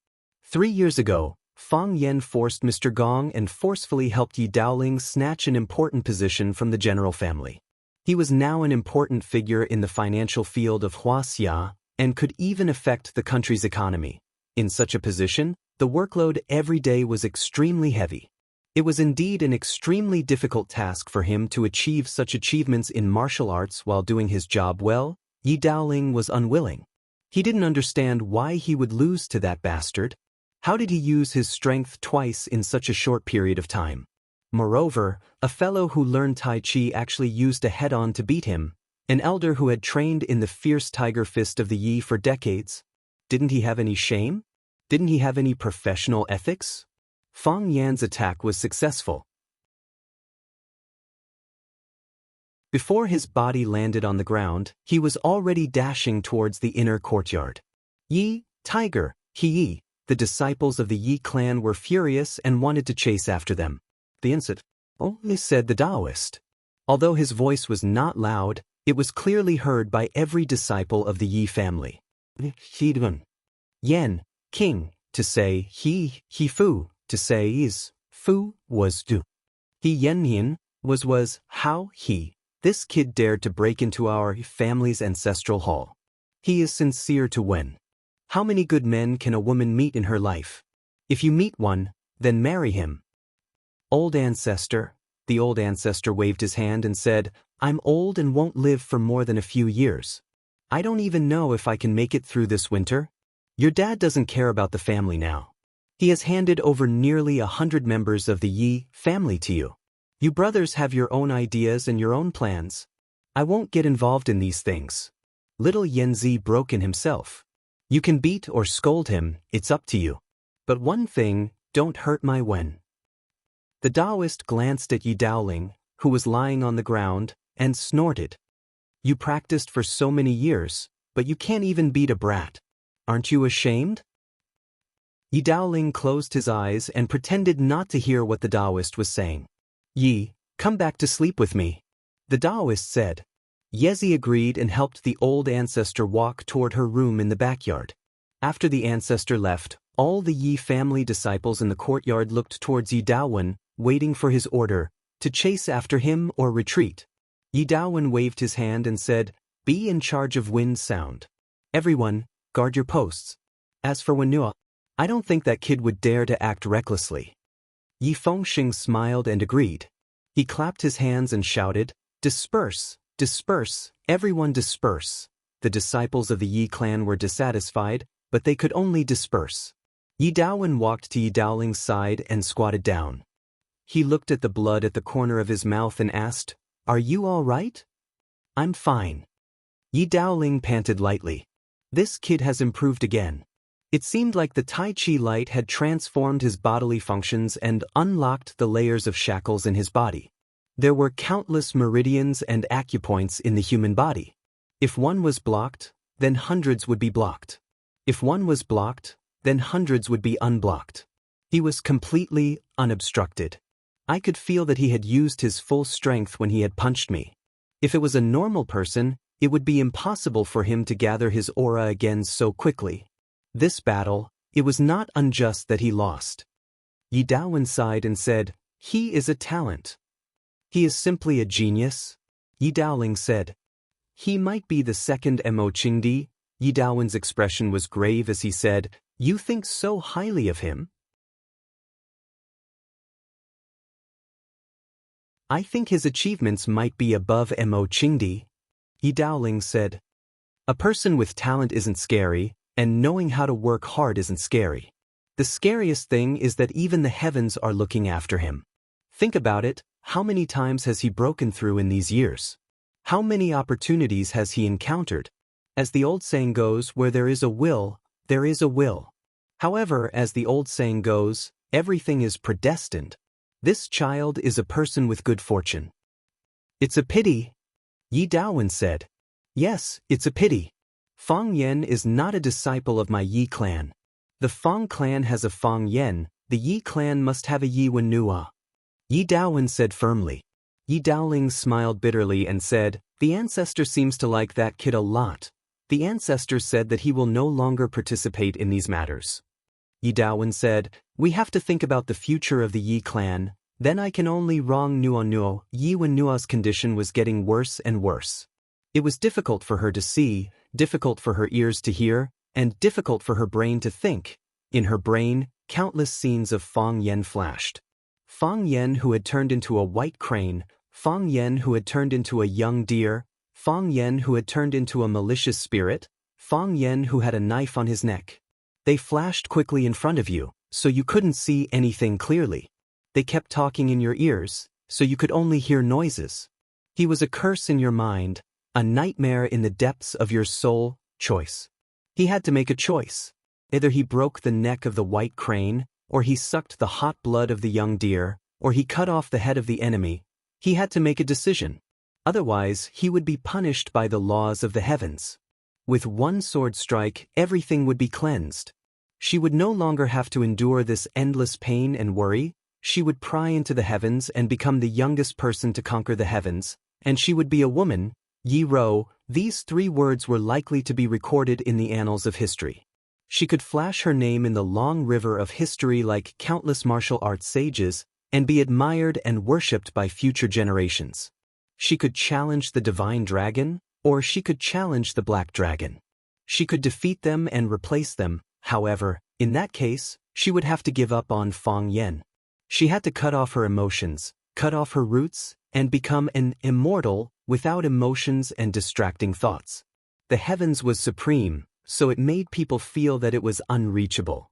3 years ago, Fang Yan forced Mr. Gong and forcefully helped Yi Daoling snatch an important position from the general family. He was now an important figure in the financial field of Wuxia, and could even affect the country's economy. In such a position, the workload every day was extremely heavy. It was indeed an extremely difficult task for him to achieve such achievements in martial arts while doing his job well. Yi Daoling was unwilling. He didn't understand why he would lose to that bastard. How did he use his strength twice in such a short period of time? Moreover, a fellow who learned Tai Chi actually used a head-on to beat him, an elder who had trained in the fierce tiger fist of the Yi for decades. Didn't he have any shame? Didn't he have any professional ethics? Fang Yan's attack was successful. Before his body landed on the ground, he was already dashing towards the inner courtyard. Yi, tiger, Yi, the disciples of the Yi clan were furious and wanted to chase after them. The instant, only said the Daoist. Although his voice was not loud, it was clearly heard by every disciple of the Yi family. Yan, king, to say he fu, to say is, fu, was do. He yen was how he. This kid dared to break into our family's ancestral hall. He is sincere to Wen. How many good men can a woman meet in her life? If you meet one, then marry him. Old ancestor, the old ancestor waved his hand and said, I'm old and won't live for more than a few years. I don't even know if I can make it through this winter. Your dad doesn't care about the family now. He has handed over nearly 100 members of the Yi family to you. You brothers have your own ideas and your own plans. I won't get involved in these things. Little Yanzi broke in himself. You can beat or scold him, it's up to you. But one thing, don't hurt my Wen. The Daoist glanced at Yi Daoling, who was lying on the ground, and snorted. You practiced for so many years, but you can't even beat a brat. Aren't you ashamed? Yi Daoling closed his eyes and pretended not to hear what the Daoist was saying. Yi, come back to sleep with me, the Daoist said. Yezi agreed and helped the old ancestor walk toward her room in the backyard. After the ancestor left, all the Yi family disciples in the courtyard looked towards Yi Daowen, waiting for his order, to chase after him or retreat. Yi Daowen waved his hand and said, be in charge of wind sound. Everyone, guard your posts. As for Wenua, I don't think that kid would dare to act recklessly. Yi Fengxing smiled and agreed. He clapped his hands and shouted, disperse, disperse, everyone disperse. The disciples of the Yi clan were dissatisfied, but they could only disperse. Yi Daowen walked to Yi Daoling's side and squatted down. He looked at the blood at the corner of his mouth and asked, are you all right? I'm fine. Yi Daoling panted lightly. This kid has improved again. It seemed like the Tai Chi light had transformed his bodily functions and unlocked the layers of shackles in his body. There were countless meridians and acupoints in the human body. If one was blocked, then hundreds would be blocked. If one was blocked, then hundreds would be unblocked. He was completely unobstructed. I could feel that he had used his full strength when he had punched me. If it was a normal person, it would be impossible for him to gather his aura again so quickly. This battle, it was not unjust that he lost. Yi Daowen sighed and said, he is a talent. He is simply a genius, Yi Daoling said. He might be the second Mo Qingdi. Yi Daowen's expression was grave as he said, you think so highly of him? I think his achievements might be above Mo Qingdi, Yi Daoling said. A person with talent isn't scary, And knowing how to work hard isn't scary. The scariest thing is that even the heavens are looking after him. Think about it, how many times has he broken through in these years? How many opportunities has he encountered? As the old saying goes, where there is a will, there is a will. However, as the old saying goes, everything is predestined. This child is a person with good fortune. It's a pity, Yi Daowen said. Yes, it's a pity. Fang Yan is not a disciple of my Yi clan. The Fang clan has a Fang Yan, the Yi clan must have a Yi Wenhua. Yi Daowen said firmly. Yi Daoling smiled bitterly and said, the ancestor seems to like that kid a lot. The ancestor said that he will no longer participate in these matters. Yi Daowen said, we have to think about the future of the Yi clan. Then I can only wrong Nuo. Yi Wenhua's condition was getting worse and worse. It was difficult for her to see, difficult for her ears to hear, and difficult for her brain to think. In her brain, countless scenes of Fang Yan flashed. Fang Yan who had turned into a white crane, Fang Yan who had turned into a young deer, Fang Yan who had turned into a malicious spirit, Fang Yan who had a knife on his neck. They flashed quickly in front of you, so you couldn't see anything clearly. They kept talking in your ears, so you could only hear noises. He was a curse in your mind, a nightmare in the depths of your soul. Choice. He had to make a choice. Either he broke the neck of the white crane, or he sucked the hot blood of the young deer, or he cut off the head of the enemy. He had to make a decision. Otherwise, he would be punished by the laws of the heavens. With one sword strike, everything would be cleansed. She would no longer have to endure this endless pain and worry. She would pry into the heavens and become the youngest person to conquer the heavens, and she would be a woman. Yi Ro, these 3 words were likely to be recorded in the annals of history. She could flash her name in the long river of history like countless martial arts sages, and be admired and worshipped by future generations. She could challenge the divine dragon, or she could challenge the black dragon. She could defeat them and replace them. However, in that case, she would have to give up on Fang Yan. She had to cut off her emotions, cut off her roots, and become an immortal without emotions and distracting thoughts. The heavens was supreme, so it made people feel that it was unreachable.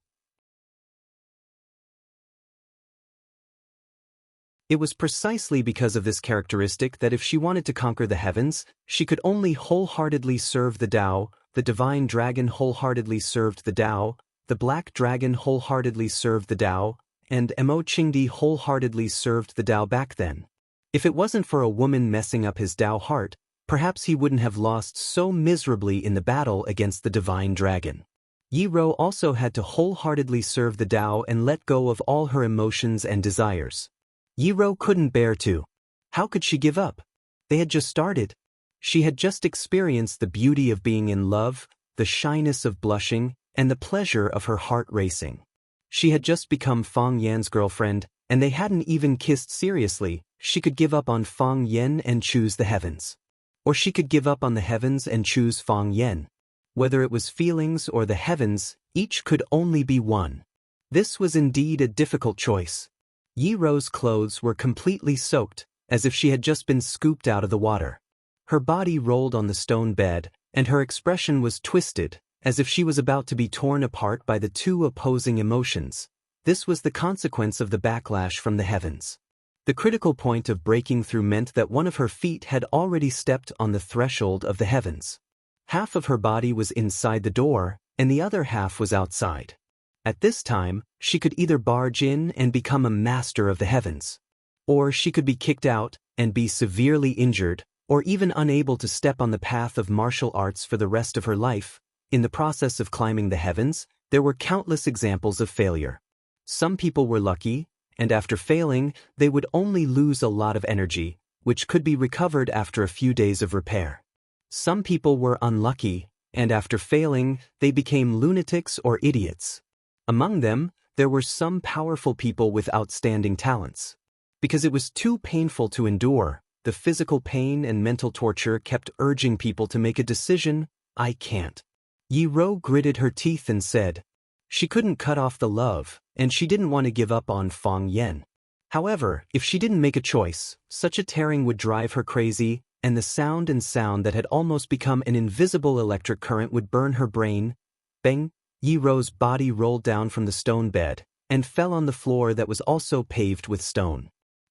It was precisely because of this characteristic that if she wanted to conquer the heavens, she could only wholeheartedly serve the Tao. The divine dragon wholeheartedly served the Tao, the black dragon wholeheartedly served the Tao, and Mo Qingdi wholeheartedly served the Tao back then. If it wasn't for a woman messing up his Tao heart, perhaps he wouldn't have lost so miserably in the battle against the divine dragon. Yi Ro also had to wholeheartedly serve the Tao and let go of all her emotions and desires. Yi Ro couldn't bear to. How could she give up? They had just started. She had just experienced the beauty of being in love, the shyness of blushing, and the pleasure of her heart racing. She had just become Fang Yan's girlfriend, and they hadn't even kissed seriously. She could give up on Fang Yan and choose the heavens. Or she could give up on the heavens and choose Fang Yan. Whether it was feelings or the heavens, each could only be one. This was indeed a difficult choice. Yi Ro's clothes were completely soaked, as if she had just been scooped out of the water. Her body rolled on the stone bed, and her expression was twisted, as if she was about to be torn apart by the 2 opposing emotions. This was the consequence of the backlash from the heavens. The critical point of breaking through meant that one of her feet had already stepped on the threshold of the heavens. Half of her body was inside the door, and the other half was outside. At this time, she could either barge in and become a master of the heavens, or she could be kicked out and be severely injured, or even unable to step on the path of martial arts for the rest of her life. In the process of climbing the heavens, there were countless examples of failure. Some people were lucky, and after failing, they would only lose a lot of energy, which could be recovered after a few days of repair. Some people were unlucky, and after failing, they became lunatics or idiots. Among them, there were some powerful people with outstanding talents. Because it was too painful to endure, the physical pain and mental torture kept urging people to make a decision. I can't. Yi Ro gritted her teeth and said. She couldn't cut off the love, and she didn't want to give up on Fang Yan. However, if she didn't make a choice, such a tearing would drive her crazy, and the sound that had almost become an invisible electric current would burn her brain. Bang! Yi Ro's body rolled down from the stone bed and fell on the floor that was also paved with stone.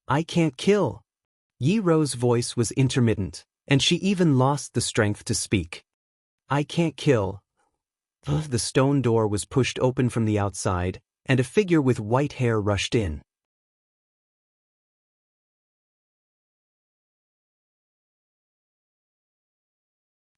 I can't kill. Yi Ro's voice was intermittent, and she even lost the strength to speak. I can't kill. The stone door was pushed open from the outside, and a figure with white hair rushed in.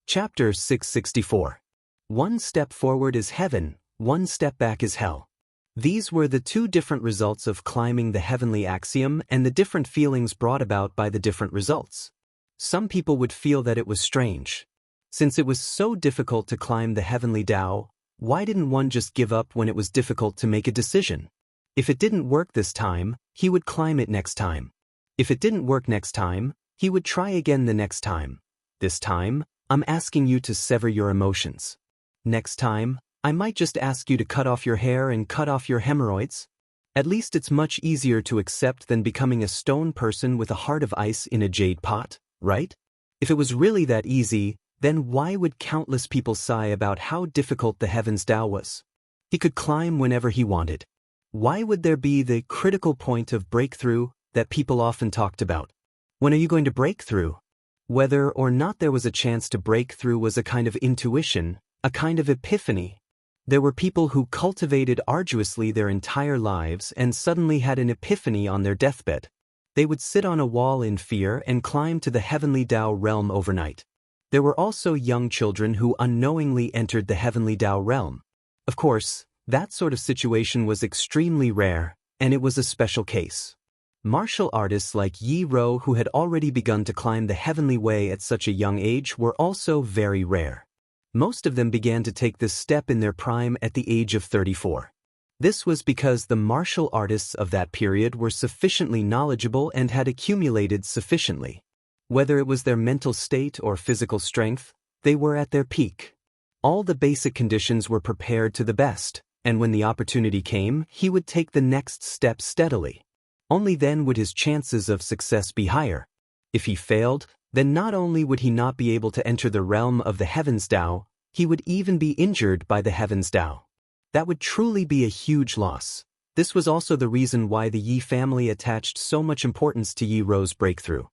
Chapter 664. One step forward is heaven, one step back is hell. These were the two different results of climbing the heavenly axiom and the different feelings brought about by the different results. Some people would feel that it was strange. Since it was so difficult to climb the heavenly Tao, why didn't one just give up when it was difficult to make a decision? If it didn't work this time, he would climb it next time. If it didn't work next time, he would try again the next time. This time, I'm asking you to sever your emotions. Next time, I might just ask you to cut off your hair and cut off your hemorrhoids. At least it's much easier to accept than becoming a stone person with a heart of ice in a jade pot, right? If it was really that easy, then why would countless people sigh about how difficult the heavens Tao was? He could climb whenever he wanted. Why would there be the critical point of breakthrough that people often talked about? When are you going to break through? Whether or not there was a chance to break through was a kind of intuition, a kind of epiphany. There were people who cultivated arduously their entire lives and suddenly had an epiphany on their deathbed. They would sit on a wall in fear and climb to the heavenly Tao realm overnight. There were also young children who unknowingly entered the heavenly Tao realm. Of course, that sort of situation was extremely rare, and it was a special case. Martial artists like Yi Ro who had already begun to climb the heavenly way at such a young age were also very rare. Most of them began to take this step in their prime at the age of 34. This was because the martial artists of that period were sufficiently knowledgeable and had accumulated sufficiently. Whether it was their mental state or physical strength, they were at their peak. All the basic conditions were prepared to the best, and when the opportunity came, he would take the next step steadily. Only then would his chances of success be higher. If he failed, then not only would he not be able to enter the realm of the heavens Tao, he would even be injured by the heavens Tao. That would truly be a huge loss. This was also the reason why the Yi family attached so much importance to Yi Ro's breakthrough.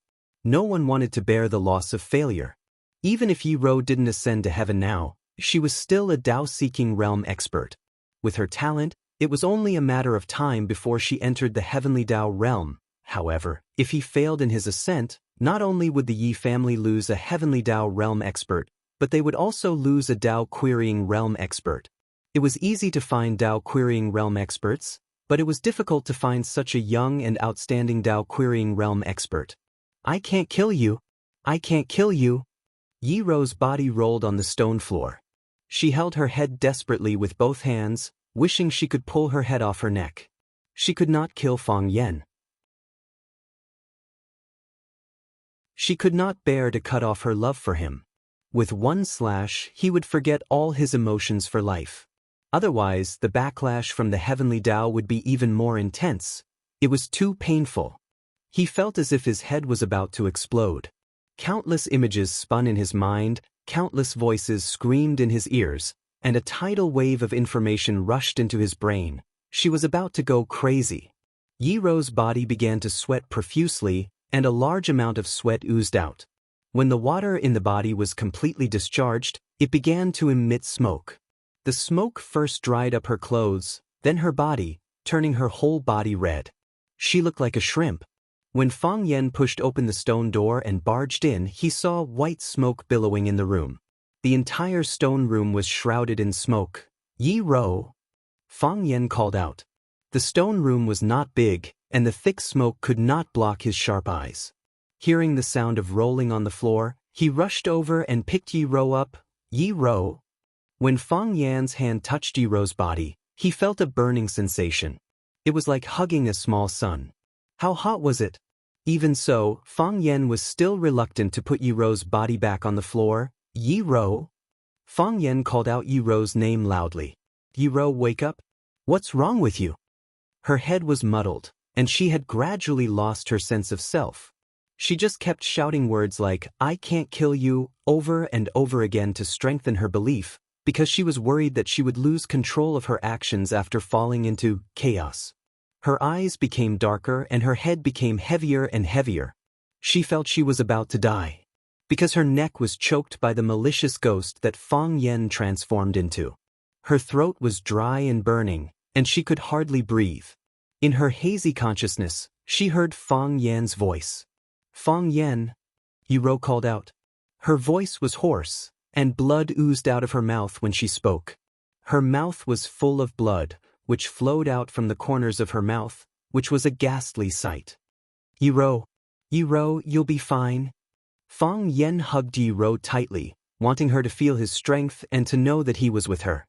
No one wanted to bear the loss of failure. Even if Yi Ro didn't ascend to heaven now, she was still a Tao-seeking realm expert. With her talent, it was only a matter of time before she entered the heavenly Tao realm. However, if he failed in his ascent, not only would the Yi family lose a heavenly Tao realm expert, but they would also lose a Tao querying realm expert. It was easy to find Tao querying realm experts, but it was difficult to find such a young and outstanding Tao querying realm expert. I can't kill you. I can't kill you. Yi Ro's body rolled on the stone floor. She held her head desperately with both hands, wishing she could pull her head off her neck. She could not kill Fang Yan. She could not bear to cut off her love for him. With one slash, he would forget all his emotions for life. Otherwise, the backlash from the heavenly Tao would be even more intense. It was too painful. He felt as if his head was about to explode. Countless images spun in his mind, countless voices screamed in his ears, and a tidal wave of information rushed into his brain. She was about to go crazy. Yi Ro's body began to sweat profusely, and a large amount of sweat oozed out. When the water in the body was completely discharged, it began to emit smoke. The smoke first dried up her clothes, then her body, turning her whole body red. She looked like a shrimp. When Fang Yan pushed open the stone door and barged in, he saw white smoke billowing in the room. The entire stone room was shrouded in smoke. Yi Ro! Fang Yan called out. The stone room was not big, and the thick smoke could not block his sharp eyes. Hearing the sound of rolling on the floor, he rushed over and picked Yi Ro up. Yi Ro! When Fang Yan's hand touched Yi Ro's body, he felt a burning sensation. It was like hugging a small sun. How hot was it? Even so, Fang Yan was still reluctant to put Yi Ro's body back on the floor. Yi Ro? Fang Yan called out Yi Ro's name loudly. Yi Ro, wake up? What's wrong with you? Her head was muddled, and she had gradually lost her sense of self. She just kept shouting words like, I can't kill you, over and over again to strengthen her belief, because she was worried that she would lose control of her actions after falling into chaos. Her eyes became darker and her head became heavier and heavier. She felt she was about to die, because her neck was choked by the malicious ghost that Fang Yan transformed into. Her throat was dry and burning, and she could hardly breathe. In her hazy consciousness, she heard Fang Yan's voice. "Fang Yan," Yiro called out. Her voice was hoarse, and blood oozed out of her mouth when she spoke. Her mouth was full of blood, which flowed out from the corners of her mouth, which was a ghastly sight. "Yiro, you'll be fine." Fang Yan hugged Yiro tightly, wanting her to feel his strength and to know that he was with her.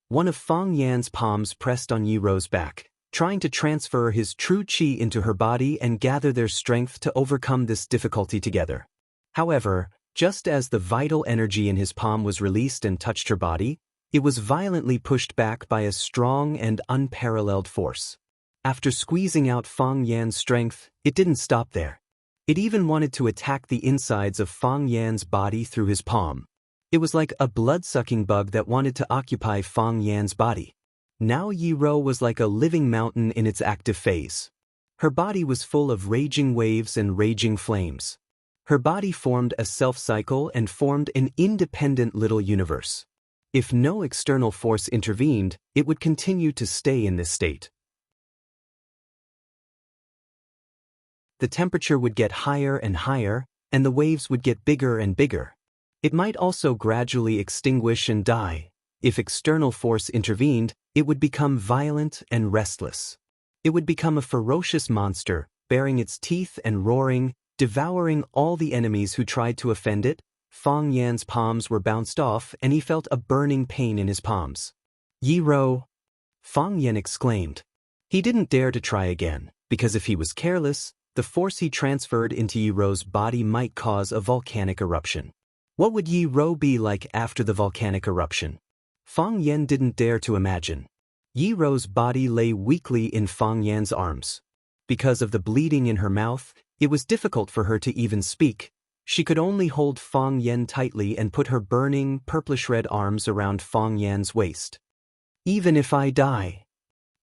One of Fang Yan's palms pressed on Yiro's back, trying to transfer his true qi into her body and gather their strength to overcome this difficulty together. However, just as the vital energy in his palm was released and touched her body, it was violently pushed back by a strong and unparalleled force. After squeezing out Fang Yan's strength, it didn't stop there. It even wanted to attack the insides of Fang Yan's body through his palm. It was like a blood-sucking bug that wanted to occupy Fang Yan's body. Now Yiro was like a living mountain in its active phase. Her body was full of raging waves and raging flames. Her body formed a self-cycle and formed an independent little universe. If no external force intervened, it would continue to stay in this state. The temperature would get higher and higher, and the waves would get bigger and bigger. It might also gradually extinguish and die. If external force intervened, it would become violent and restless. It would become a ferocious monster, baring its teeth and roaring, devouring all the enemies who tried to offend it. Fang Yan's palms were bounced off and he felt a burning pain in his palms. "Yiro!" Fang Yan exclaimed. He didn't dare to try again, because if he was careless, the force he transferred into Yiro's body might cause a volcanic eruption. What would Yiro be like after the volcanic eruption? Fang Yan didn't dare to imagine. Yiro's body lay weakly in Fang Yan's arms. Because of the bleeding in her mouth, it was difficult for her to even speak. She could only hold Fang Yan tightly and put her burning, purplish-red arms around Fang Yan's waist. "Even if I die,"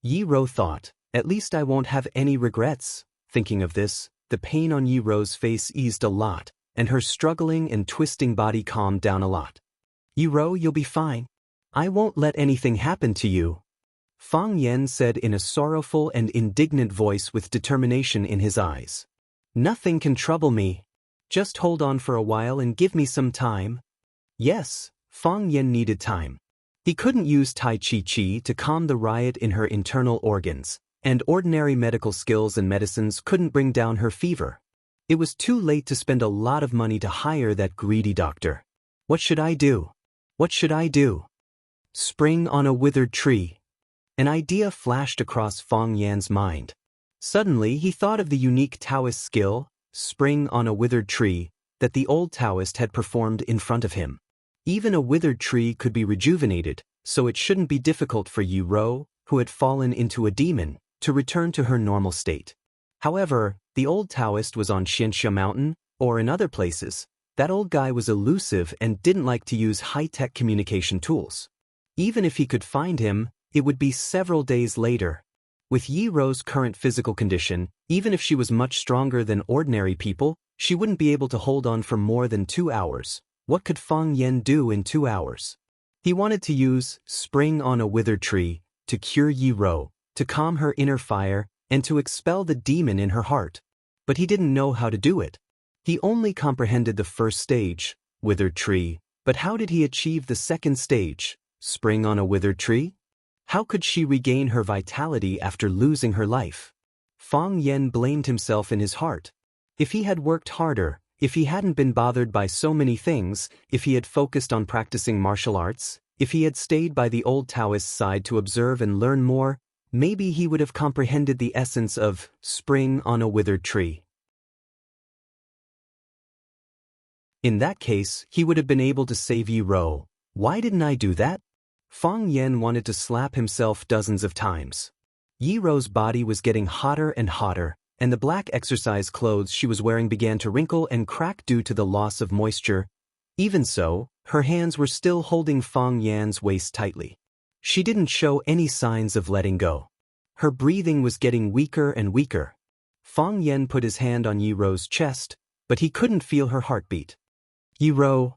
Yiro thought, "at least I won't have any regrets." Thinking of this, the pain on Yiro's face eased a lot, and her struggling and twisting body calmed down a lot. "Yiro, you'll be fine. I won't let anything happen to you," Fang Yan said in a sorrowful and indignant voice with determination in his eyes. "Nothing can trouble me. Just hold on for a while and give me some time." Yes, Fang Yan needed time. He couldn't use Tai Chi to calm the riot in her internal organs, and ordinary medical skills and medicines couldn't bring down her fever. It was too late to spend a lot of money to hire that greedy doctor. What should I do? What should I do? Spring on a withered tree. An idea flashed across Fang Yan's mind. Suddenly he thought of the unique Taoist skill, spring on a withered tree, that the old Taoist had performed in front of him. Even a withered tree could be rejuvenated, so it shouldn't be difficult for Yiro, who had fallen into a demon, to return to her normal state. However, the old Taoist was on Xianxia Mountain, or in other places. That old guy was elusive and didn't like to use high-tech communication tools. Even if he could find him, it would be several days later. With Yiro's current physical condition, even if she was much stronger than ordinary people, she wouldn't be able to hold on for more than 2 hours. What could Fang Yan do in 2 hours? He wanted to use spring on a withered tree to cure Yiro, to calm her inner fire, and to expel the demon in her heart. But he didn't know how to do it. He only comprehended the first stage, withered tree, but how did he achieve the second stage, spring on a withered tree? How could she regain her vitality after losing her life? Fang Yan blamed himself in his heart. If he had worked harder, if he hadn't been bothered by so many things, if he had focused on practicing martial arts, if he had stayed by the old Taoist side to observe and learn more, maybe he would have comprehended the essence of spring on a withered tree. In that case, he would have been able to save Yiro. Why didn't I do that? Fang Yan wanted to slap himself dozens of times. Yiro's body was getting hotter and hotter, and the black exercise clothes she was wearing began to wrinkle and crack due to the loss of moisture. Even so, her hands were still holding Fang Yan's waist tightly. She didn't show any signs of letting go. Her breathing was getting weaker and weaker. Fang Yan put his hand on Yi Ro's chest, but he couldn't feel her heartbeat. Yi Ro!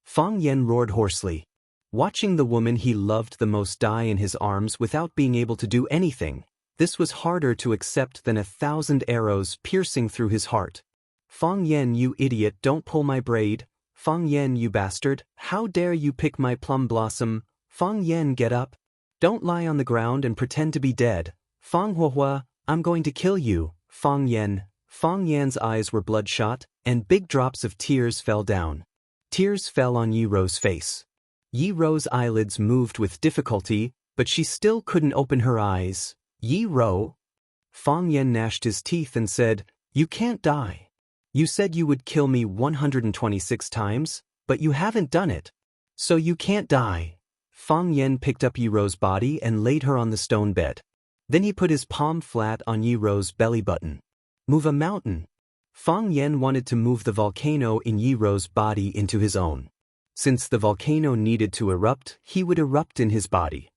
Fang Yan roared hoarsely. Watching the woman he loved the most die in his arms without being able to do anything, this was harder to accept than 1,000 arrows piercing through his heart. Fang Yan, you idiot, don't pull my braid. Fang Yan, you bastard, how dare you pick my plum blossom. Fang Yan, get up. Don't lie on the ground and pretend to be dead. Fang Huahua, I'm going to kill you. Fang Yan. Fang Yan's eyes were bloodshot, and big drops of tears fell down. Tears fell on Yi Ro's face. Yi Ro's eyelids moved with difficulty, but she still couldn't open her eyes. Yi Ro? Fang Yan gnashed his teeth and said, You can't die. You said you would kill me 126 times, but you haven't done it. So you can't die. Fang Yan picked up Yi Ro's body and laid her on the stone bed. Then he put his palm flat on Yi Ro's belly button. Move a mountain. Fang Yan wanted to move the volcano in Yi Ro's body into his own. Since the volcano needed to erupt, he would erupt in his body.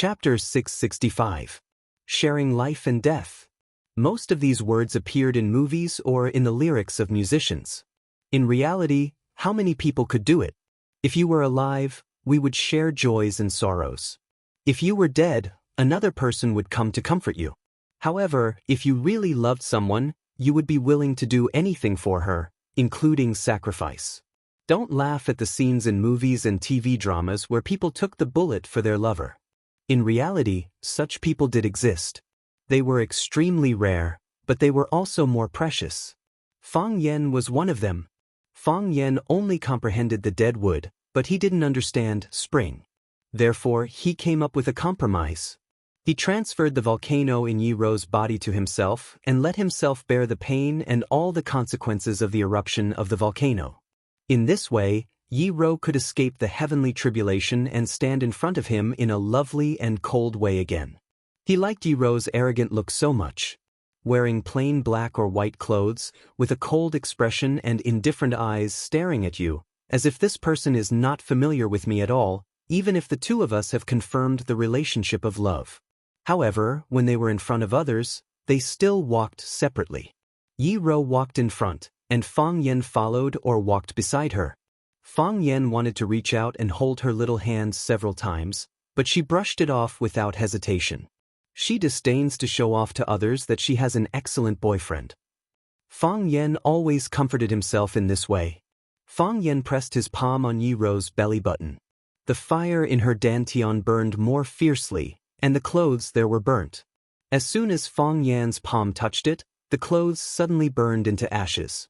Chapter 665. Sharing Life and Death. Most of these words appeared in movies or in the lyrics of musicians. In reality, how many people could do it? If you were alive, we would share joys and sorrows. If you were dead, another person would come to comfort you. However, if you really loved someone, you would be willing to do anything for her, including sacrifice. Don't laugh at the scenes in movies and TV dramas where people took the bullet for their lover. In reality, such people did exist. They were extremely rare, but they were also more precious. Fang Yan was one of them. Fang Yan only comprehended the dead wood, but he didn't understand spring. Therefore, he came up with a compromise. He transferred the volcano in Yi Ro's body to himself and let himself bear the pain and all the consequences of the eruption of the volcano. In this way, Yi Ro could escape the heavenly tribulation and stand in front of him in a lovely and cold way again. He liked Yi Ro's arrogant look so much. Wearing plain black or white clothes, with a cold expression and indifferent eyes staring at you, as if this person is not familiar with me at all, even if the two of us have confirmed the relationship of love. However, when they were in front of others, they still walked separately. Yi Ro walked in front, and Fang Yan followed or walked beside her. Fang Yan wanted to reach out and hold her little hand several times, but she brushed it off without hesitation. She disdains to show off to others that she has an excellent boyfriend. Fang Yan always comforted himself in this way. Fang Yan pressed his palm on Yi Ro's belly button. The fire in her dantian burned more fiercely, and the clothes there were burnt. As soon as Fang Yan's palm touched it, the clothes suddenly burned into ashes.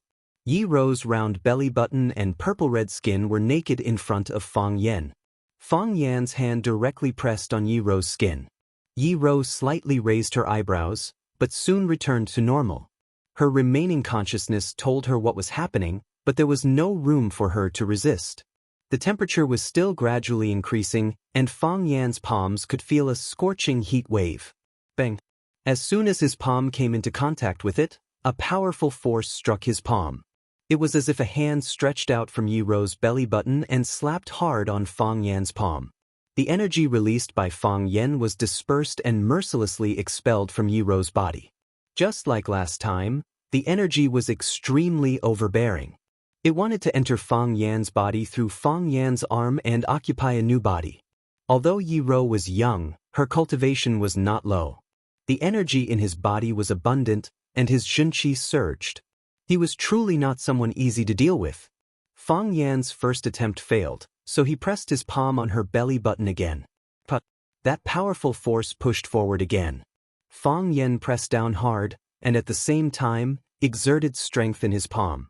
Yi Ro's round belly button and purple-red skin were naked in front of Fang Yan. Fang Yan's hand directly pressed on Yi Ro's skin. Yi Ro slightly raised her eyebrows, but soon returned to normal. Her remaining consciousness told her what was happening, but there was no room for her to resist. The temperature was still gradually increasing, and Fang Yan's palms could feel a scorching heat wave. Bang! As soon as his palm came into contact with it, a powerful force struck his palm. It was as if a hand stretched out from Yi Ro's belly button and slapped hard on Fang Yan's palm. The energy released by Fang Yan was dispersed and mercilessly expelled from Yi Ro's body. Just like last time, the energy was extremely overbearing. It wanted to enter Fang Yan's body through Fang Yan's arm and occupy a new body. Although Yi Ro was young, her cultivation was not low. The energy in his body was abundant, and his Zhenqi surged. He was truly not someone easy to deal with. Fang Yan's first attempt failed, so he pressed his palm on her belly button again. But that powerful force pushed forward again. Fang Yan pressed down hard, and at the same time, exerted strength in his palm.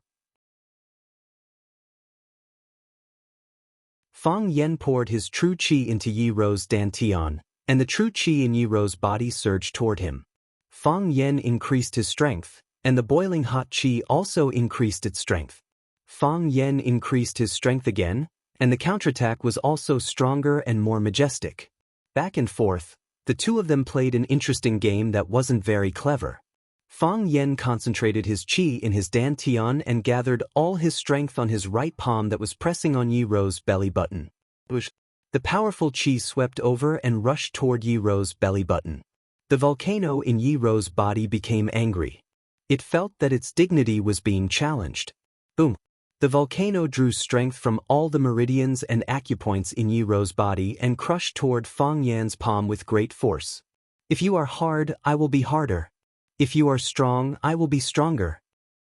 Fang Yan poured his true qi into Yi Ro's dantian, and the true qi in Yi Ro's body surged toward him. Fang Yan increased his strength, and the boiling hot qi also increased its strength. Fang Yan increased his strength again, and the counterattack was also stronger and more majestic. Back and forth, The two of them played an interesting game that wasn't very clever. Fang Yen concentrated his qi in his dantian and gathered all his strength on his right palm that was pressing on Yi Ro's belly button. The powerful qi swept over and rushed toward Yi Ro's belly button. The volcano in Yi Ro's body became angry. It felt that its dignity was being challenged. Boom! The volcano drew strength from all the meridians and acupoints in Yi Ro's body and crushed toward Fang Yan's palm with great force. If you are hard, I will be harder. If you are strong, I will be stronger.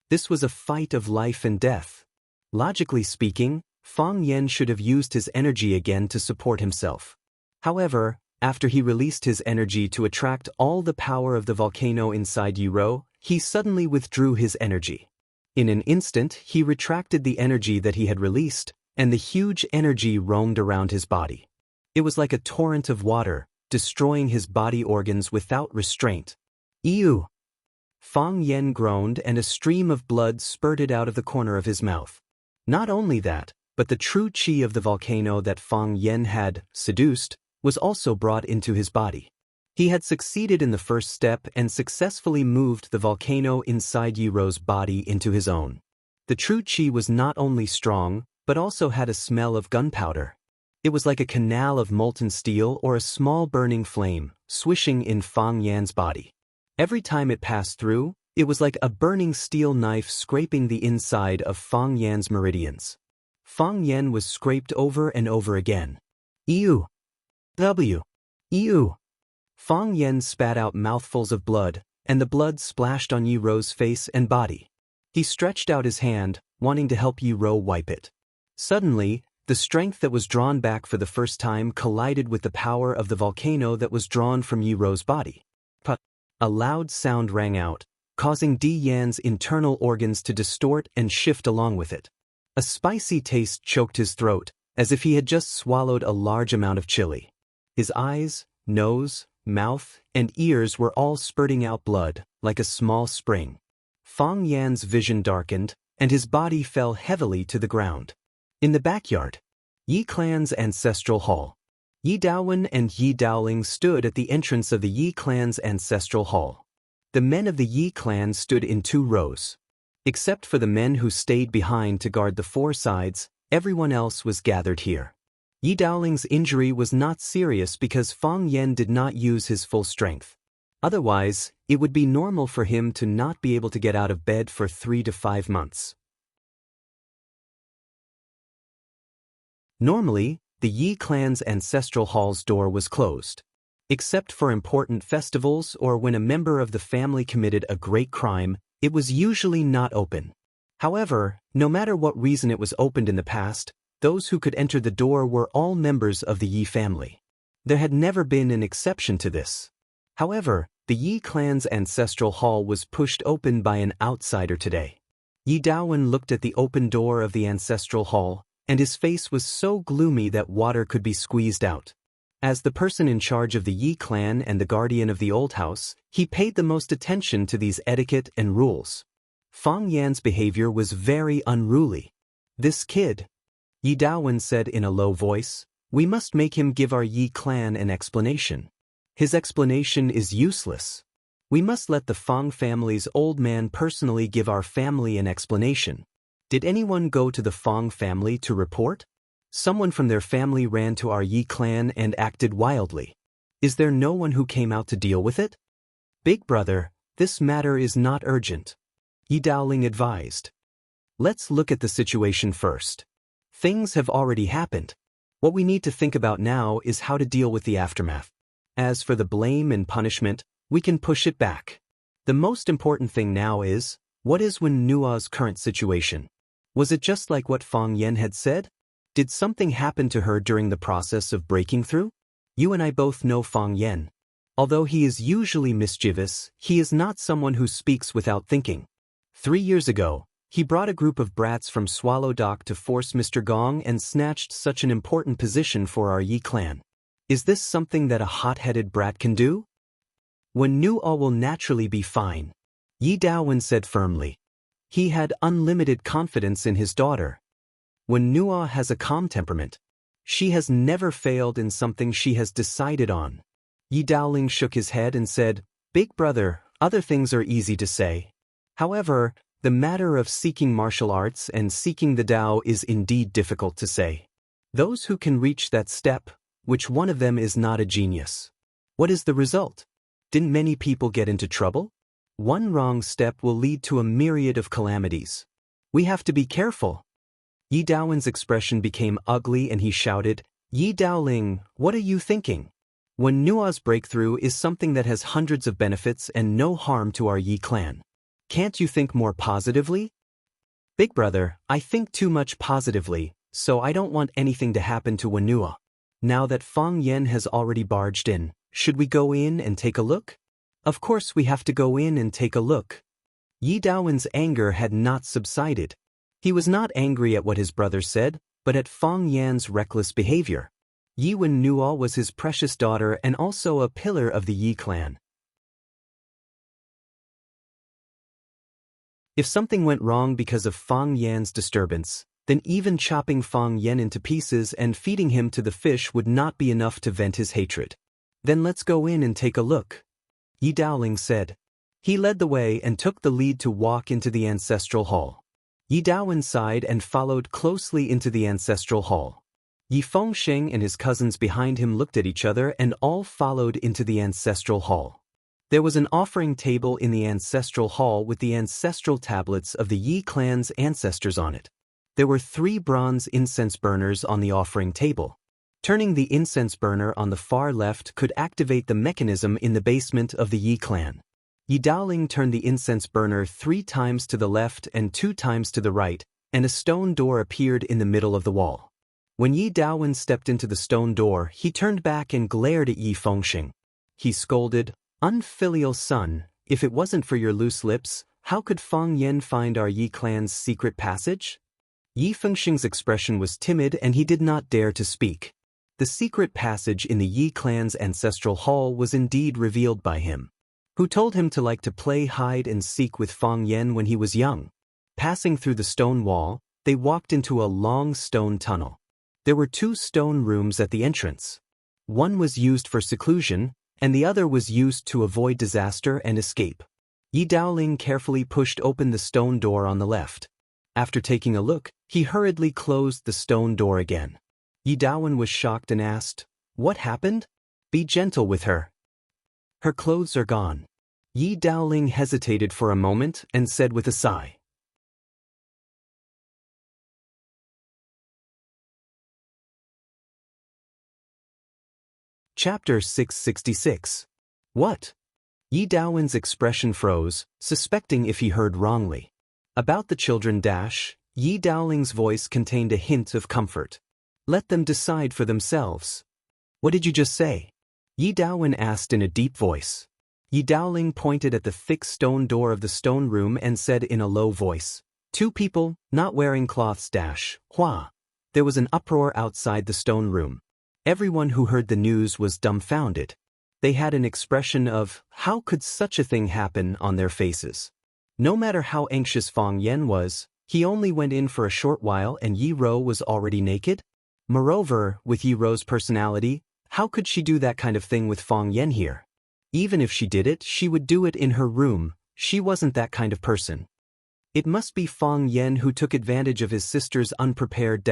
This was a fight of life and death. Logically speaking, Fang Yan should have used his energy again to support himself. However, after he released his energy to attract all the power of the volcano inside Yi Ro, he suddenly withdrew his energy. In an instant, he retracted the energy that he had released, and the huge energy roamed around his body. It was like a torrent of water, destroying his body organs without restraint. Ew! Fang Yan groaned and a stream of blood spurted out of the corner of his mouth. Not only that, but the true qi of the volcano that Fang Yan had seduced was also brought into his body. He had succeeded in the first step and successfully moved the volcano inside Yi Ro's body into his own. The true qi was not only strong, but also had a smell of gunpowder. It was like a canal of molten steel or a small burning flame, swishing in Fang Yan's body. Every time it passed through, it was like a burning steel knife scraping the inside of Fang Yan's meridians. Fang Yan was scraped over and over again. Ew! Ew! Fang Yan spat out mouthfuls of blood, and the blood splashed on Yi Ro's face and body. He stretched out his hand, wanting to help Yi Ro wipe it. Suddenly, the strength that was drawn back for the first time collided with the power of the volcano that was drawn from Yi Ro's body. A loud sound rang out, causing Di Yan's internal organs to distort and shift along with it. A spicy taste choked his throat, as if he had just swallowed a large amount of chili. His eyes, nose, mouth, and ears were all spurting out blood, like a small spring. Fang Yan's vision darkened, and his body fell heavily to the ground. In the backyard, Yi clan's ancestral hall. Yi Daowen and Yi Daoling stood at the entrance of the Yi clan's ancestral hall. The men of the Yi clan stood in 2 rows. Except for the men who stayed behind to guard the 4 sides, everyone else was gathered here. Yi Daoling's injury was not serious because Fang Yan did not use his full strength. Otherwise, it would be normal for him to not be able to get out of bed for 3 to 5 months. Normally, the Yi clan's ancestral hall's door was closed. Except for important festivals or when a member of the family committed a great crime, it was usually not open. However, no matter what reason it was opened in the past, those who could enter the door were all members of the Yi family. There had never been an exception to this. However, the Yi clan's ancestral hall was pushed open by an outsider today. Yi Daowen looked at the open door of the ancestral hall, and his face was so gloomy that water could be squeezed out. As the person in charge of the Yi clan and the guardian of the old house, he paid the most attention to these etiquette and rules. Fang Yan's behavior was very unruly. This kid, Yi Daowen said in a low voice, we must make him give our Yi clan an explanation. His explanation is useless. We must let the Fang family's old man personally give our family an explanation. Did anyone go to the Fang family to report? Someone from their family ran to our Yi clan and acted wildly. Is there no one who came out to deal with it? Big brother, this matter is not urgent. Yi Daoling advised. Let's look at the situation first. Things have already happened. What we need to think about now is how to deal with the aftermath. As for the blame and punishment, we can push it back. The most important thing now is, what is Wen Nua's current situation? Was it just like what Fang Yan had said? Did something happen to her during the process of breaking through? You and I both know Fang Yan. Although he is usually mischievous, he is not someone who speaks without thinking. 3 years ago, he brought a group of brats from Swallow Dock to force Mr. Gong and snatched such an important position for our Yi clan. Is this something that a hot-headed brat can do? Wen Nua will naturally be fine, Yi Daowen said firmly. He had unlimited confidence in his daughter. Wen Nua has a calm temperament. She has never failed in something she has decided on. Yi Daoling shook his head and said, "Big brother, other things are easy to say. However, the matter of seeking martial arts and seeking the Tao is indeed difficult to say. Those who can reach that step, which one of them is not a genius? What is the result? Didn't many people get into trouble? One wrong step will lead to a myriad of calamities. We have to be careful." Yi Daowen's expression became ugly and he shouted, "Yi Daoling, what are you thinking? Wen Nua's breakthrough is something that has hundreds of benefits and no harm to our Yi clan. Can't you think more positively?" "Big brother, I think too much positively, so I don't want anything to happen to Wen Nua. Now that Fang Yen has already barged in, should we go in and take a look?" "Of course we have to go in and take a look." Yi Daowen's anger had not subsided. He was not angry at what his brother said, but at Fang Yan's reckless behavior. Yi Wen Nua was his precious daughter and also a pillar of the Yi clan. If something went wrong because of Fang Yan's disturbance, then even chopping Fang Yan into pieces and feeding him to the fish would not be enough to vent his hatred. "Then let's go in and take a look," Yi Daoling said. He led the way and took the lead to walk into the ancestral hall. Yi Daowen sighed and followed closely into the ancestral hall. Yi Fengsheng and his cousins behind him looked at each other and all followed into the ancestral hall. There was an offering table in the ancestral hall with the ancestral tablets of the Yi clan's ancestors on it. There were 3 bronze incense burners on the offering table. Turning the incense burner on the far left could activate the mechanism in the basement of the Yi clan. Yi Daoling turned the incense burner 3 times to the left and 2 times to the right, and a stone door appeared in the middle of the wall. When Yi Daowen stepped into the stone door, he turned back and glared at Yi Fengsheng. He scolded, "Unfilial son, if it wasn't for your loose lips, how could Fang Yen find our Yi clan's secret passage?" Yi Fengsheng's expression was timid and he did not dare to speak. The secret passage in the Yi clan's ancestral hall was indeed revealed by him. Who told him to like to play hide and seek with Fang Yen when he was young? Passing through the stone wall, they walked into a long stone tunnel. There were 2 stone rooms at the entrance. One was used for seclusion, and the other was used to avoid disaster and escape. Yi Daoling carefully pushed open the stone door on the left. After taking a look, he hurriedly closed the stone door again. Yi Daowen was shocked and asked, "What happened?" "Be gentle with her. Her clothes are gone." Yi Daoling hesitated for a moment and said with a sigh, Chapter 666. What? Yi Daowen's expression froze, suspecting if he heard wrongly. About the children Yi Daoling's voice contained a hint of comfort. "Let them decide for themselves." "What did you just say?" Yi Daowen asked in a deep voice. Yi Daoling pointed at the thick stone door of the stone room and said in a low voice, "2 people, not wearing cloths Hua." There was an uproar outside the stone room. Everyone who heard the news was dumbfounded. They had an expression of, "How could such a thing happen?" on their faces. No matter how anxious Fang Yen was, he only went in for a short while and Yi Ro was already naked. Moreover, with Yi Ro's personality, how could she do that kind of thing with Fang Yen here? Even if she did it, she would do it in her room. She wasn't that kind of person. It must be Fang Yen who took advantage of his sister's unprepared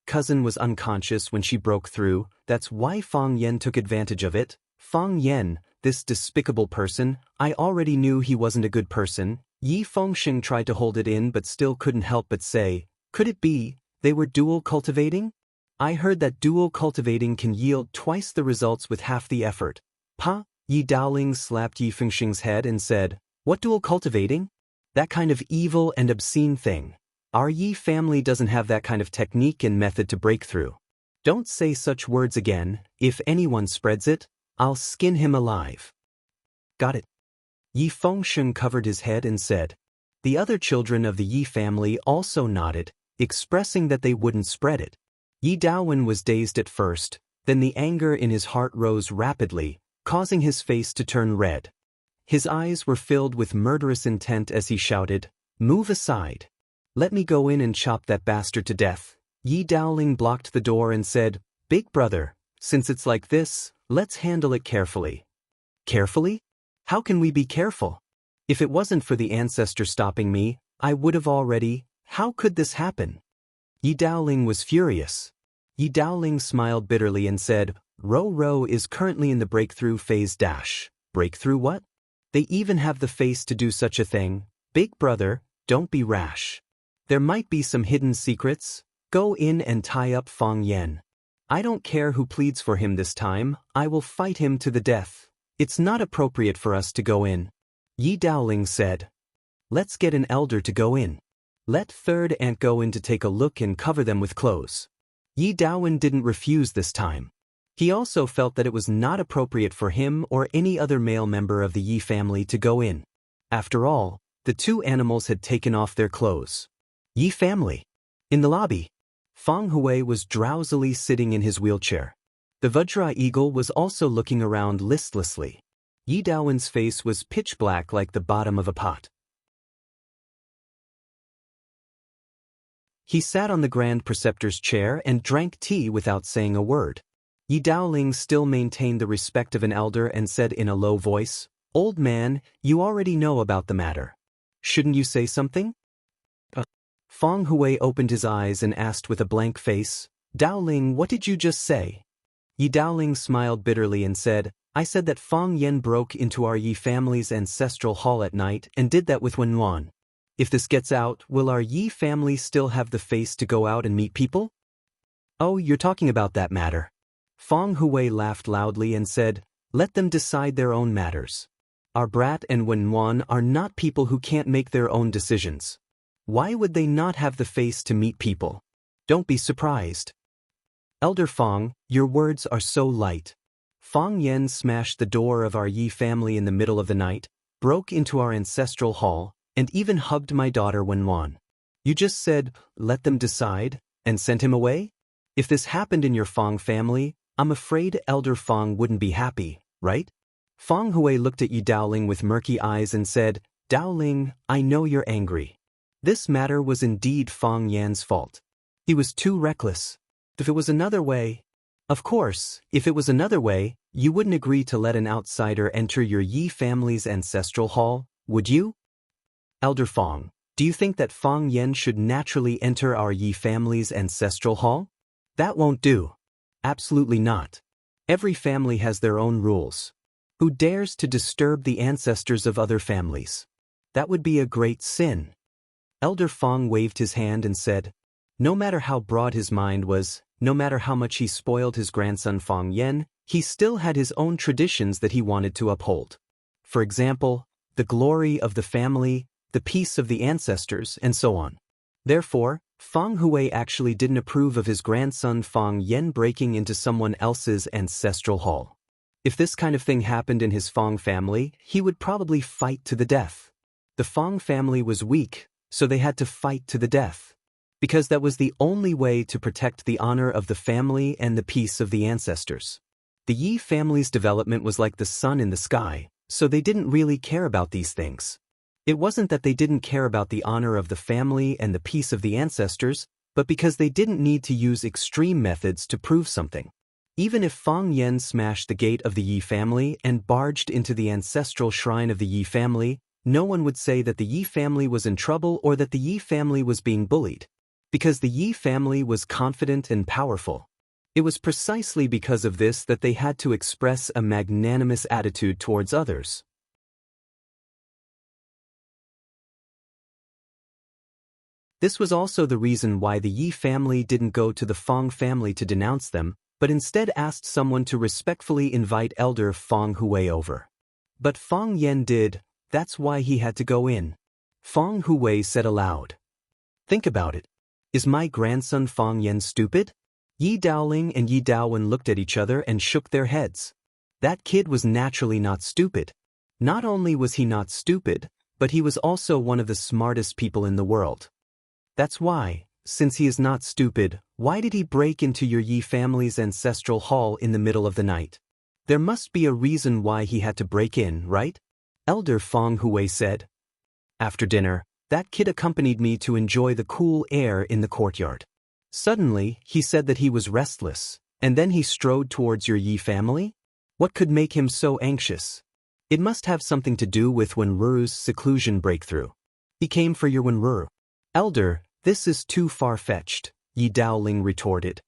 cousin was unconscious when she broke through. That's why Fang Yen took advantage of it. Fang Yen, this despicable person, I already knew he wasn't a good person. Yi Fengsheng tried to hold it in but still couldn't help but say, "Could it be they were dual cultivating? I heard that dual cultivating can yield twice the results with half the effort." "Pa?" Yi Daoling slapped Yi Fengsheng's head and said, "What dual cultivating? That kind of evil and obscene thing. Our Yi family doesn't have that kind of technique and method to break through. Don't say such words again. If anyone spreads it, I'll skin him alive." "Got it." Yi Fengsheng covered his head and said. The other children of the Yi family also nodded, expressing that they wouldn't spread it. Yi Daowen was dazed at first, then the anger in his heart rose rapidly, causing his face to turn red. His eyes were filled with murderous intent as he shouted, "Move aside. Let me go in and chop that bastard to death." Yi Daoling blocked the door and said, "Big brother, since it's like this, Let's handle it carefully. Carefully? How can we be careful? If it wasn't for the ancestor stopping me, I would have already. How could this happen? Yi Daoling was furious. Yi Daoling smiled bitterly and said, Ro is currently in the breakthrough phase dash. Breakthrough what? They even have the face to do such a thing. Big brother, don't be rash. There might be some hidden secrets. Go in and tie up Fang Yan. I don't care who pleads for him this time, I will fight him to the death. It's not appropriate for us to go in. Yi Daoling said. Let's get an elder to go in. Let third ant go in to take a look and cover them with clothes. Yi Daowen didn't refuse this time. He also felt that it was not appropriate for him or any other male member of the Yi family to go in. After all, the two animals had taken off their clothes. Yi family. In the lobby, Fang Hui was drowsily sitting in his wheelchair. The Vajra eagle was also looking around listlessly. Yi Daowen's face was pitch black like the bottom of a pot. He sat on the Grand Preceptor's chair and drank tea without saying a word. Yi Daoling still maintained the respect of an elder and said in a low voice, Old man, you already know about the matter. Shouldn't you say something? Fang Hui opened his eyes and asked with a blank face, Daoling, what did you just say? Yi Daoling smiled bitterly and said, I said that Fang Yan broke into our Yi family's ancestral hall at night and did that with Wen Wan. If this gets out, will our Yi family still have the face to go out and meet people? Oh, you're talking about that matter. Fang Hui laughed loudly and said, Let them decide their own matters. Our brat and Wen Wan are not people who can't make their own decisions. Why would they not have the face to meet people? Don't be surprised. Elder Fang, your words are so light. Fang Yan smashed the door of our Yi family in the middle of the night, broke into our ancestral hall, and even hugged my daughter Wen Wan. You just said, let them decide, and sent him away? If this happened in your Fang family, I'm afraid Elder Fang wouldn't be happy, right? Fang Hui looked at Yi Daoling with murky eyes and said, Daoling, I know you're angry. This matter was indeed Fang Yan's fault. He was too reckless. If it was another way... Of course, if it was another way, you wouldn't agree to let an outsider enter your Yi family's ancestral hall, would you? Elder Fang, do you think that Fang Yan should naturally enter our Yi family's ancestral hall? That won't do. Absolutely not. Every family has their own rules. Who dares to disturb the ancestors of other families? That would be a great sin. Elder Fang waved his hand and said, No matter how broad his mind was, no matter how much he spoiled his grandson Fang Yan, he still had his own traditions that he wanted to uphold. For example, the glory of the family, the peace of the ancestors, and so on. Therefore, Fang Hui actually didn't approve of his grandson Fang Yan breaking into someone else's ancestral hall. If this kind of thing happened in his Fang family, he would probably fight to the death. The Fang family was weak, so they had to fight to the death. Because that was the only way to protect the honor of the family and the peace of the ancestors. The Yi family's development was like the sun in the sky, so they didn't really care about these things. It wasn't that they didn't care about the honor of the family and the peace of the ancestors, but because they didn't need to use extreme methods to prove something. Even if Fang Yan smashed the gate of the Yi family and barged into the ancestral shrine of the Yi family, no one would say that the Yi family was in trouble or that the Yi family was being bullied. Because the Yi family was confident and powerful. It was precisely because of this that they had to express a magnanimous attitude towards others. This was also the reason why the Yi family didn't go to the Fang family to denounce them, but instead asked someone to respectfully invite Elder Fang Hui over. But Fang Yan did, that's why he had to go in. Fang Hui said aloud. Think about it. Is my grandson Fang Yan stupid? Yi Daoling and Yi Daowen looked at each other and shook their heads. That kid was naturally not stupid. Not only was he not stupid, but he was also one of the smartest people in the world. That's why, since he is not stupid, why did he break into your Yi family's ancestral hall in the middle of the night? There must be a reason why he had to break in, right? Elder Fang Hui said. After dinner, that kid accompanied me to enjoy the cool air in the courtyard. Suddenly, he said that he was restless, and then he strode towards your Yi family? What could make him so anxious? It must have something to do with Wenru's seclusion breakthrough. He came for your Wenru. Elder, this is too far-fetched, Yi Daoling retorted.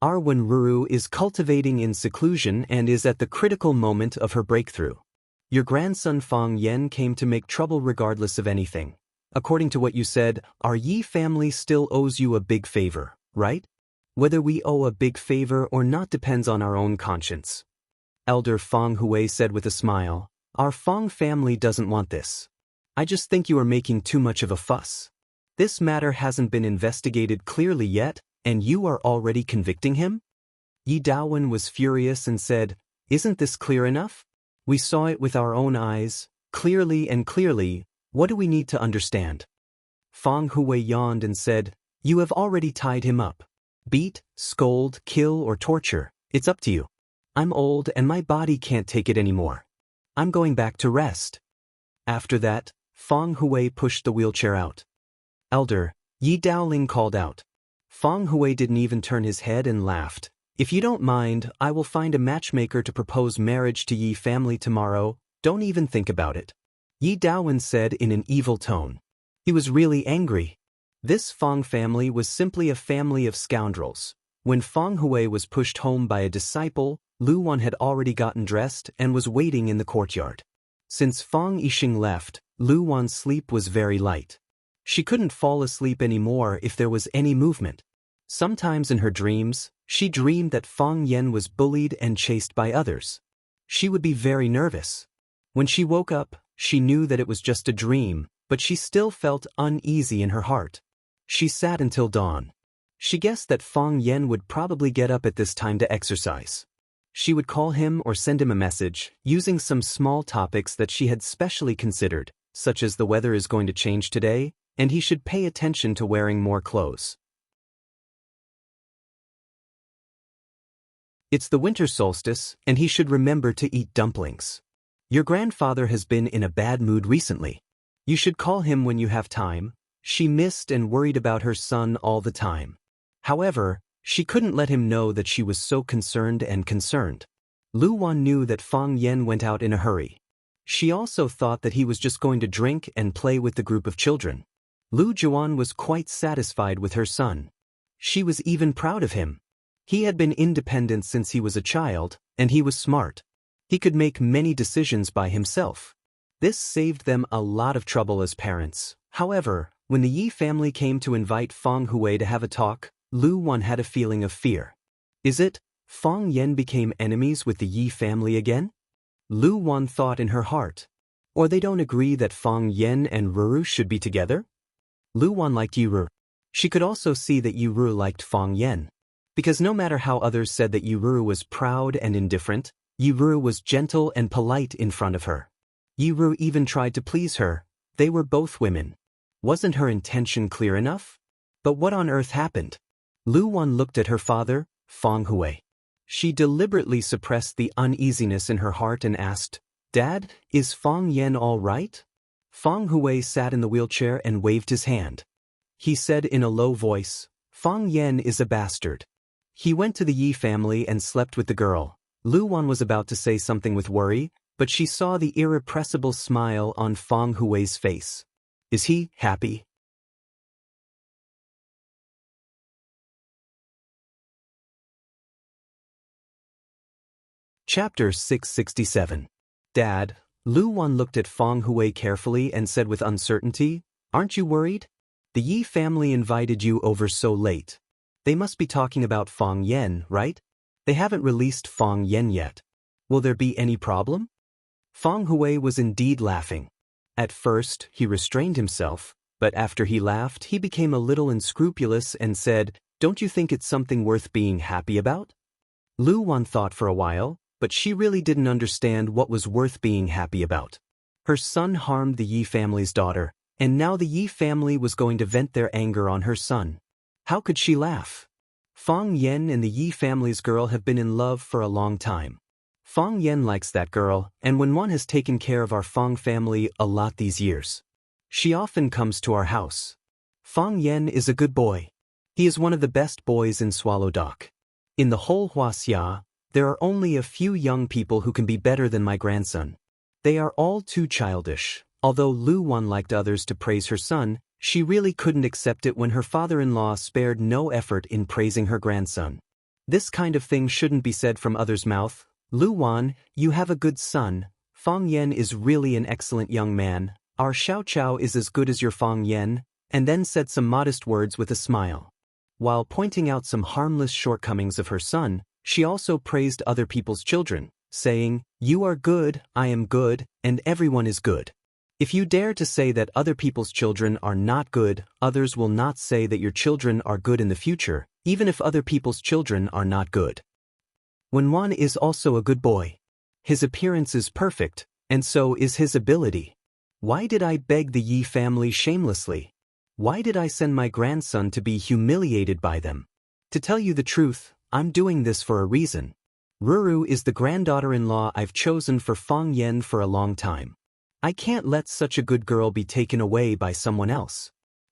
Our Wenru is cultivating in seclusion and is at the critical moment of her breakthrough. Your grandson Fang Yan came to make trouble regardless of anything. According to what you said, our Yi family still owes you a big favor, right? Whether we owe a big favor or not depends on our own conscience. Elder Fang Hui said with a smile, our Fang family doesn't want this. I just think you are making too much of a fuss. This matter hasn't been investigated clearly yet, and you are already convicting him? Yi Daowen was furious and said, isn't this clear enough? We saw it with our own eyes, clearly and clearly. What do we need to understand? Fang Hui yawned and said, you have already tied him up. Beat, scold, kill, or torture, it's up to you. I'm old and my body can't take it anymore. I'm going back to rest. After that, Fang Hui pushed the wheelchair out. Elder, Yi Daoling called out. Fang Hui didn't even turn his head and laughed. If you don't mind, I will find a matchmaker to propose marriage to Yi family tomorrow. Don't even think about it. Yi Daowen said in an evil tone. He was really angry. This Fang family was simply a family of scoundrels. When Fang Hui was pushed home by a disciple, Lu Wan had already gotten dressed and was waiting in the courtyard. Since Fang Yixing left, Lu Wan's sleep was very light. She couldn't fall asleep anymore if there was any movement. Sometimes in her dreams, she dreamed that Fang Yan was bullied and chased by others. She would be very nervous. When she woke up, she knew that it was just a dream, but she still felt uneasy in her heart. She sat until dawn. She guessed that Fang Yan would probably get up at this time to exercise. She would call him or send him a message, using some small topics that she had specially considered, such as the weather is going to change today, and he should pay attention to wearing more clothes. It's the winter solstice, and he should remember to eat dumplings. Your grandfather has been in a bad mood recently. You should call him when you have time. She missed and worried about her son all the time. However, she couldn't let him know that she was so concerned. Lu Wan knew that Fang Yan went out in a hurry. She also thought that he was just going to drink and play with the group of children. Lu Juan was quite satisfied with her son. She was even proud of him. He had been independent since he was a child, and he was smart. He could make many decisions by himself. This saved them a lot of trouble as parents. However, when the Yi family came to invite Fang Hui to have a talk, Lu Wan had a feeling of fear. Is it, Fang Yan became enemies with the Yi family again? Lu Wan thought in her heart. Or they don't agree that Fang Yan and Ruru should be together? Lu Wan liked Yiru. She could also see that Yiru liked Fang Yan. Because no matter how others said that Yiru was proud and indifferent, Yiru was gentle and polite in front of her. Yiru even tried to please her. They were both women. Wasn't her intention clear enough? But what on earth happened? Lu Wan looked at her father, Fang Hui. She deliberately suppressed the uneasiness in her heart and asked, Dad, is Fang Yan all right? Fang Hui sat in the wheelchair and waved his hand. He said in a low voice, Fang Yan is a bastard. He went to the Yi family and slept with the girl. Lu Wan was about to say something with worry, but she saw the irrepressible smile on Fang Hui's face. Is he happy? Chapter 667. Dad, Lu Wan looked at Fang Hui carefully and said with uncertainty, Aren't you worried? The Yi family invited you over so late. They must be talking about Fang Yan, right? They haven't released Fang Yan yet. Will there be any problem? Fang Hui was indeed laughing. At first, he restrained himself, but after he laughed, he became a little unscrupulous and said, Don't you think it's something worth being happy about? Lu Wan thought for a while, but she really didn't understand what was worth being happy about. Her son harmed the Yi family's daughter, and now the Yi family was going to vent their anger on her son. How could she laugh? Fang Yan and the Yi family's girl have been in love for a long time. Fang Yan likes that girl, and when one has taken care of our Fang family a lot these years. She often comes to our house. Fang Yan is a good boy. He is one of the best boys in Swallow Dock. In the whole Huaxia, There are only a few young people who can be better than my grandson. They are all too childish. Although Lu Wan liked others to praise her son, she really couldn't accept it when her father-in-law spared no effort in praising her grandson. This kind of thing shouldn't be said from others' mouth. Lu Wan, you have a good son. Fang Yan is really an excellent young man. Our Xiao is as good as your Fang Yan, and then said some modest words with a smile. While pointing out some harmless shortcomings of her son, she also praised other people's children, saying, "You are good, I am good, and everyone is good." If you dare to say that other people's children are not good, others will not say that your children are good in the future, even if other people's children are not good. Wen Wan is also a good boy. His appearance is perfect, and so is his ability. Why did I beg the Yi family shamelessly? Why did I send my grandson to be humiliated by them? To tell you the truth, I'm doing this for a reason. Ruru is the granddaughter-in-law I've chosen for Fang Yan for a long time. I can't let such a good girl be taken away by someone else.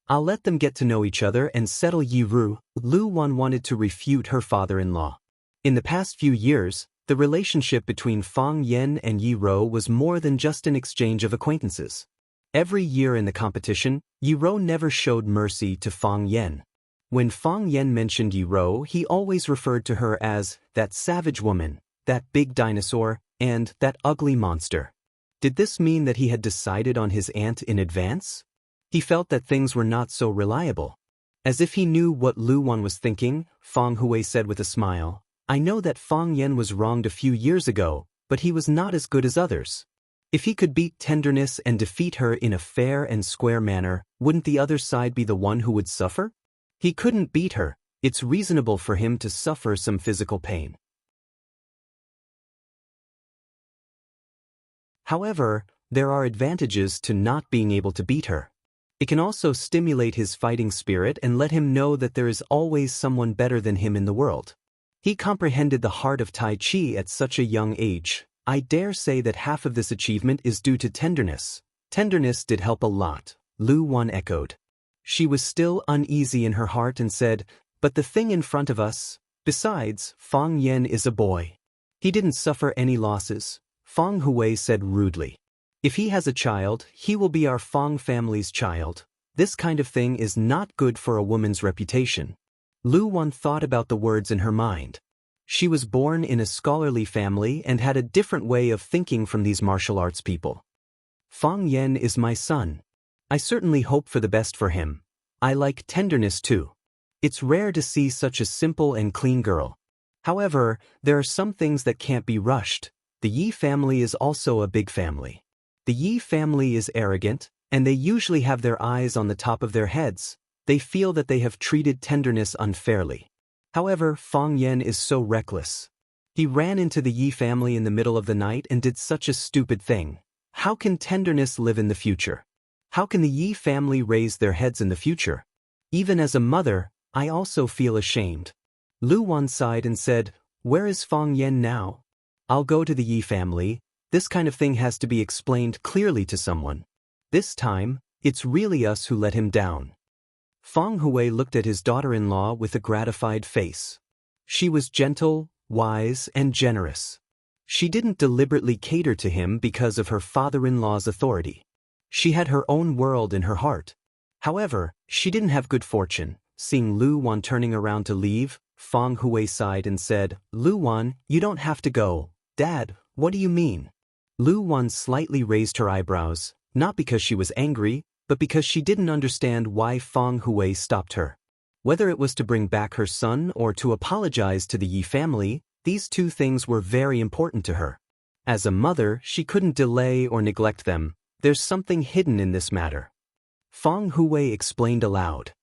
I'll let them get to know each other and settle Yi Ru. Lu Wan wanted to refute her father-in-law. In the past few years, the relationship between Fang Yan and Yi Ro was more than just an exchange of acquaintances. Every year in the competition, Yi Ro never showed mercy to Fang Yan. When Fang Yan mentioned Yi Ro, he always referred to her as that savage woman, that big dinosaur, and that ugly monster. Did this mean that he had decided on his aunt in advance? He felt that things were not so reliable. As if he knew what Lu Wan was thinking, Fang Hui said with a smile, "I know that Fang Yan was wronged a few years ago, but he was not as good as others. If he could beat tenderness and defeat her in a fair and square manner, wouldn't the other side be the one who would suffer? He couldn't beat her. It's reasonable for him to suffer some physical pain. However, there are advantages to not being able to beat her. It can also stimulate his fighting spirit and let him know that there is always someone better than him in the world. He comprehended the heart of Tai Chi at such a young age. I dare say that half of this achievement is due to tenderness. Tenderness did help a lot," Lu Wan echoed. She was still uneasy in her heart and said, "But the thing in front of us, besides, Fang Yan is a boy. He didn't suffer any losses." Fang Hui said rudely. "If he has a child, he will be our Fang family's child. This kind of thing is not good for a woman's reputation." Lu Wan thought about the words in her mind. She was born in a scholarly family and had a different way of thinking from these martial arts people. "Fang Yan is my son. I certainly hope for the best for him. I like tenderness too. It's rare to see such a simple and clean girl. However, there are some things that can't be rushed. The Yi family is also a big family. The Yi family is arrogant, and they usually have their eyes on the top of their heads. They feel that they have treated tenderness unfairly. However, Fang Yan is so reckless. He ran into the Yi family in the middle of the night and did such a stupid thing. How can tenderness live in the future? How can the Yi family raise their heads in the future? Even as a mother, I also feel ashamed." Lu Wan sighed and said, "Where is Fang Yan now? I'll go to the Yi family. This kind of thing has to be explained clearly to someone. This time, it's really us who let him down." Fang Hui looked at his daughter-in-law with a gratified face. She was gentle, wise, and generous. She didn't deliberately cater to him because of her father-in-law's authority. She had her own world in her heart. However, she didn't have good fortune. Seeing Lu Wan turning around to leave, Fang Hui sighed and said, "Lu Wan, you don't have to go." "Dad, what do you mean?" Lu Wan slightly raised her eyebrows, not because she was angry, but because she didn't understand why Fang Hui stopped her. Whether it was to bring back her son or to apologize to the Yi family, these two things were very important to her. As a mother, she couldn't delay or neglect them. There's something hidden in this matter. Fang Hui explained aloud.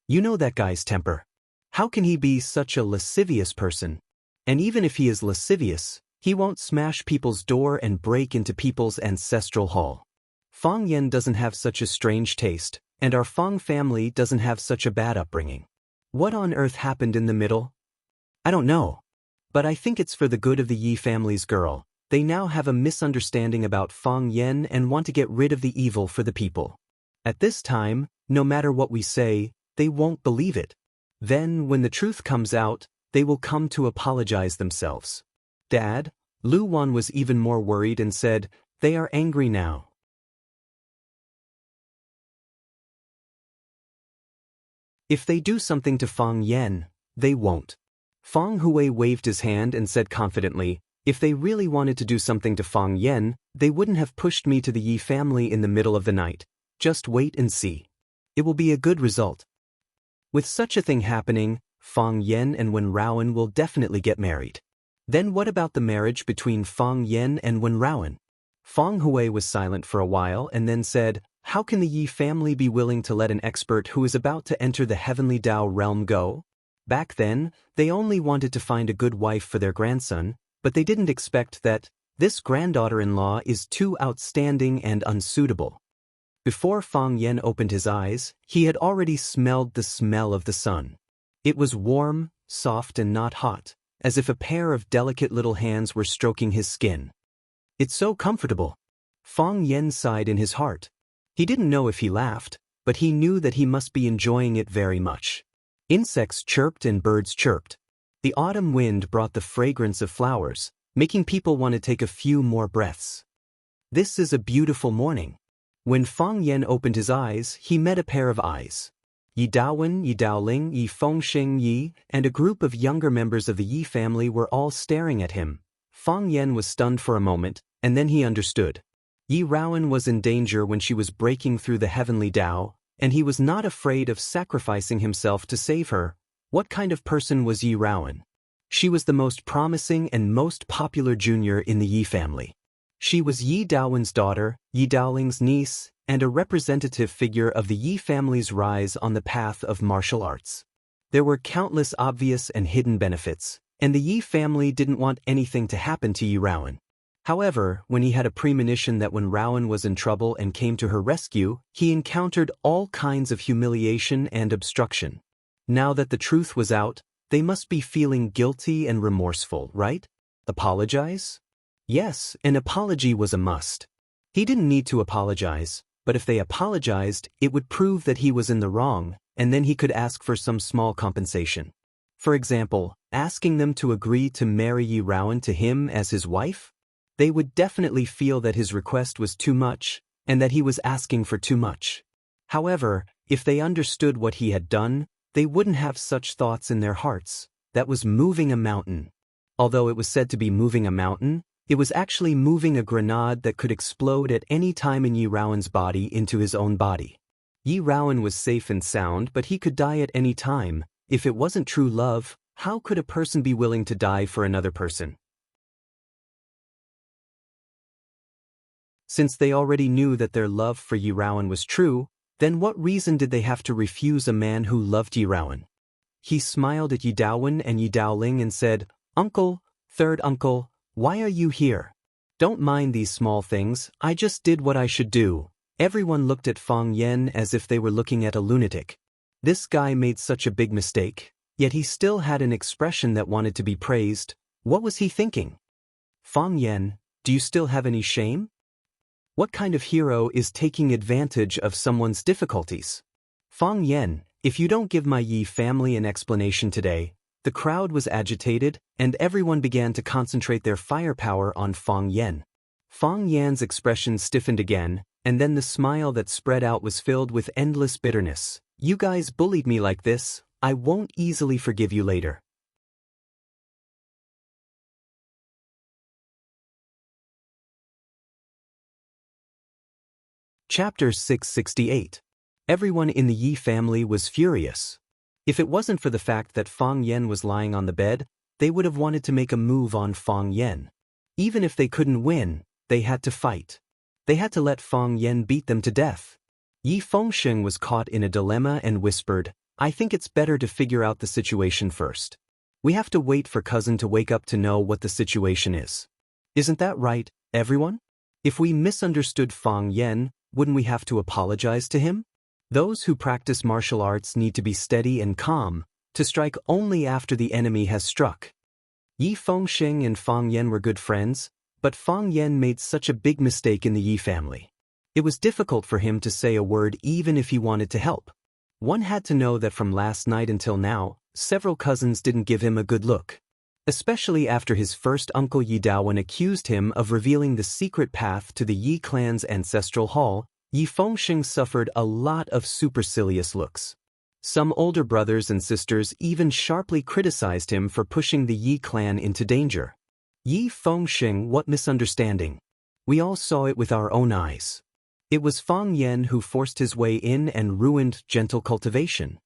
"You know that guy's temper. How can he be such a lascivious person? And even if he is lascivious, he won't smash people's door and break into people's ancestral hall. Fang Yan doesn't have such a strange taste, and our Fang family doesn't have such a bad upbringing. What on earth happened in the middle? I don't know. But I think it's for the good of the Yi family's girl. They now have a misunderstanding about Fang Yan and want to get rid of the evil for the people. At this time, no matter what we say, they won't believe it. Then, when the truth comes out, they will come to apologize themselves. Dad, Lu Wan was even more worried and said, "They are angry now." If they do something to Fang Yan, they won't. Fang Hui waved his hand and said confidently, "If they really wanted to do something to Fang Yan, they wouldn't have pushed me to the Yi family in the middle of the night. Just wait and see. It will be a good result." With such a thing happening, Fang Yan and Wen Raoan will definitely get married. Then what about the marriage between Fang Yan and Wen Raoan? Fang Hui was silent for a while and then said, "How can the Yi family be willing to let an expert who is about to enter the heavenly Dao realm go?" Back then, they only wanted to find a good wife for their grandson, but they didn't expect that this granddaughter-in-law is too outstanding and unsuitable. Before Fang Yan opened his eyes, he had already smelled the smell of the sun. It was warm, soft and not hot, as if a pair of delicate little hands were stroking his skin. "It's so comfortable." Fang Yan sighed in his heart. He didn't know if he laughed, but he knew that he must be enjoying it very much. Insects chirped and birds chirped. The autumn wind brought the fragrance of flowers, making people want to take a few more breaths. This is a beautiful morning. When Fang Yan opened his eyes, he met a pair of eyes. Yi Daowen, Yi Daoling, Yi Fengxing Yi, and a group of younger members of the Yi family were all staring at him. Fang Yan was stunned for a moment, and then he understood. Yi Raoan was in danger when she was breaking through the heavenly Dao, and he was not afraid of sacrificing himself to save her. What kind of person was Yi Raoan? She was the most promising and most popular junior in the Yi family. She was Yi Daowen's daughter, Yi Daoling's niece, and a representative figure of the Yi family's rise on the path of martial arts. There were countless obvious and hidden benefits, and the Yi family didn't want anything to happen to Yi Raoan. However, when he had a premonition that when Raoan was in trouble and came to her rescue, he encountered all kinds of humiliation and obstruction. Now that the truth was out, they must be feeling guilty and remorseful, right? Apologize? Yes, an apology was a must. He didn't need to apologize, but if they apologized, it would prove that he was in the wrong, and then he could ask for some small compensation. For example, asking them to agree to marry Yi Raoan to him as his wife? They would definitely feel that his request was too much, and that he was asking for too much. However, if they understood what he had done, they wouldn't have such thoughts in their hearts. That was moving a mountain. Although it was said to be moving a mountain, it was actually moving a grenade that could explode at any time in Yi Raoan's body into his own body. Yi Raoan was safe and sound, but he could die at any time. If it wasn't true love, how could a person be willing to die for another person? Since they already knew that their love for Yi Raoan was true, then what reason did they have to refuse a man who loved Yi Raoan? He smiled at Yi Daowen and Yi Daoling and said, "Uncle, third uncle, why are you here? Don't mind these small things, I just did what I should do." Everyone looked at Fang Yan as if they were looking at a lunatic. This guy made such a big mistake, yet he still had an expression that wanted to be praised. What was he thinking? "Fang Yan, do you still have any shame? What kind of hero is taking advantage of someone's difficulties?" "Fang Yan, if you don't give my Yi family an explanation today." The crowd was agitated, and everyone began to concentrate their firepower on Fang Yan. Fang Yan's expression stiffened again, and then the smile that spread out was filled with endless bitterness. "You guys bullied me like this, I won't easily forgive you later." Chapter 668. Everyone in the Yi family was furious. If it wasn't for the fact that Fang Yan was lying on the bed, they would have wanted to make a move on Fang Yan. Even if they couldn't win, they had to fight. They had to let Fang Yan beat them to death. Yi Fengxing was caught in a dilemma and whispered, "I think it's better to figure out the situation first. We have to wait for cousin to wake up to know what the situation is. Isn't that right, everyone? If we misunderstood Fang Yan, wouldn't we have to apologize to him? Those who practice martial arts need to be steady and calm, to strike only after the enemy has struck." Yi Fengxing and Fang Yan were good friends, but Fang Yan made such a big mistake in the Yi family. It was difficult for him to say a word even if he wanted to help. One had to know that from last night until now, several cousins didn't give him a good look. especially after his first uncle Yi Daowen accused him of revealing the secret path to the Yi clan's ancestral hall. Yi Fengxing suffered a lot of supercilious looks. Some older brothers and sisters even sharply criticized him for pushing the Yi clan into danger. Yi Fengxing, what misunderstanding! We all saw it with our own eyes. It was Fang Yan who forced his way in and ruined gentle cultivation.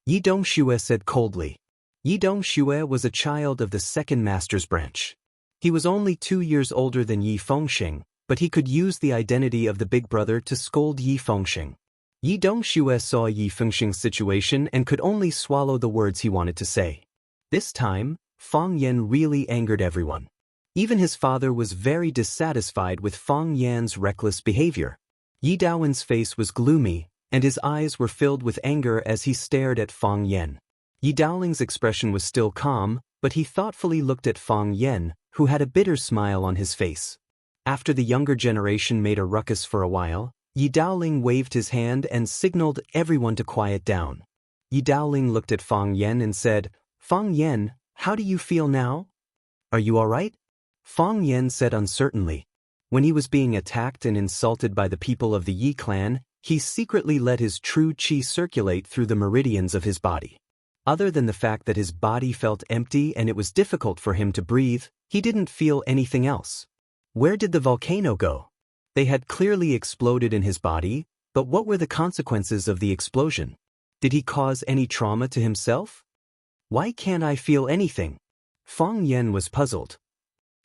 Yi Dongxue said coldly. Yi Dongxue was a child of the second master's branch. He was only 2 years older than Yi Fengxing, but he could use the identity of the big brother to scold Yi Fengxing. Yi Dongxue saw Yi Fengxing's situation and could only swallow the words he wanted to say. This time, Fang Yan really angered everyone. Even his father was very dissatisfied with Fang Yan's reckless behavior. Yi Daowen's face was gloomy, and his eyes were filled with anger as he stared at Fang Yan. Yi Daoling's expression was still calm, but he thoughtfully looked at Fang Yan, who had a bitter smile on his face. After the younger generation made a ruckus for a while, Yi Daoling waved his hand and signaled everyone to quiet down. Yi Daoling looked at Fang Yan and said, "Fang Yan, how do you feel now? Are you all right?" Fang Yan said uncertainly. When he was being attacked and insulted by the people of the Yi clan, he secretly let his true qi circulate through the meridians of his body. Other than the fact that his body felt empty and it was difficult for him to breathe, he didn't feel anything else. Where did the volcano go? They had clearly exploded in his body, but what were the consequences of the explosion? Did he cause any trauma to himself? Why can't I feel anything? Fang Yan was puzzled.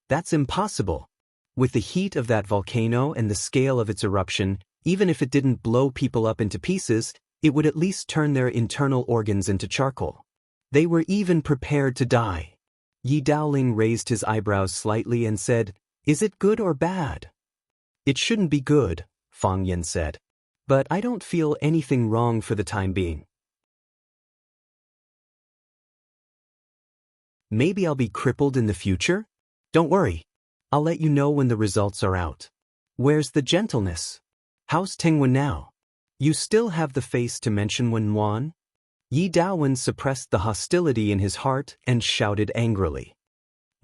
That's impossible. With the heat of that volcano and the scale of its eruption, even if it didn't blow people up into pieces, it would at least turn their internal organs into charcoal. They were even prepared to die. Yi Daoling raised his eyebrows slightly and said, "Is it good or bad?" "It shouldn't be good," Fang Yan said. "But I don't feel anything wrong for the time being. Maybe I'll be crippled in the future? Don't worry. I'll let you know when the results are out. Where's the gentleness? How's Tingwen now? You still have the face to mention Wenwan?" Yi Daowen suppressed the hostility in his heart and shouted angrily.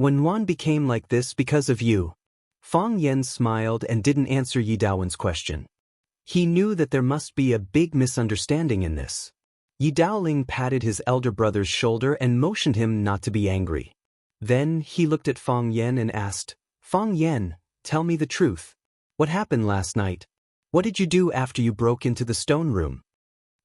"Wenwan became like this because of you." Fang Yan smiled and didn't answer Yi Daowen's question. He knew that there must be a big misunderstanding in this. Yi Daoling patted his elder brother's shoulder and motioned him not to be angry. Then he looked at Fang Yan and asked, "Fang Yan, tell me the truth. What happened last night? What did you do after you broke into the stone room?"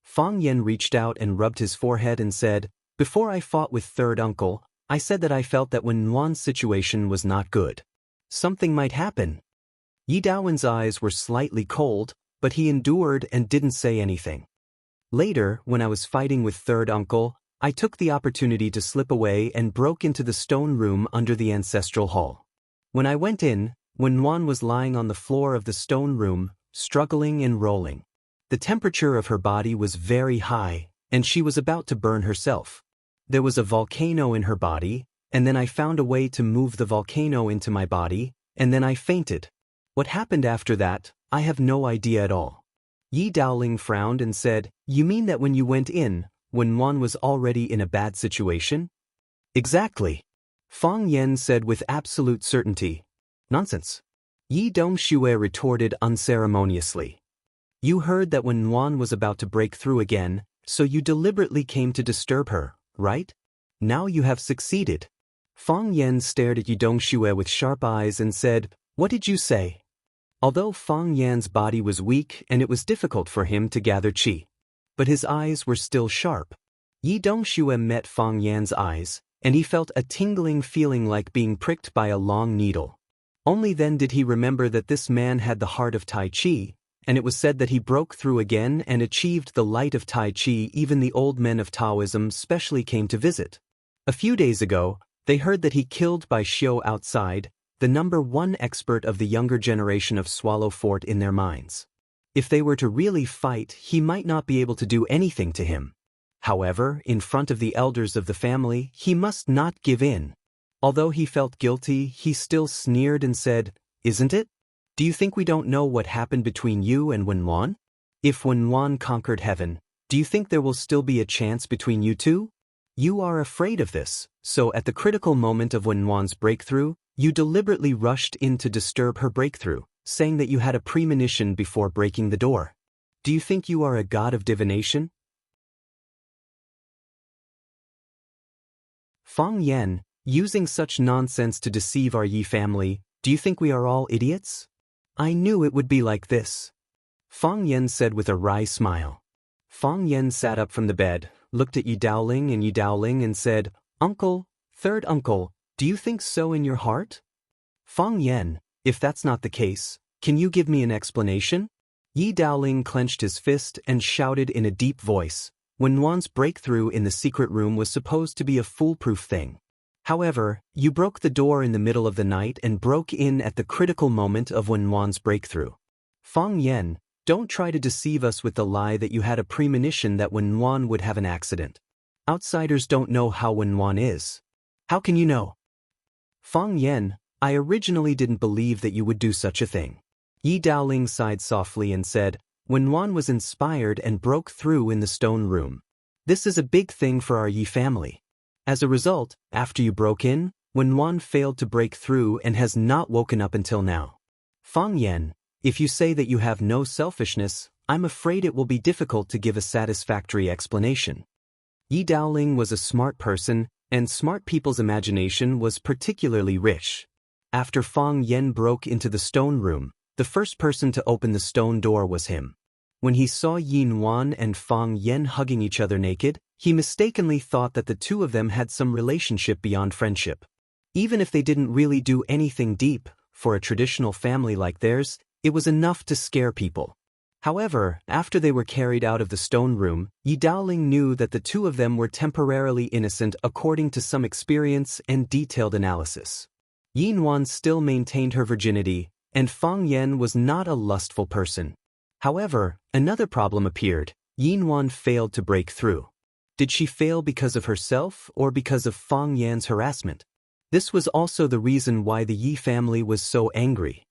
Fang Yan reached out and rubbed his forehead and said, "Before I fought with third uncle, I said that I felt that when Nuan's situation was not good. Something might happen." Yi Daowen's eyes were slightly cold, but he endured and didn't say anything. "Later, when I was fighting with third uncle, I took the opportunity to slip away and broke into the stone room under the ancestral hall. When I went in, Nuan was lying on the floor of the stone room, struggling and rolling. The temperature of her body was very high, and she was about to burn herself. There was a volcano in her body, and then I found a way to move the volcano into my body, and then I fainted. What happened after that, I have no idea at all." Yi Daoling frowned and said, "You mean that when you went in, Nuan was already in a bad situation?" "Exactly," Fang Yan said with absolute certainty. "Nonsense." Yi Dongxue retorted unceremoniously. "You heard that when Nuan was about to break through again, so you deliberately came to disturb her, right? Now you have succeeded." Fang Yan stared at Yi Dongxue with sharp eyes and said, "What did you say?" Although Fang Yan's body was weak and it was difficult for him to gather qi, but his eyes were still sharp. Yi Dongxue met Fang Yan's eyes, and he felt a tingling feeling like being pricked by a long needle. Only then did he remember that this man had the heart of Tai Chi, and it was said that he broke through again and achieved the light of Tai Chi. Even the old men of Taoism specially came to visit. A few days ago, they heard that he killed Bai Xiu outside, the #1 expert of the younger generation of Swallow Fort in their minds. If they were to really fight, he might not be able to do anything to him. However, in front of the elders of the family, he must not give in. Although he felt guilty, he still sneered and said, "Isn't it? Do you think we don't know what happened between you and Wenwan? If Wenwan conquered heaven, do you think there will still be a chance between you two?" You are afraid of this, so at the critical moment of Wenwan's breakthrough, you deliberately rushed in to disturb her breakthrough, saying that you had a premonition before breaking the door. Do you think you are a god of divination? Fang Yan, using such nonsense to deceive our Yi family, do you think we are all idiots? I knew it would be like this. Fang Yan said with a wry smile. Fang Yan sat up from the bed, looked at Yi Daoling and said, Uncle, third uncle, do you think so in your heart? Fang Yan, if that's not the case, can you give me an explanation? Yi Daoling clenched his fist and shouted in a deep voice. Wenwan's breakthrough in the secret room was supposed to be a foolproof thing. However, you broke the door in the middle of the night and broke in at the critical moment of Wenwan's breakthrough. Fang Yan, don't try to deceive us with the lie that you had a premonition that Wenwan would have an accident. Outsiders don't know how Wenwan is. How can you know? Fang Yan, I originally didn't believe that you would do such a thing. Yi Daoling sighed softly and said, Wenwan was inspired and broke through in the stone room. This is a big thing for our Yi family. As a result, after you broke in, Wenwan failed to break through and has not woken up until now. Fang Yan, if you say that you have no selfishness, I'm afraid it will be difficult to give a satisfactory explanation. Yi Daoling was a smart person, and smart people's imagination was particularly rich. After Fang Yan broke into the stone room, the first person to open the stone door was him. When he saw Yin Wan and Fang Yan hugging each other naked, he mistakenly thought that the two of them had some relationship beyond friendship. Even if they didn't really do anything deep, for a traditional family like theirs, it was enough to scare people. However, after they were carried out of the stone room, Yi Daoling knew that the two of them were temporarily innocent according to some experience and detailed analysis. Yin Wan still maintained her virginity, and Fang Yan was not a lustful person. However, another problem appeared. Yin Wan failed to break through. Did she fail because of herself or because of Fang Yan's harassment? This was also the reason why the Yi family was so angry.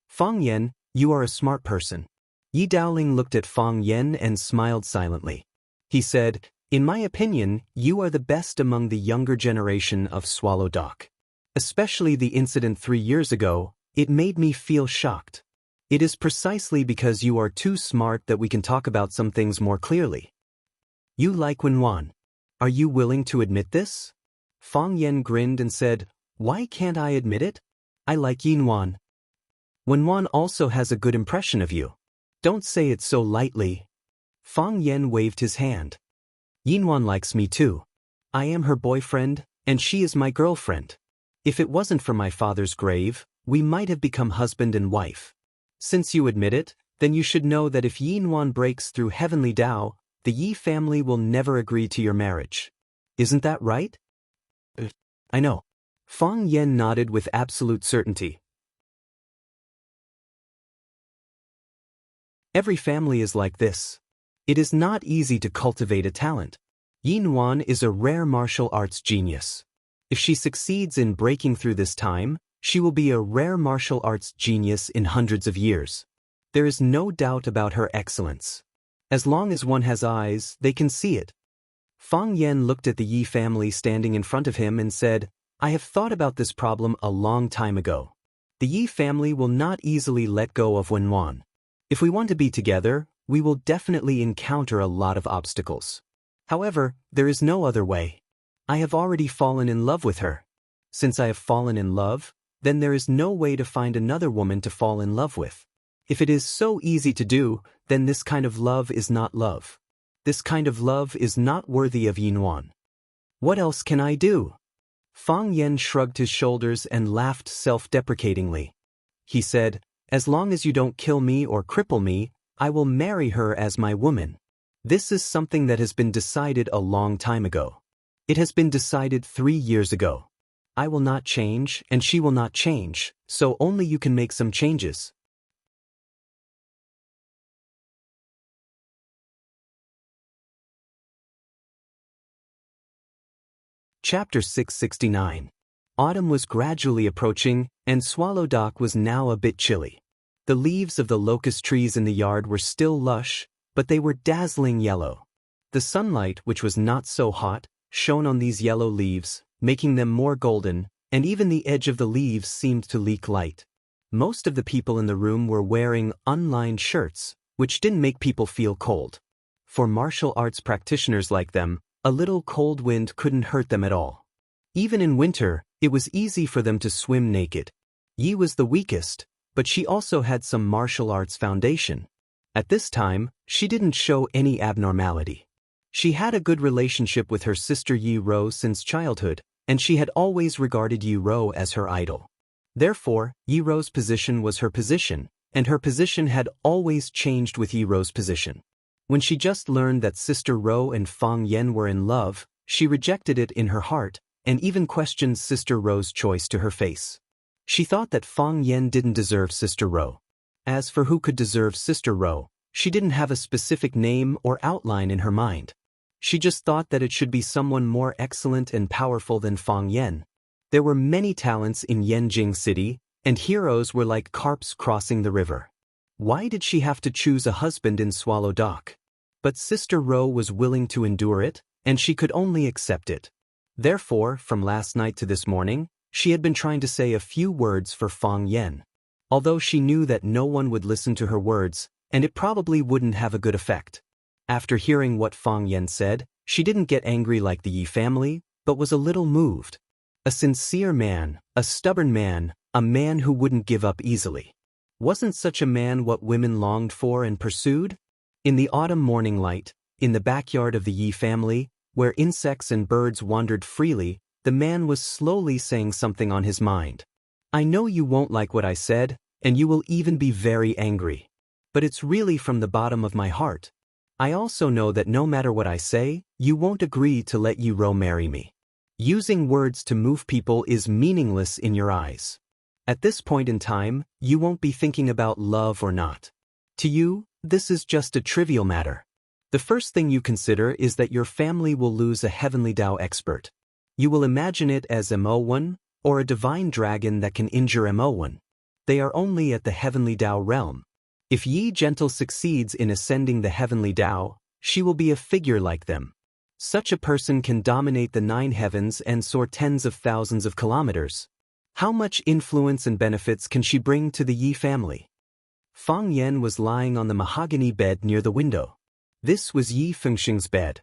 Fang Yan, you are a smart person. Yi Daoling looked at Fang Yan and smiled silently. He said, in my opinion, you are the best among the younger generation of Swallow Dock. Especially the incident 3 years ago, it made me feel shocked. It is precisely because you are too smart that we can talk about some things more clearly. You like Wenwan. Are you willing to admit this? Fang Yan grinned and said, why can't I admit it? I like Yin Wan. Wenwan also has a good impression of you. Don't say it so lightly. Fang Yan waved his hand. Yin Wan likes me too. I am her boyfriend, and she is my girlfriend. If it wasn't for my father's grave, we might have become husband and wife. Since you admit it, then you should know that if Yin Wan breaks through heavenly Dao, the Yi family will never agree to your marriage. Isn't that right? I know. Fang Yan nodded with absolute certainty. Every family is like this. It is not easy to cultivate a talent. Yin Wan is a rare martial arts genius. If she succeeds in breaking through this time, she will be a rare martial arts genius in hundreds of years. There is no doubt about her excellence. As long as one has eyes, they can see it. Fang Yan looked at the Yi family standing in front of him and said, I have thought about this problem a long time ago. The Yi family will not easily let go of Wenwan. If we want to be together, we will definitely encounter a lot of obstacles. However, there is no other way. I have already fallen in love with her. Since I have fallen in love, then there is no way to find another woman to fall in love with. If it is so easy to do, then this kind of love is not love. This kind of love is not worthy of Yin Wan. What else can I do? Fang Yan shrugged his shoulders and laughed self-deprecatingly. He said, as long as you don't kill me or cripple me, I will marry her as my woman. This is something that has been decided a long time ago. It has been decided 3 years ago. I will not change and she will not change, so only you can make some changes. Chapter 669. Autumn was gradually approaching, and Swallow Dock was now a bit chilly. The leaves of the locust trees in the yard were still lush, but they were dazzling yellow. The sunlight, which was not so hot, shone on these yellow leaves, making them more golden, and even the edge of the leaves seemed to leak light. Most of the people in the room were wearing unlined shirts, which didn't make people feel cold. For martial arts practitioners like them, a little cold wind couldn't hurt them at all. Even in winter, it was easy for them to swim naked. Yi was the weakest, but she also had some martial arts foundation. At this time, she didn't show any abnormality. She had a good relationship with her sister Yi Ro since childhood, and she had always regarded Yi Ro as her idol. Therefore, Yi Ro's position was her position, and her position had always changed with Yi Ro's position. When she just learned that Sister Ro and Fang Yan were in love, she rejected it in her heart, and even questioned Sister Ro's choice to her face. She thought that Fang Yan didn't deserve Sister Ro. As for who could deserve Sister Ro, she didn't have a specific name or outline in her mind. She just thought that it should be someone more excellent and powerful than Fang Yan. There were many talents in Yanjing City, and heroes were like carps crossing the river. Why did she have to choose a husband in Swallow Dock? But Sister Ro was willing to endure it, and she could only accept it. Therefore, from last night to this morning, she had been trying to say a few words for Fang Yan. Although she knew that no one would listen to her words, and it probably wouldn't have a good effect. After hearing what Fang Yan said, she didn't get angry like the Yi family, but was a little moved. A sincere man, a stubborn man, a man who wouldn't give up easily. Wasn't such a man what women longed for and pursued? In the autumn morning light, in the backyard of the Yi family, where insects and birds wandered freely, the man was slowly saying something on his mind. I know you won't like what I said, and you will even be very angry. But it's really from the bottom of my heart. I also know that no matter what I say, you won't agree to let Yi Ro marry me. Using words to move people is meaningless in your eyes. At this point in time, you won't be thinking about love or not. To you, this is just a trivial matter. The first thing you consider is that your family will lose a heavenly Dao expert. You will imagine it as Mo1, or a divine dragon that can injure Mo1. They are only at the heavenly Dao realm. If Yi Gentle succeeds in ascending the heavenly Dao, she will be a figure like them. Such a person can dominate the 9 heavens and soar tens of thousands of kilometers. How much influence and benefits can she bring to the Yi family? Fang Yan was lying on the mahogany bed near the window. This was Yi Fengxing's bed.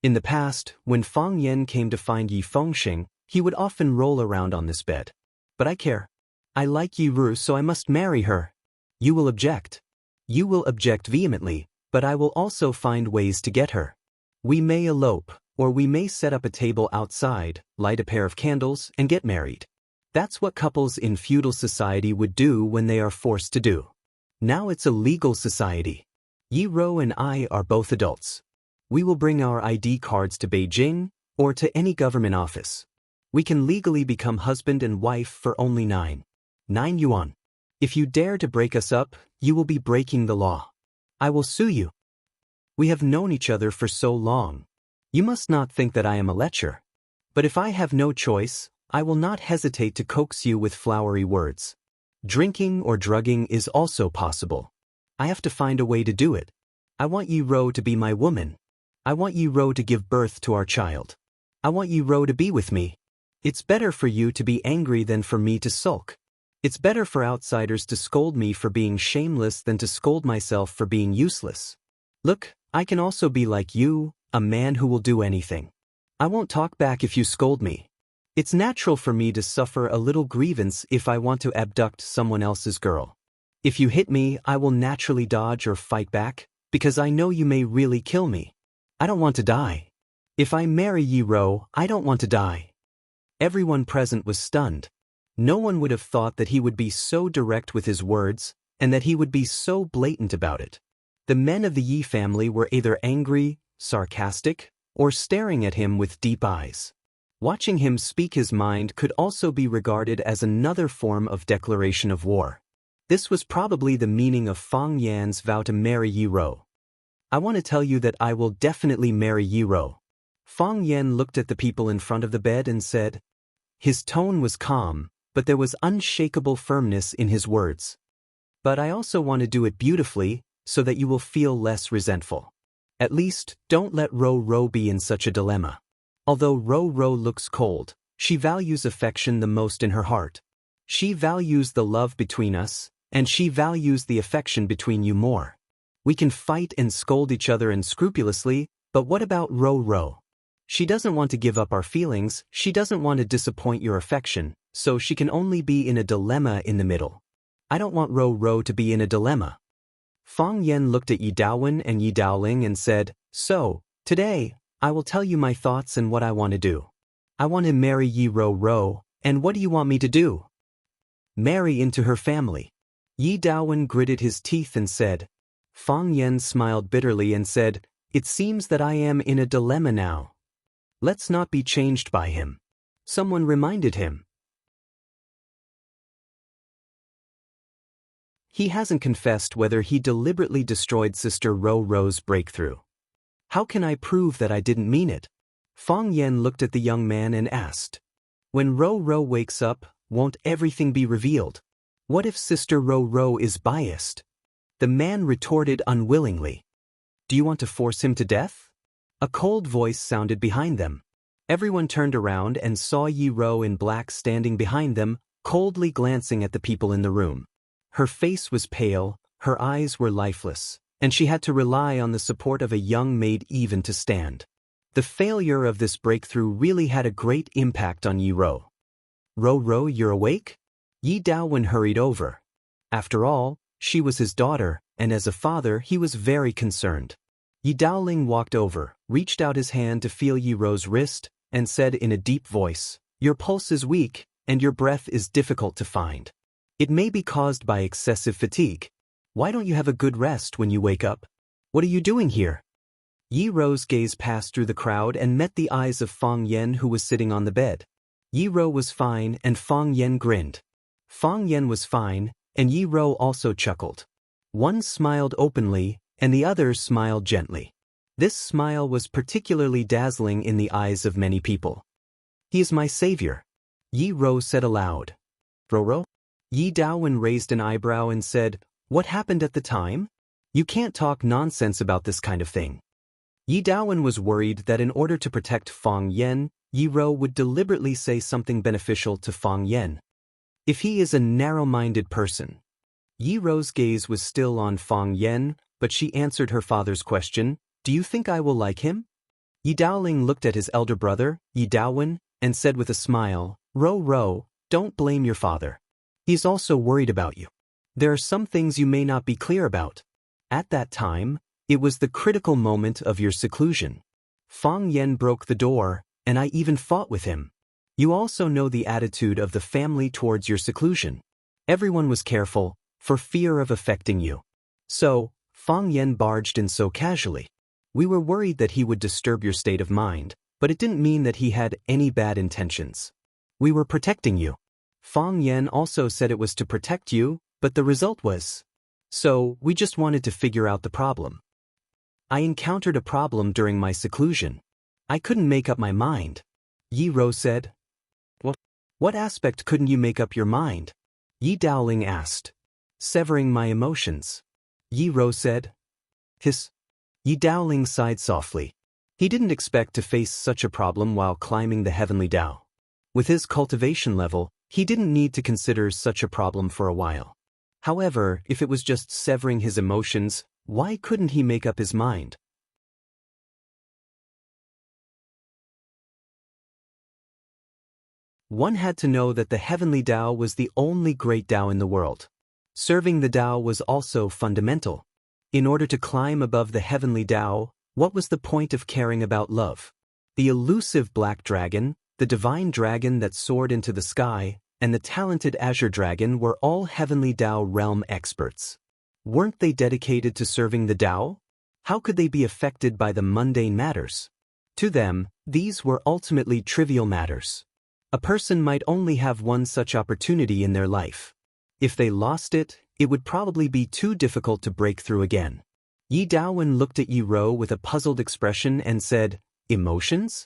In the past, when Fang Yan came to find Yi Fengxing, he would often roll around on this bed. But I care. I like Yi Ru, so I must marry her. You will object. You will object vehemently, but I will also find ways to get her. We may elope, or we may set up a table outside, light a pair of candles, and get married. That's what couples in feudal society would do when they are forced to do. Now it's a legal society. Yi Ro and I are both adults. We will bring our ID cards to Beijing, or to any government office. We can legally become husband and wife for only 9 yuan. If you dare to break us up, you will be breaking the law. I will sue you. We have known each other for so long. You must not think that I am a lecher. But if I have no choice, I will not hesitate to coax you with flowery words. Drinking or drugging is also possible. I have to find a way to do it. I want Yi Ro to be my woman. I want Yi Ro to give birth to our child. I want Yi Ro to be with me. It's better for you to be angry than for me to sulk. It's better for outsiders to scold me for being shameless than to scold myself for being useless. Look, I can also be like you, a man who will do anything. I won't talk back if you scold me. It's natural for me to suffer a little grievance if I want to abduct someone else's girl. If you hit me, I will naturally dodge or fight back, because I know you may really kill me. I don't want to die. If I marry Yi Ro, I don't want to die. Everyone present was stunned. No one would have thought that he would be so direct with his words, and that he would be so blatant about it. The men of the Yi family were either angry, sarcastic, or staring at him with deep eyes. Watching him speak his mind could also be regarded as another form of declaration of war. This was probably the meaning of Fang Yan's vow to marry Yi Ro. I want to tell you that I will definitely marry Yi Ro. Fang Yan looked at the people in front of the bed and said. His tone was calm, but there was unshakable firmness in his words. But I also want to do it beautifully, so that you will feel less resentful. At least, don't let Ro be in such a dilemma. Although Ro looks cold, she values affection the most in her heart. She values the love between us, and she values the affection between you more. We can fight and scold each other unscrupulously, but what about Ro? She doesn't want to give up our feelings, she doesn't want to disappoint your affection, so she can only be in a dilemma in the middle. I don't want Ro to be in a dilemma. Fang Yan looked at Yi Daowen and Yi Daoling and said, "So, today, I will tell you my thoughts and what I want to do. I want to marry Yi Ro, and what do you want me to do?" "Marry into her family." Yi Daowen gritted his teeth and said. Fang Yan smiled bitterly and said, "It seems that I am in a dilemma now. Let's not be changed by him." Someone reminded him. He hasn't confessed whether he deliberately destroyed Sister Ro's breakthrough. How can I prove that I didn't mean it? Fang Yan looked at the young man and asked. When Ro wakes up, won't everything be revealed? What if Sister Ro is biased? The man retorted unwillingly. Do you want to force him to death? A cold voice sounded behind them. Everyone turned around and saw Yi Ro in black standing behind them, coldly glancing at the people in the room. Her face was pale, her eyes were lifeless, and she had to rely on the support of a young maid even to stand. The failure of this breakthrough really had a great impact on Yi Ro. Ro, you're awake? Yi Daowen hurried over. After all, she was his daughter, and as a father he was very concerned. Yi Daoling walked over, reached out his hand to feel Yi Ro's wrist, and said in a deep voice, "Your pulse is weak, and your breath is difficult to find. It may be caused by excessive fatigue. Why don't you have a good rest when you wake up? What are you doing here?" Yi Ro's gaze passed through the crowd and met the eyes of Fang Yan, who was sitting on the bed. Yi Ro was fine, and Fang Yan grinned. Fang Yan was fine, and Yi Ro also chuckled. One smiled openly, and the other smiled gently. This smile was particularly dazzling in the eyes of many people. "He is my savior," Yi Ro said aloud. "Ro?" Yi Daowen raised an eyebrow and said, "What happened at the time? You can't talk nonsense about this kind of thing." Yi Daowen was worried that in order to protect Fang Yan, Yi Ro would deliberately say something beneficial to Fang Yan. If he is a narrow-minded person. Yi Ro's gaze was still on Fang Yan, but she answered her father's question, "Do you think I will like him?" Yi Daoling looked at his elder brother, Yi Daowen, and said with a smile, Ro, don't blame your father. He's also worried about you. There are some things you may not be clear about. At that time, it was the critical moment of your seclusion. Fang Yan broke the door, and I even fought with him. You also know the attitude of the family towards your seclusion. Everyone was careful, for fear of affecting you. So, Fang Yan barged in so casually. We were worried that he would disturb your state of mind, but it didn't mean that he had any bad intentions. We were protecting you. Fang Yan also said it was to protect you, but the result was. So, we just wanted to figure out the problem. I encountered a problem during my seclusion. I couldn't make up my mind. Yi Ro said. What aspect couldn't you make up your mind? Yi Daoling asked. Severing my emotions. Yi Ro said. Hiss. Yi Daoling sighed softly. He didn't expect to face such a problem while climbing the heavenly Dao. With his cultivation level, he didn't need to consider such a problem for a while. However, if it was just severing his emotions, why couldn't he make up his mind? One had to know that the heavenly Dao was the only great Dao in the world. Serving the Dao was also fundamental. In order to climb above the heavenly Dao, what was the point of caring about love? The elusive black dragon, the divine dragon that soared into the sky, and the talented azure dragon were all heavenly Dao realm experts. Weren't they dedicated to serving the Dao? How could they be affected by the mundane matters? To them, these were ultimately trivial matters. A person might only have one such opportunity in their life. If they lost it, it would probably be too difficult to break through again. Yi Daowen looked at Yi Ro with a puzzled expression and said, Emotions?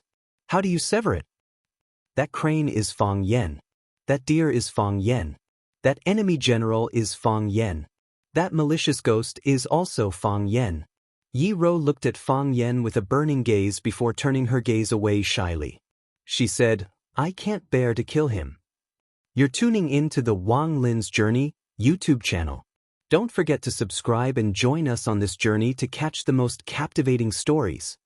How do you sever it? That crane is Fang Yan. That deer is Fang Yan. That enemy general is Fang Yan. That malicious ghost is also Fang Yan. Yi Ro looked at Fang Yan with a burning gaze before turning her gaze away shyly. She said, I can't bear to kill him. You're tuning in to the Wang Lin's Journey YouTube channel. Don't forget to subscribe and join us on this journey to catch the most captivating stories.